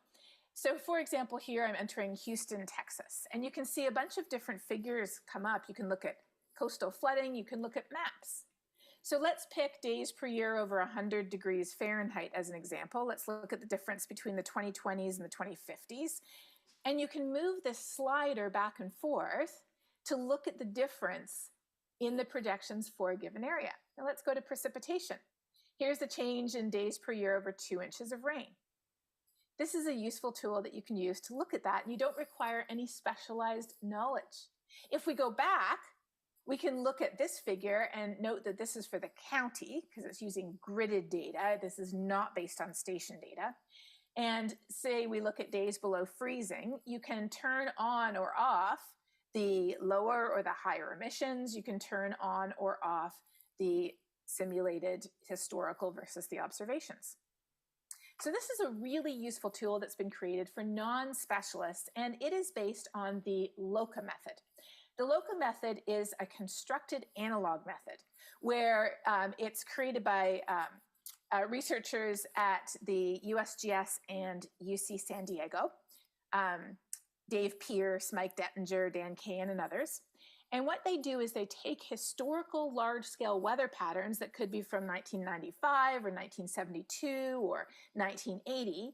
So for example, here I'm entering Houston, Texas, and you can see a bunch of different figures come up. You can look at coastal flooding, you can look at maps. So let's pick days per year over 100 degrees Fahrenheit as an example. Let's look at the difference between the 2020s and the 2050s. And you can move this slider back and forth to look at the difference in the projections for a given area. Now let's go to precipitation. Here's the change in days per year over 2 inches of rain. This is a useful tool that you can use to look at that, and you don't require any specialized knowledge. If we go back, we can look at this figure and note that this is for the county because it's using gridded data. This is not based on station data. And say we look at days below freezing, you can turn on or off the lower or the higher emissions. You can turn on or off the simulated historical versus the observations. So this is a really useful tool that's been created for non-specialists, and it is based on the Loca Method. The Loca Method is a constructed analog method where it's created by researchers at the USGS and UC San Diego. Dave Pierce, Mike Dettinger, Dan Cahan, and others. And what they do is they take historical large-scale weather patterns that could be from 1995 or 1972 or 1980,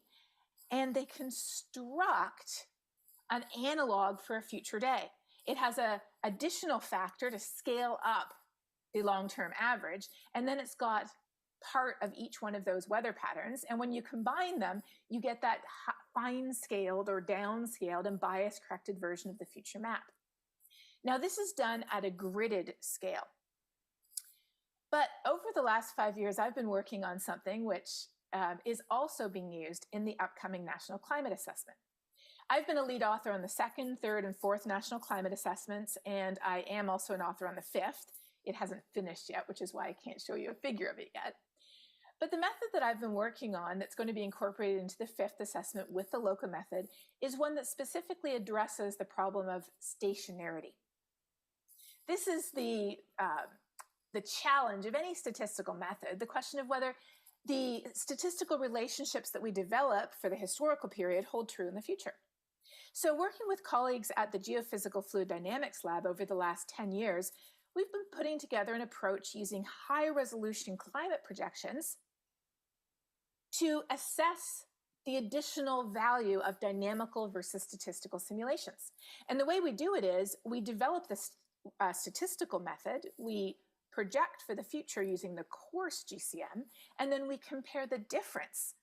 and they construct an analog for a future day. It has an additional factor to scale up the long-term average, and then it's got part of each one of those weather patterns. And when you combine them, you get that fine-scaled or downscaled and bias-corrected version of the future map. Now, this is done at a gridded scale. But over the last 5 years, I've been working on something which is also being used in the upcoming National Climate Assessment. I've been a lead author on the 2nd, 3rd, and 4th National Climate Assessments, and I am also an author on the 5th. It hasn't finished yet, which is why I can't show you a figure of it yet. But the method that I've been working on that's going to be incorporated into the 5th assessment with the Loca Method is one that specifically addresses the problem of stationarity. This is the challenge of any statistical method, the question of whether the statistical relationships that we develop for the historical period hold true in the future. So working with colleagues at the Geophysical Fluid Dynamics Lab over the last 10 years, we've been putting together an approach using high-resolution climate projections to assess the additional value of dynamical versus statistical simulations. And the way we do it is we develop this statistical method, we project for the future using the coarse GCM, and then we compare the difference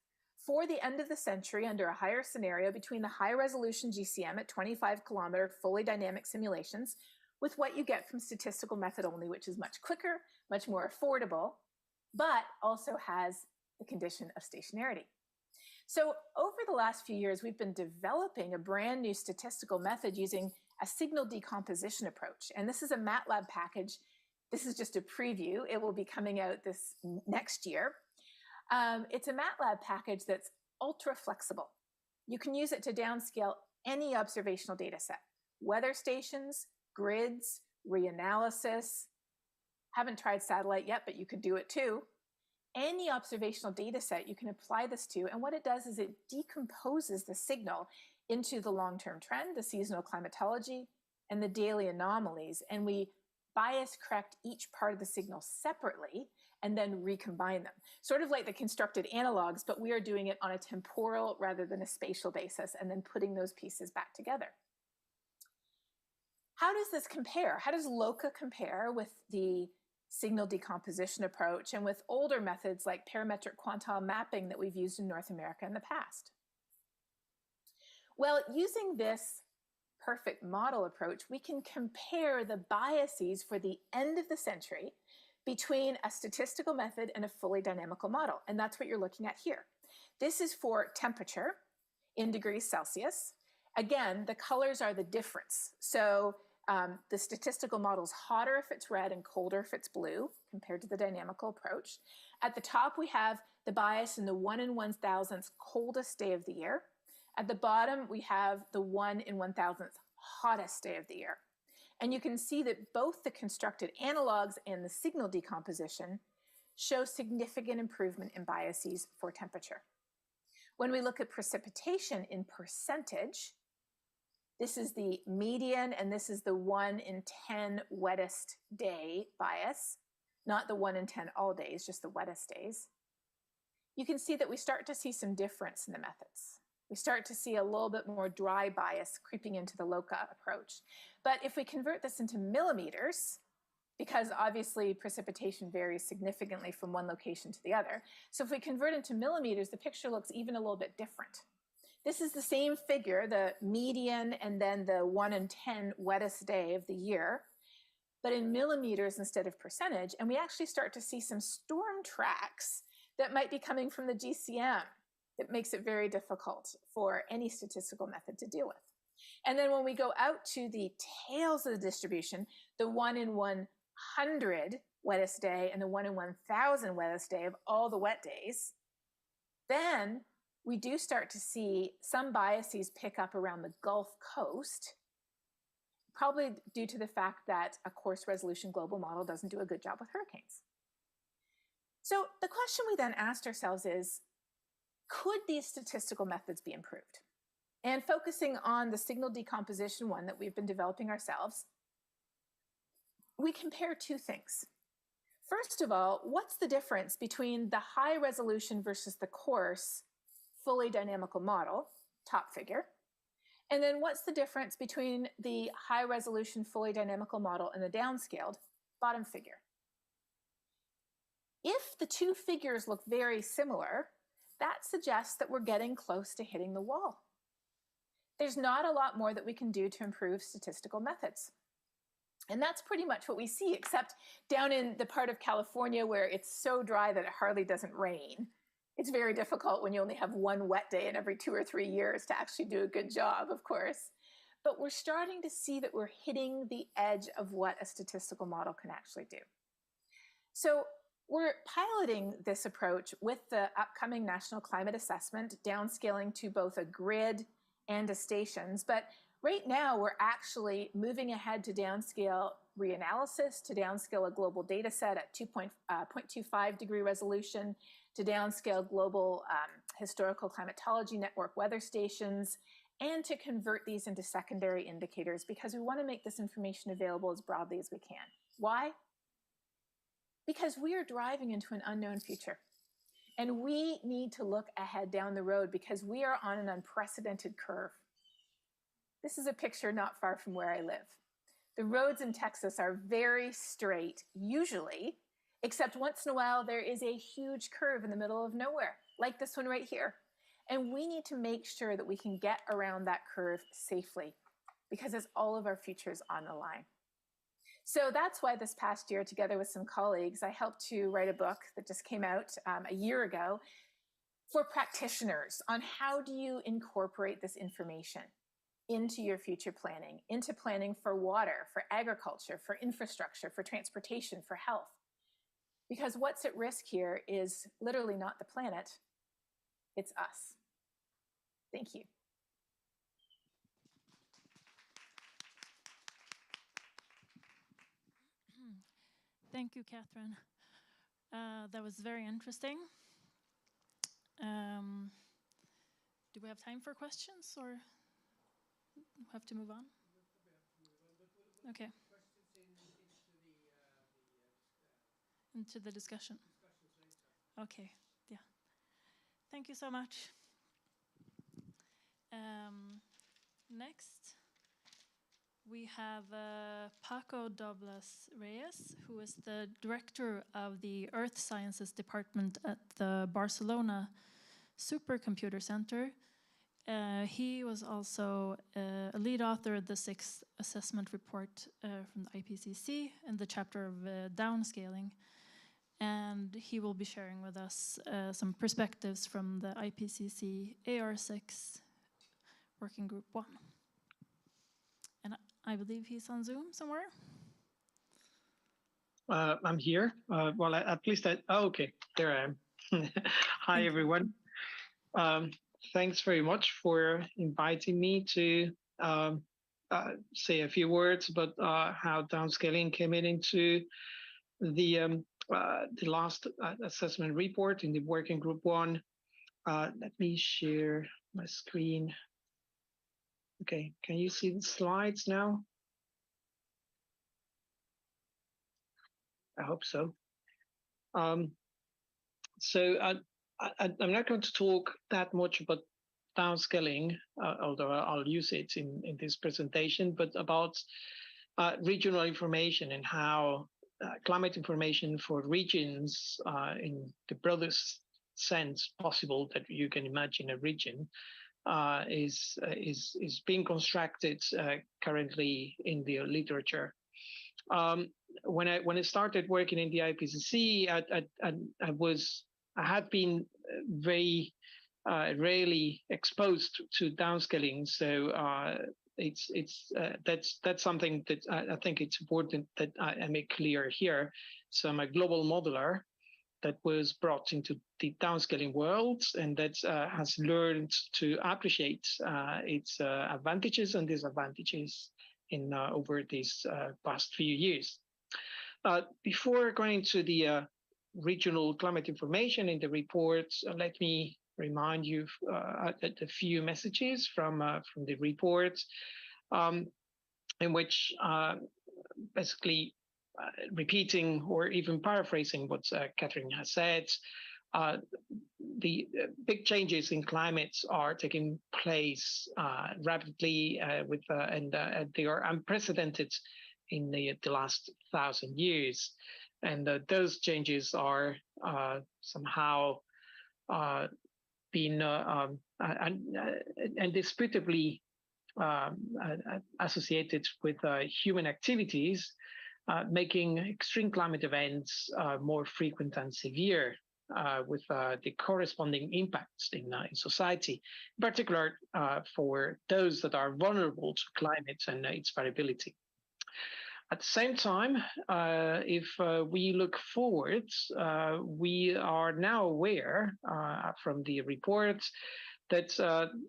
for the end of the century under a higher scenario between the high-resolution GCM at 25-kilometer fully dynamic simulations with what you get from statistical method only, which is much quicker, much more affordable, but also has the condition of stationarity. So over the last few years, we've been developing a brand new statistical method using a signal decomposition approach. And this is a MATLAB package. This is just a preview. It will be coming out this next year. It's a MATLAB package that's ultra flexible. You can use it to downscale any observational data set, weather stations, grids, reanalysis. Haven't tried satellite yet, but you could do it too. Any observational data set you can apply this to, and what it does is it decomposes the signal into the long-term trend, the seasonal climatology, and the daily anomalies, and we bias correct each part of the signal separately and then recombine them. Sort of like the constructed analogs, but we are doing it on a temporal rather than a spatial basis and then putting those pieces back together. How does this compare? How does Loca compare with the signal decomposition approach and with older methods like parametric quantile mapping that we've used in North America in the past? Well, using this perfect model approach, we can compare the biases for the end of the century between a statistical method and a fully dynamical model. And that's what you're looking at here. This is for temperature in degrees Celsius. Again, the colors are the difference. So the statistical model is hotter if it's red and colder if it's blue compared to the dynamical approach. At the top, we have the bias in the 1 in 1,000th coldest day of the year. At the bottom, we have the 1 in 1,000th hottest day of the year. And you can see that both the constructed analogs and the signal decomposition show significant improvement in biases for temperature. When we look at precipitation in percentage, this is the median, and this is the 1 in 10 wettest day bias, not the 1 in 10 all days, just the wettest days. You can see that we start to see some difference in the methods. We start to see a little bit more dry bias creeping into the Loca approach. But if we convert this into millimeters, because obviously precipitation varies significantly from one location to the other, so if we convert into millimeters, the picture looks even a little bit different. This is the same figure, the median and then the 1 in 10 wettest day of the year, but in millimeters instead of percentage, and we actually start to see some storm tracks that might be coming from the GCM. That makes it very difficult for any statistical method to deal with. And then when we go out to the tails of the distribution, the 1 in 100 wettest day and the 1 in 1,000 wettest day of all the wet days, then we do start to see some biases pick up around the Gulf Coast, probably due to the fact that a coarse resolution global model doesn't do a good job with hurricanes. So the question we then asked ourselves is, could these statistical methods be improved? And focusing on the signal decomposition one that we've been developing ourselves, we compare two things. First of all, what's the difference between the high resolution versus the coarse fully dynamical model, top figure? And then what's the difference between the high resolution fully dynamical model and the downscaled, bottom figure? If the two figures look very similar, that suggests that we're getting close to hitting the wall. There's not a lot more that we can do to improve statistical methods. And that's pretty much what we see, except down in the part of California where it's so dry that it hardly doesn't rain. It's very difficult when you only have one wet day in every 2 or 3 years to actually do a good job, of course. But we're starting to see that we're hitting the edge of what a statistical model can actually do. So we're piloting this approach with the upcoming National Climate Assessment, downscaling to both a grid and a stations. But right now, we're actually moving ahead to downscale reanalysis, to downscale a global data set at 0.25 degree resolution, to downscale global historical climatology network weather stations, and to convert these into secondary indicators because we want to make this information available as broadly as we can. Why? Because we are driving into an unknown future. And we need to look ahead down the road because we are on an unprecedented curve. This is a picture not far from where I live. The roads in Texas are very straight, usually, except once in a while there is a huge curve in the middle of nowhere, like this one right here. And we need to make sure that we can get around that curve safely because it's all of our futures on the line. So that's why this past year, together with some colleagues, I helped to write a book that just came out a year ago for practitioners on how do you incorporate this information into your future planning, into planning for water, for agriculture, for infrastructure, for transportation, for health. Because what's at risk here is literally not the planet, it's us. Thank you. Thank you, Catherine. That was very interesting. Do we have time for questions or have to move on? Okay. Into the discussion. Okay, yeah. Thank you so much. Next, we have Paco Douglas Reyes, who is the director of the Earth Sciences Department at the Barcelona Supercomputer Center. He was also a lead author of the 6th assessment report from the IPCC and the chapter of downscaling. And he will be sharing with us some perspectives from the IPCC AR6 Working Group 1. And I believe he's on Zoom somewhere. I'm here. Well, at least okay, there I am. Hi, everyone. Thanks very much for inviting me to say a few words about how downscaling came into the last assessment report in the Working Group 1. Let me share my screen. Okay, can you see the slides now? I hope so. I'm not going to talk that much about downscaling, although I'll use it in this presentation, but about regional information and how climate information for regions in the broadest sense possible that you can imagine a region is being constructed currently in the literature. When I started working in the IPCC, I had been very rarely exposed to downscaling, so that's something that I think it's important that I make clear here. So I'm a global modeler that was brought into the downscaling world, and that has learned to appreciate its advantages and disadvantages in over these past few years. Before going to the regional climate information in the report, let me remind you a few messages from the report, in which basically repeating or even paraphrasing what Catherine has said, the big changes in climates are taking place rapidly and they are unprecedented in the last 1,000 years. And those changes are somehow been indisputably associated with human activities, making extreme climate events more frequent and severe, with the corresponding impacts in society, in particular for those that are vulnerable to climate and its variability. At the same time, if we look forward, we are now aware from the report that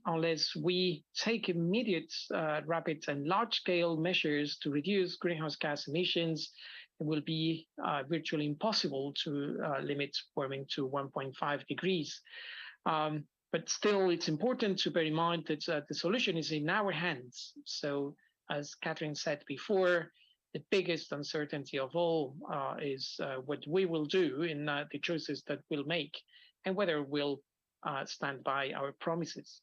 unless we take immediate, rapid and large-scale measures to reduce greenhouse gas emissions, it will be virtually impossible to limit warming to 1.5 degrees. But still, it's important to bear in mind that the solution is in our hands. So, as Catherine said before, the biggest uncertainty of all is what we will do in the choices that we'll make and whether we'll stand by our promises.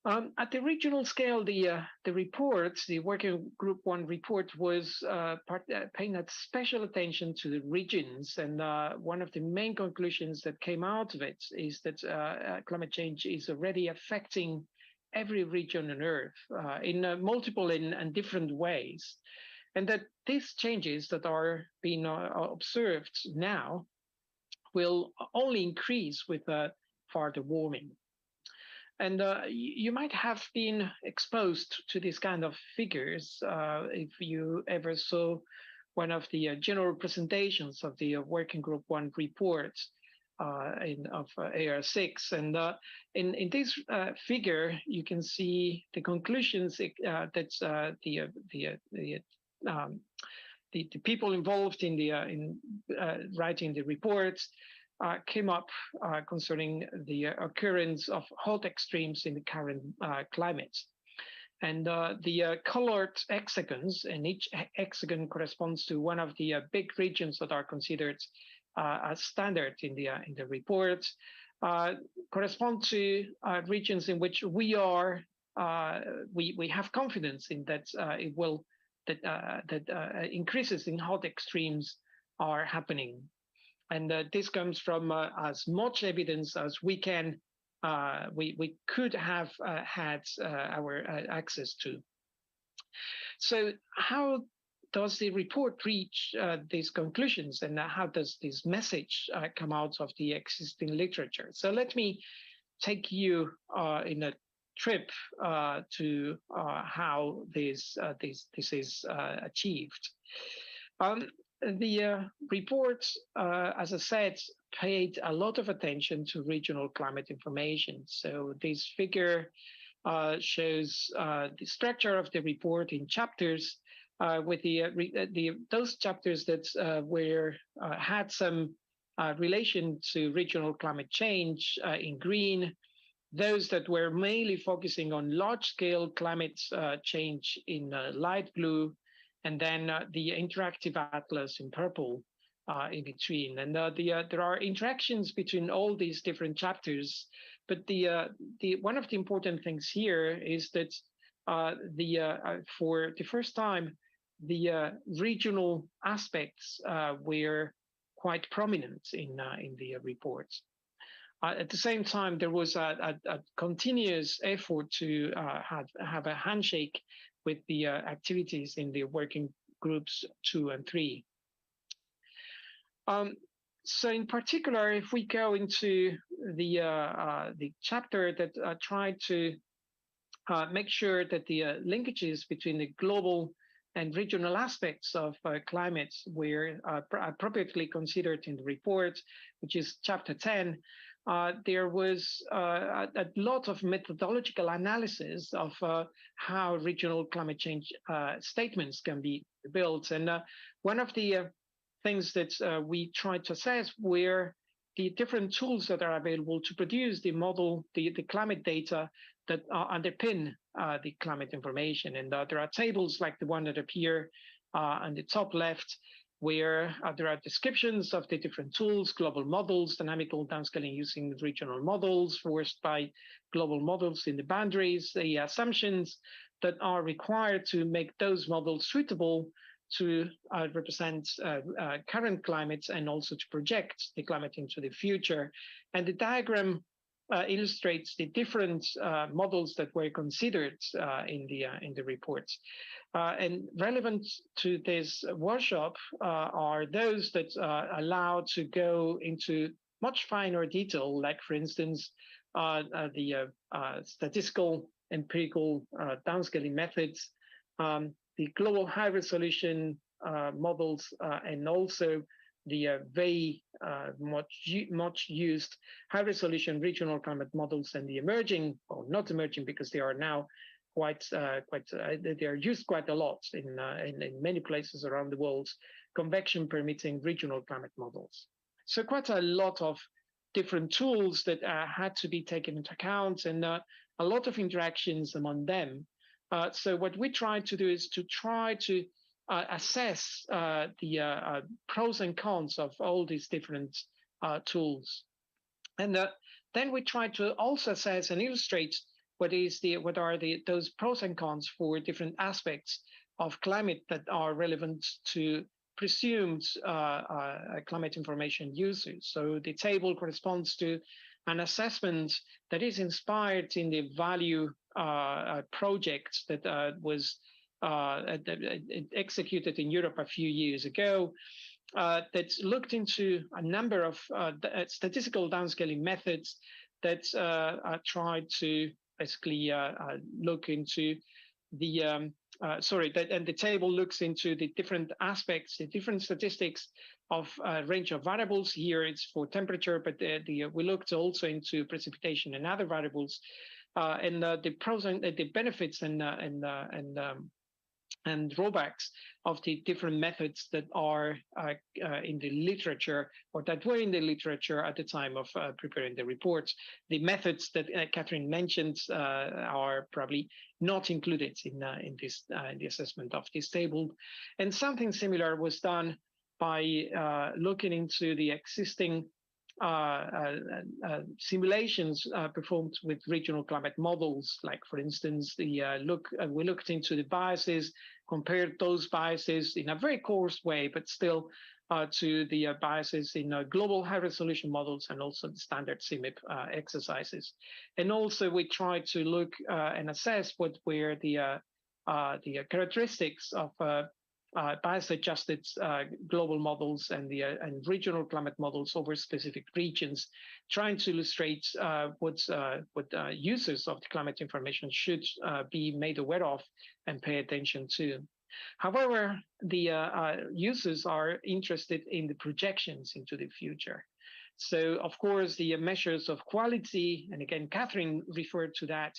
At the regional scale, the report, the Working Group 1 report, was paying special attention to the regions. And one of the main conclusions that came out of it is that climate change is already affecting every region on Earth in multiple and different ways. And that these changes that are being observed now will only increase with further warming. And you might have been exposed to these kind of figures if you ever saw one of the general presentations of the Working Group 1 report of AR6. And in this figure, you can see the conclusions that the people involved in writing the reports came up concerning the occurrence of hot extremes in the current climate. And the colored hexagons, and each hexagon corresponds to one of the big regions that are considered as standard in the report, correspond to regions in which we have confidence in that increases in hot extremes are happening. And this comes from as much evidence as we could have had our access to. So how does the report reach these conclusions, and how does this message come out of the existing literature? So let me take you in a trip to how this is achieved. The report, as I said, paid a lot of attention to regional climate information. So this figure shows the structure of the report in chapters, with those chapters that had some relation to regional climate change in green, those that were mainly focusing on large-scale climate change in light blue, and then the interactive atlas in purple in between. And there are interactions between all these different chapters, but one of the important things here is that for the first time, the regional aspects were quite prominent in the reports. At the same time, there was a continuous effort to have a handshake with the activities in the working groups 2 and 3. So in particular, if we go into the chapter that tried to make sure that the linkages between the global and regional aspects of climate were appropriately considered in the report, which is chapter 10, there was a lot of methodological analysis of how regional climate change statements can be built. And one of the things that we tried to assess were the different tools that are available to produce the model, the climate data that underpin the climate information. And there are tables like the one that appear on the top left, where there are descriptions of the different tools, global models, dynamical downscaling using regional models, forced by global models in the boundaries, the assumptions that are required to make those models suitable to represent current climates and also to project the climate into the future. And the diagram illustrates the different models that were considered in the reports. And relevant to this workshop are those that allow to go into much finer detail, like, for instance, the statistical empirical downscaling methods, the global high resolution models, and also the very much used high resolution regional climate models, and the emerging, or not emerging because they are now they are used quite a lot in many places around the world, convection permitting regional climate models. So quite a lot of different tools that had to be taken into account, and a lot of interactions among them. So what we tried to do is to try to assess the pros and cons of all these different tools. And then we tried to also assess and illustrate what are those pros and cons for different aspects of climate that are relevant to presumed climate information users. So the table corresponds to an assessment that is inspired in the value project that was executed in Europe a few years ago, that looked into a number of statistical downscaling methods that tried to basically look into the and the table looks into the different aspects, the different statistics of a range of variables. Here it's for temperature, but we looked also into precipitation and other variables, and the pros and the benefits and drawbacks of the different methods that are in the literature, or that were in the literature at the time of preparing the reports. The methods that Catherine mentioned are probably not included in the assessment of this table. And something similar was done by looking into the existing simulations performed with regional climate models. Like, for instance, we looked into the biases, compared those biases in a very coarse way, but still to the biases in global high resolution models, and also the standard CMIP exercises. And also we tried to look and assess what were the characteristics of bias-adjusted global models and regional climate models over specific regions, trying to illustrate what users of the climate information should be made aware of and pay attention to. However, the users are interested in the projections into the future. So, of course, the measures of quality, and again, Catherine referred to that,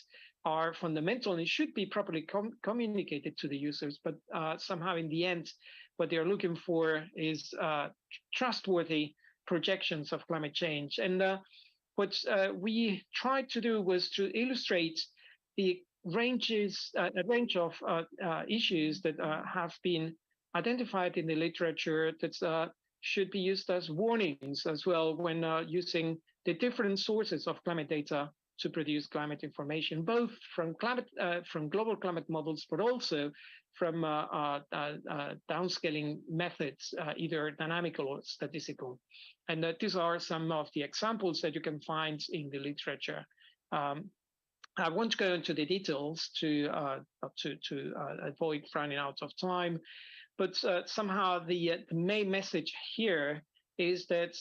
are fundamental and should be properly communicated to the users. But somehow, in the end, what they're looking for is trustworthy projections of climate change. And what we tried to do was to illustrate the a range of issues that have been identified in the literature that should be used as warnings as well when using the different sources of climate data to produce climate information, both from global climate models, but also from downscaling methods, either dynamical or statistical. And these are some of the examples that you can find in the literature. I won't go into the details to avoid running out of time, but somehow the main message here is that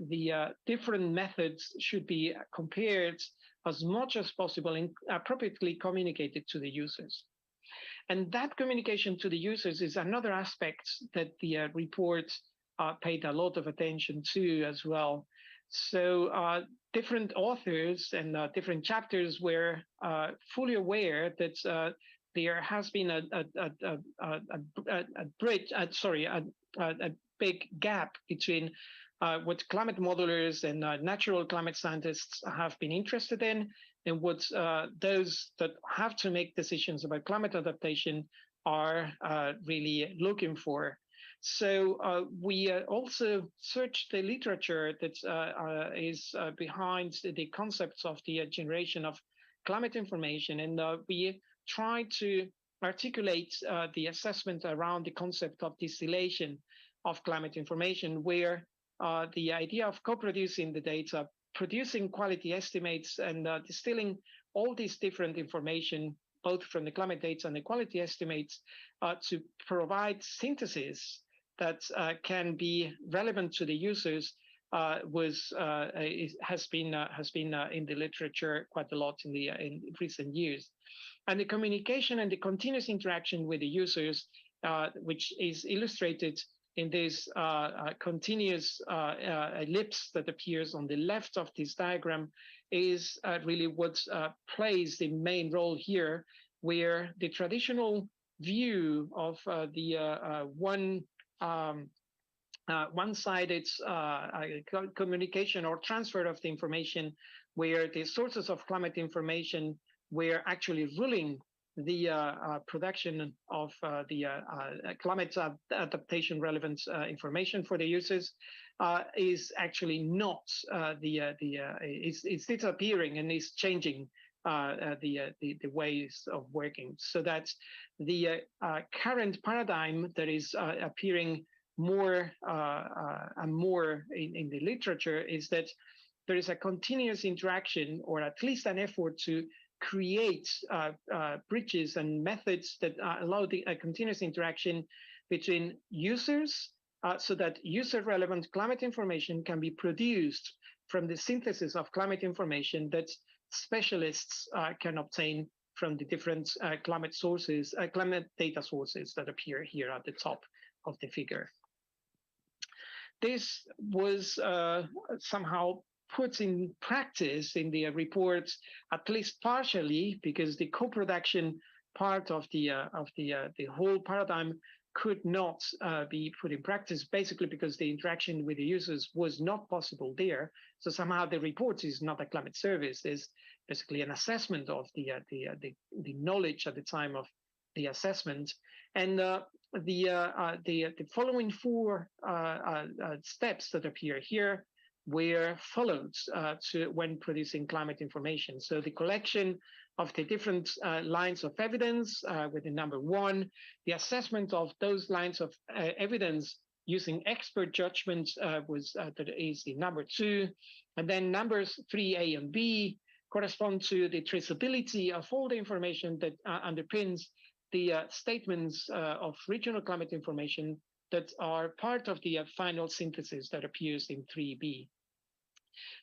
the different methods should be compared as much as possible and appropriately communicated to the users. And that communication to the users is another aspect that the report paid a lot of attention to as well. So different authors and different chapters were fully aware that there has been a big gap between what climate modelers and natural climate scientists have been interested in, and what those that have to make decisions about climate adaptation are really looking for. So we also searched the literature that is behind the concepts of the generation of climate information, and we tried to articulate the assessment around the concept of distillation of climate information, where the idea of co-producing the data, producing quality estimates, and distilling all these different information, both from the climate data and the quality estimates, to provide synthesis that can be relevant to the users, has been in the literature quite a lot in recent years. And the communication and the continuous interaction with the users, which is illustrated in this continuous ellipse that appears on the left of this diagram, is really what plays the main role here, where the traditional view of the one-sided communication or transfer of the information, where the sources of climate information were actually ruling the production of the climate adaptation relevant information for the users, is actually not is disappearing and is changing the ways of working. So that the current paradigm that is appearing more and more in the literature is that there is a continuous interaction, or at least an effort to create bridges and methods that allow the continuous interaction between users, so that user-relevant climate information can be produced from the synthesis of climate information that specialists can obtain from the different climate sources, climate data sources that appear here at the top of the figure. This was somehow put in practice in the report, at least partially, because the co-production part of the whole paradigm could not be put in practice, basically because the interaction with the users was not possible there. So somehow the report is not a climate service; it's basically an assessment of the knowledge at the time of the assessment. And the following four steps that appear here were followed when producing climate information. So the collection of the different lines of evidence with the number 1, the assessment of those lines of evidence using expert judgment that is the number 2, and then numbers 3A and B correspond to the traceability of all the information that underpins the statements of regional climate information that are part of the final synthesis that appears in 3B.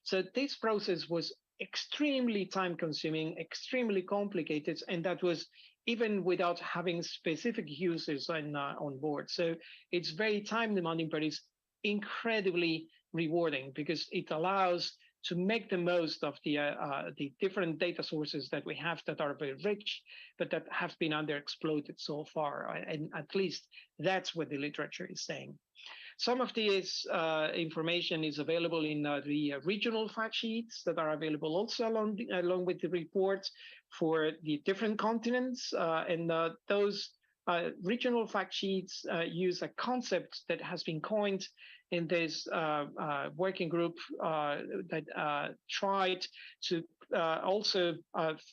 So this process was extremely time-consuming, extremely complicated, and that was even without having specific users on board. So it's very time-demanding, but it's incredibly rewarding because it allows to make the most of the different data sources that we have that are very rich, but that have been underexploited so far. And at least that's what the literature is saying. Some of this information is available in the regional fact sheets that are available also along with the report for the different continents. And those regional fact sheets use a concept that has been coined in this working group that tried to also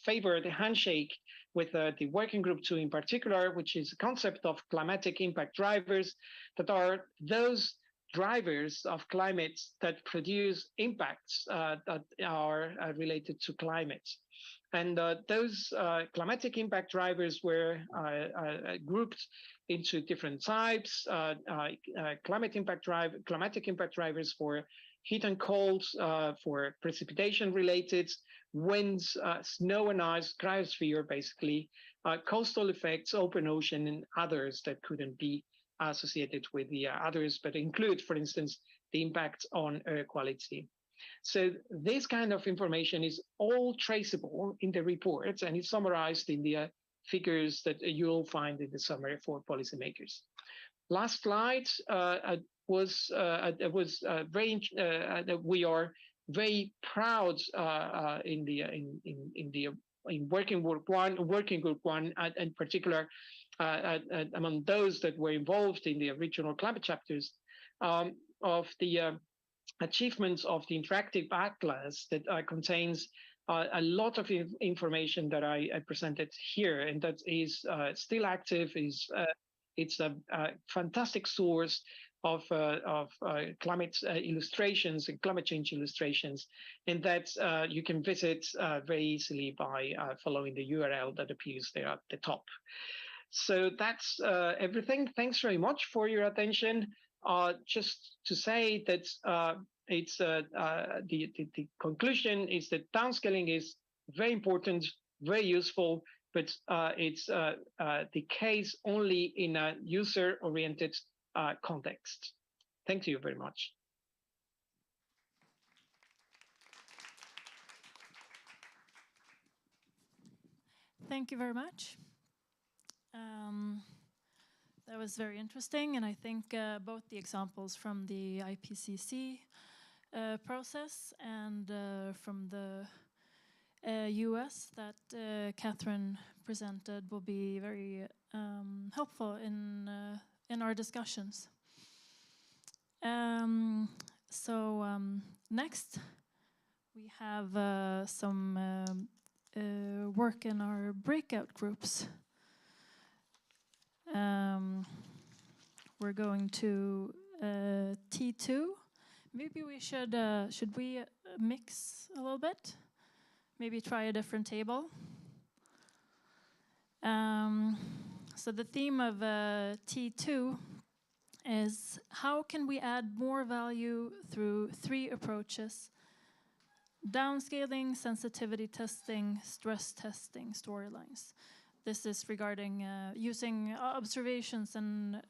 favor the handshake with the working group 2 in particular, which is a concept of climatic impact drivers that are those drivers of climate that produce impacts that are related to climate. And those climatic impact drivers were grouped into different types, climatic impact drivers for heat and cold, for precipitation related, winds, snow and ice, cryosphere basically, coastal effects, open ocean, and others that couldn't be associated with the others, but include, for instance, the impact on air quality. So this kind of information is all traceable in the report, and it's summarized in the figures that you'll find in the summary for policymakers. last slide we are very proud in working group one, and in particular among those that were involved in the original climate chapters, of the achievements of the interactive atlas that contains a lot of information that I presented here, and that is still active. It's a fantastic source of climate illustrations and climate change illustrations, and that you can visit very easily by following the URL that appears there at the top. So that's everything. Thanks very much for your attention. Just to say that it's the conclusion is that downscaling is very important, very useful, but it's the case only in a user-oriented context. Thank you very much. Thank you very much. That was very interesting, and I think both the examples from the IPCC process and from the US that Catherine presented will be very helpful in our discussions. Next, we have some work in our breakout groups. We're going to T2. Maybe we should we mix a little bit? Maybe try a different table. So the theme of T2 is how can we add more value through 3 approaches: downscaling, sensitivity testing, stress testing, storylines. This is regarding using observations and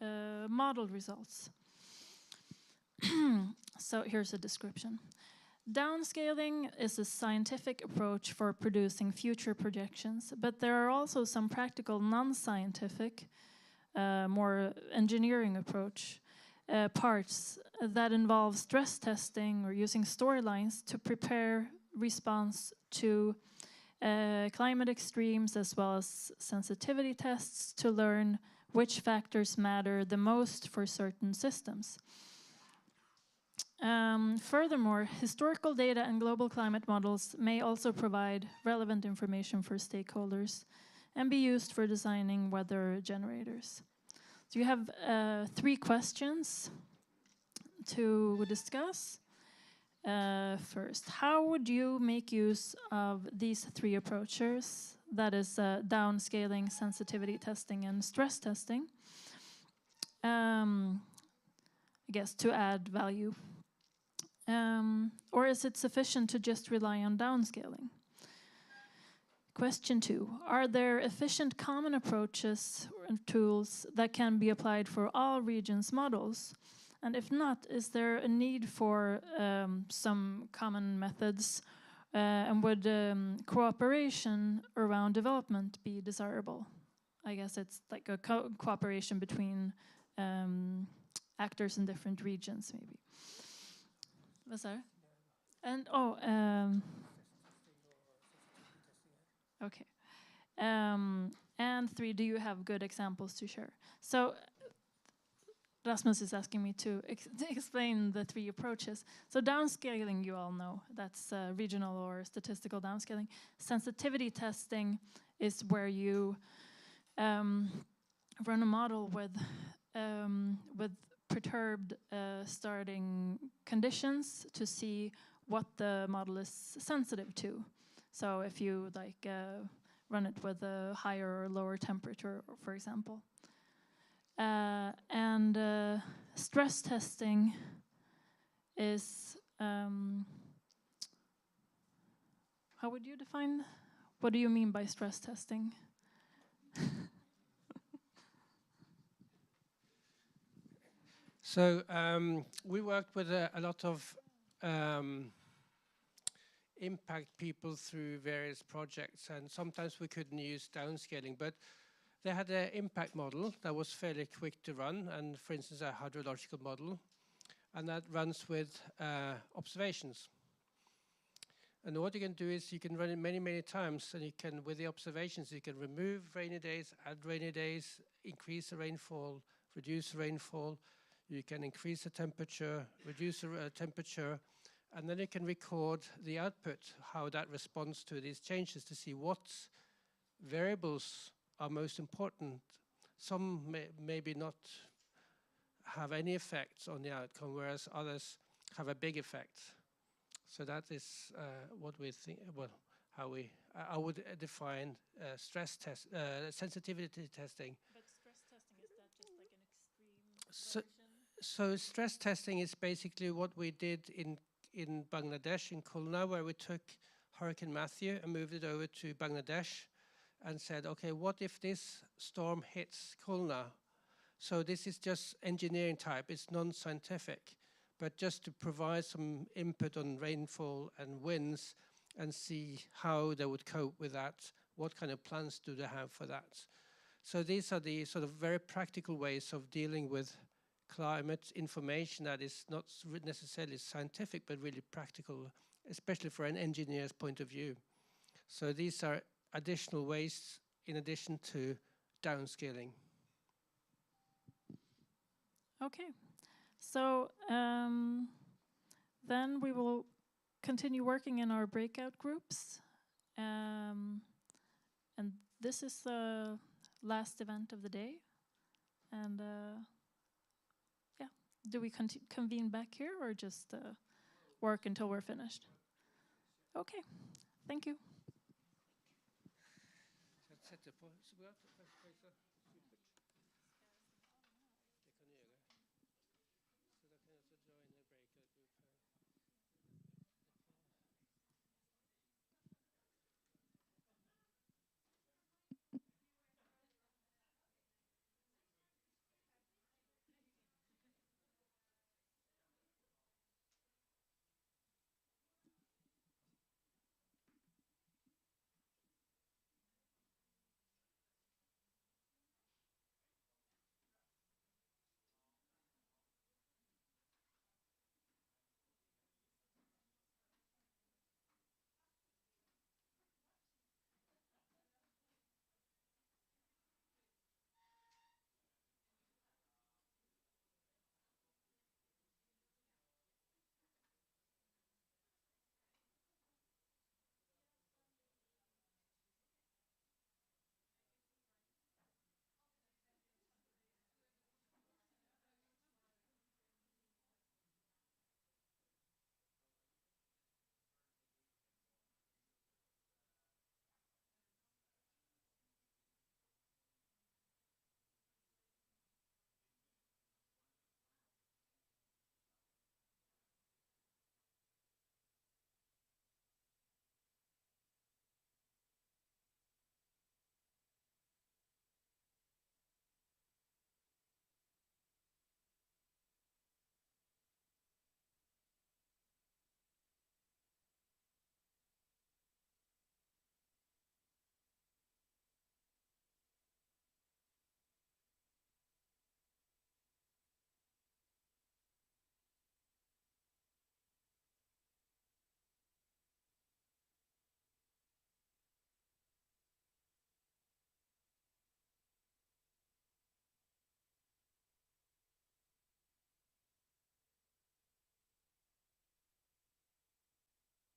model results. So here's a description. Downscaling is a scientific approach for producing future projections, but there are also some practical non-scientific, more engineering approach parts that involve stress testing or using storylines to prepare response to climate extremes, as well as sensitivity tests to learn which factors matter the most for certain systems. Furthermore, historical data and global climate models may also provide relevant information for stakeholders and be used for designing weather generators. So you have 3 questions to discuss. First, how would you make use of these 3 approaches? That is downscaling, sensitivity testing, and stress testing. I guess to add value. Or is it sufficient to just rely on downscaling? Question 2, are there efficient common approaches and tools that can be applied for all regions' models? And if not, is there a need for some common methods, and would cooperation around development be desirable? I guess it's like a cooperation between actors in different regions, maybe. Was there? And okay. And 3, do you have good examples to share? So Rasmus is asking me to explain the 3 approaches. So downscaling, you all know, that's regional or statistical downscaling. Sensitivity testing is where you run a model with perturbed starting conditions to see what the model is sensitive to. So if you run it with a higher or lower temperature, for example. And stress testing is, how would you define, what do you mean by stress testing? So we worked with a lot of impact people through various projects, and sometimes we couldn't use downscaling, but They had an impact model that was fairly quick to run, and for instance, a hydrological model, and that runs with observations. And what you can do is you can run it many, many times, and you can, with the observations, you can remove rainy days, add rainy days, increase the rainfall, reduce rainfall. You can increase the temperature, reduce the temperature, and then you can record the output, how that responds to these changes to see what variables are most important. Some maybe not have any effects on the outcome, whereas others have a big effect. So that is what we think, well, how we, I would define stress test, sensitivity testing. But stress testing, is that just like an extreme version? So stress testing is basically what we did in Bangladesh, in Khulna, where we took Hurricane Matthew and moved it over to Bangladesh and said, okay, what if this storm hits Khulna? So this is just engineering type, it's non-scientific, but just to provide some input on rainfall and winds and see how they would cope with that, what kind of plans do they have for that. So these are the sort of very practical ways of dealing with climate information that is not necessarily scientific, but really practical, especially for an engineer's point of view. So these are additional ways in addition to downscaling. Okay, so then we will continue working in our breakout groups. And this is the last event of the day. And yeah, do we convene back here or just work until we're finished? Okay, thank you.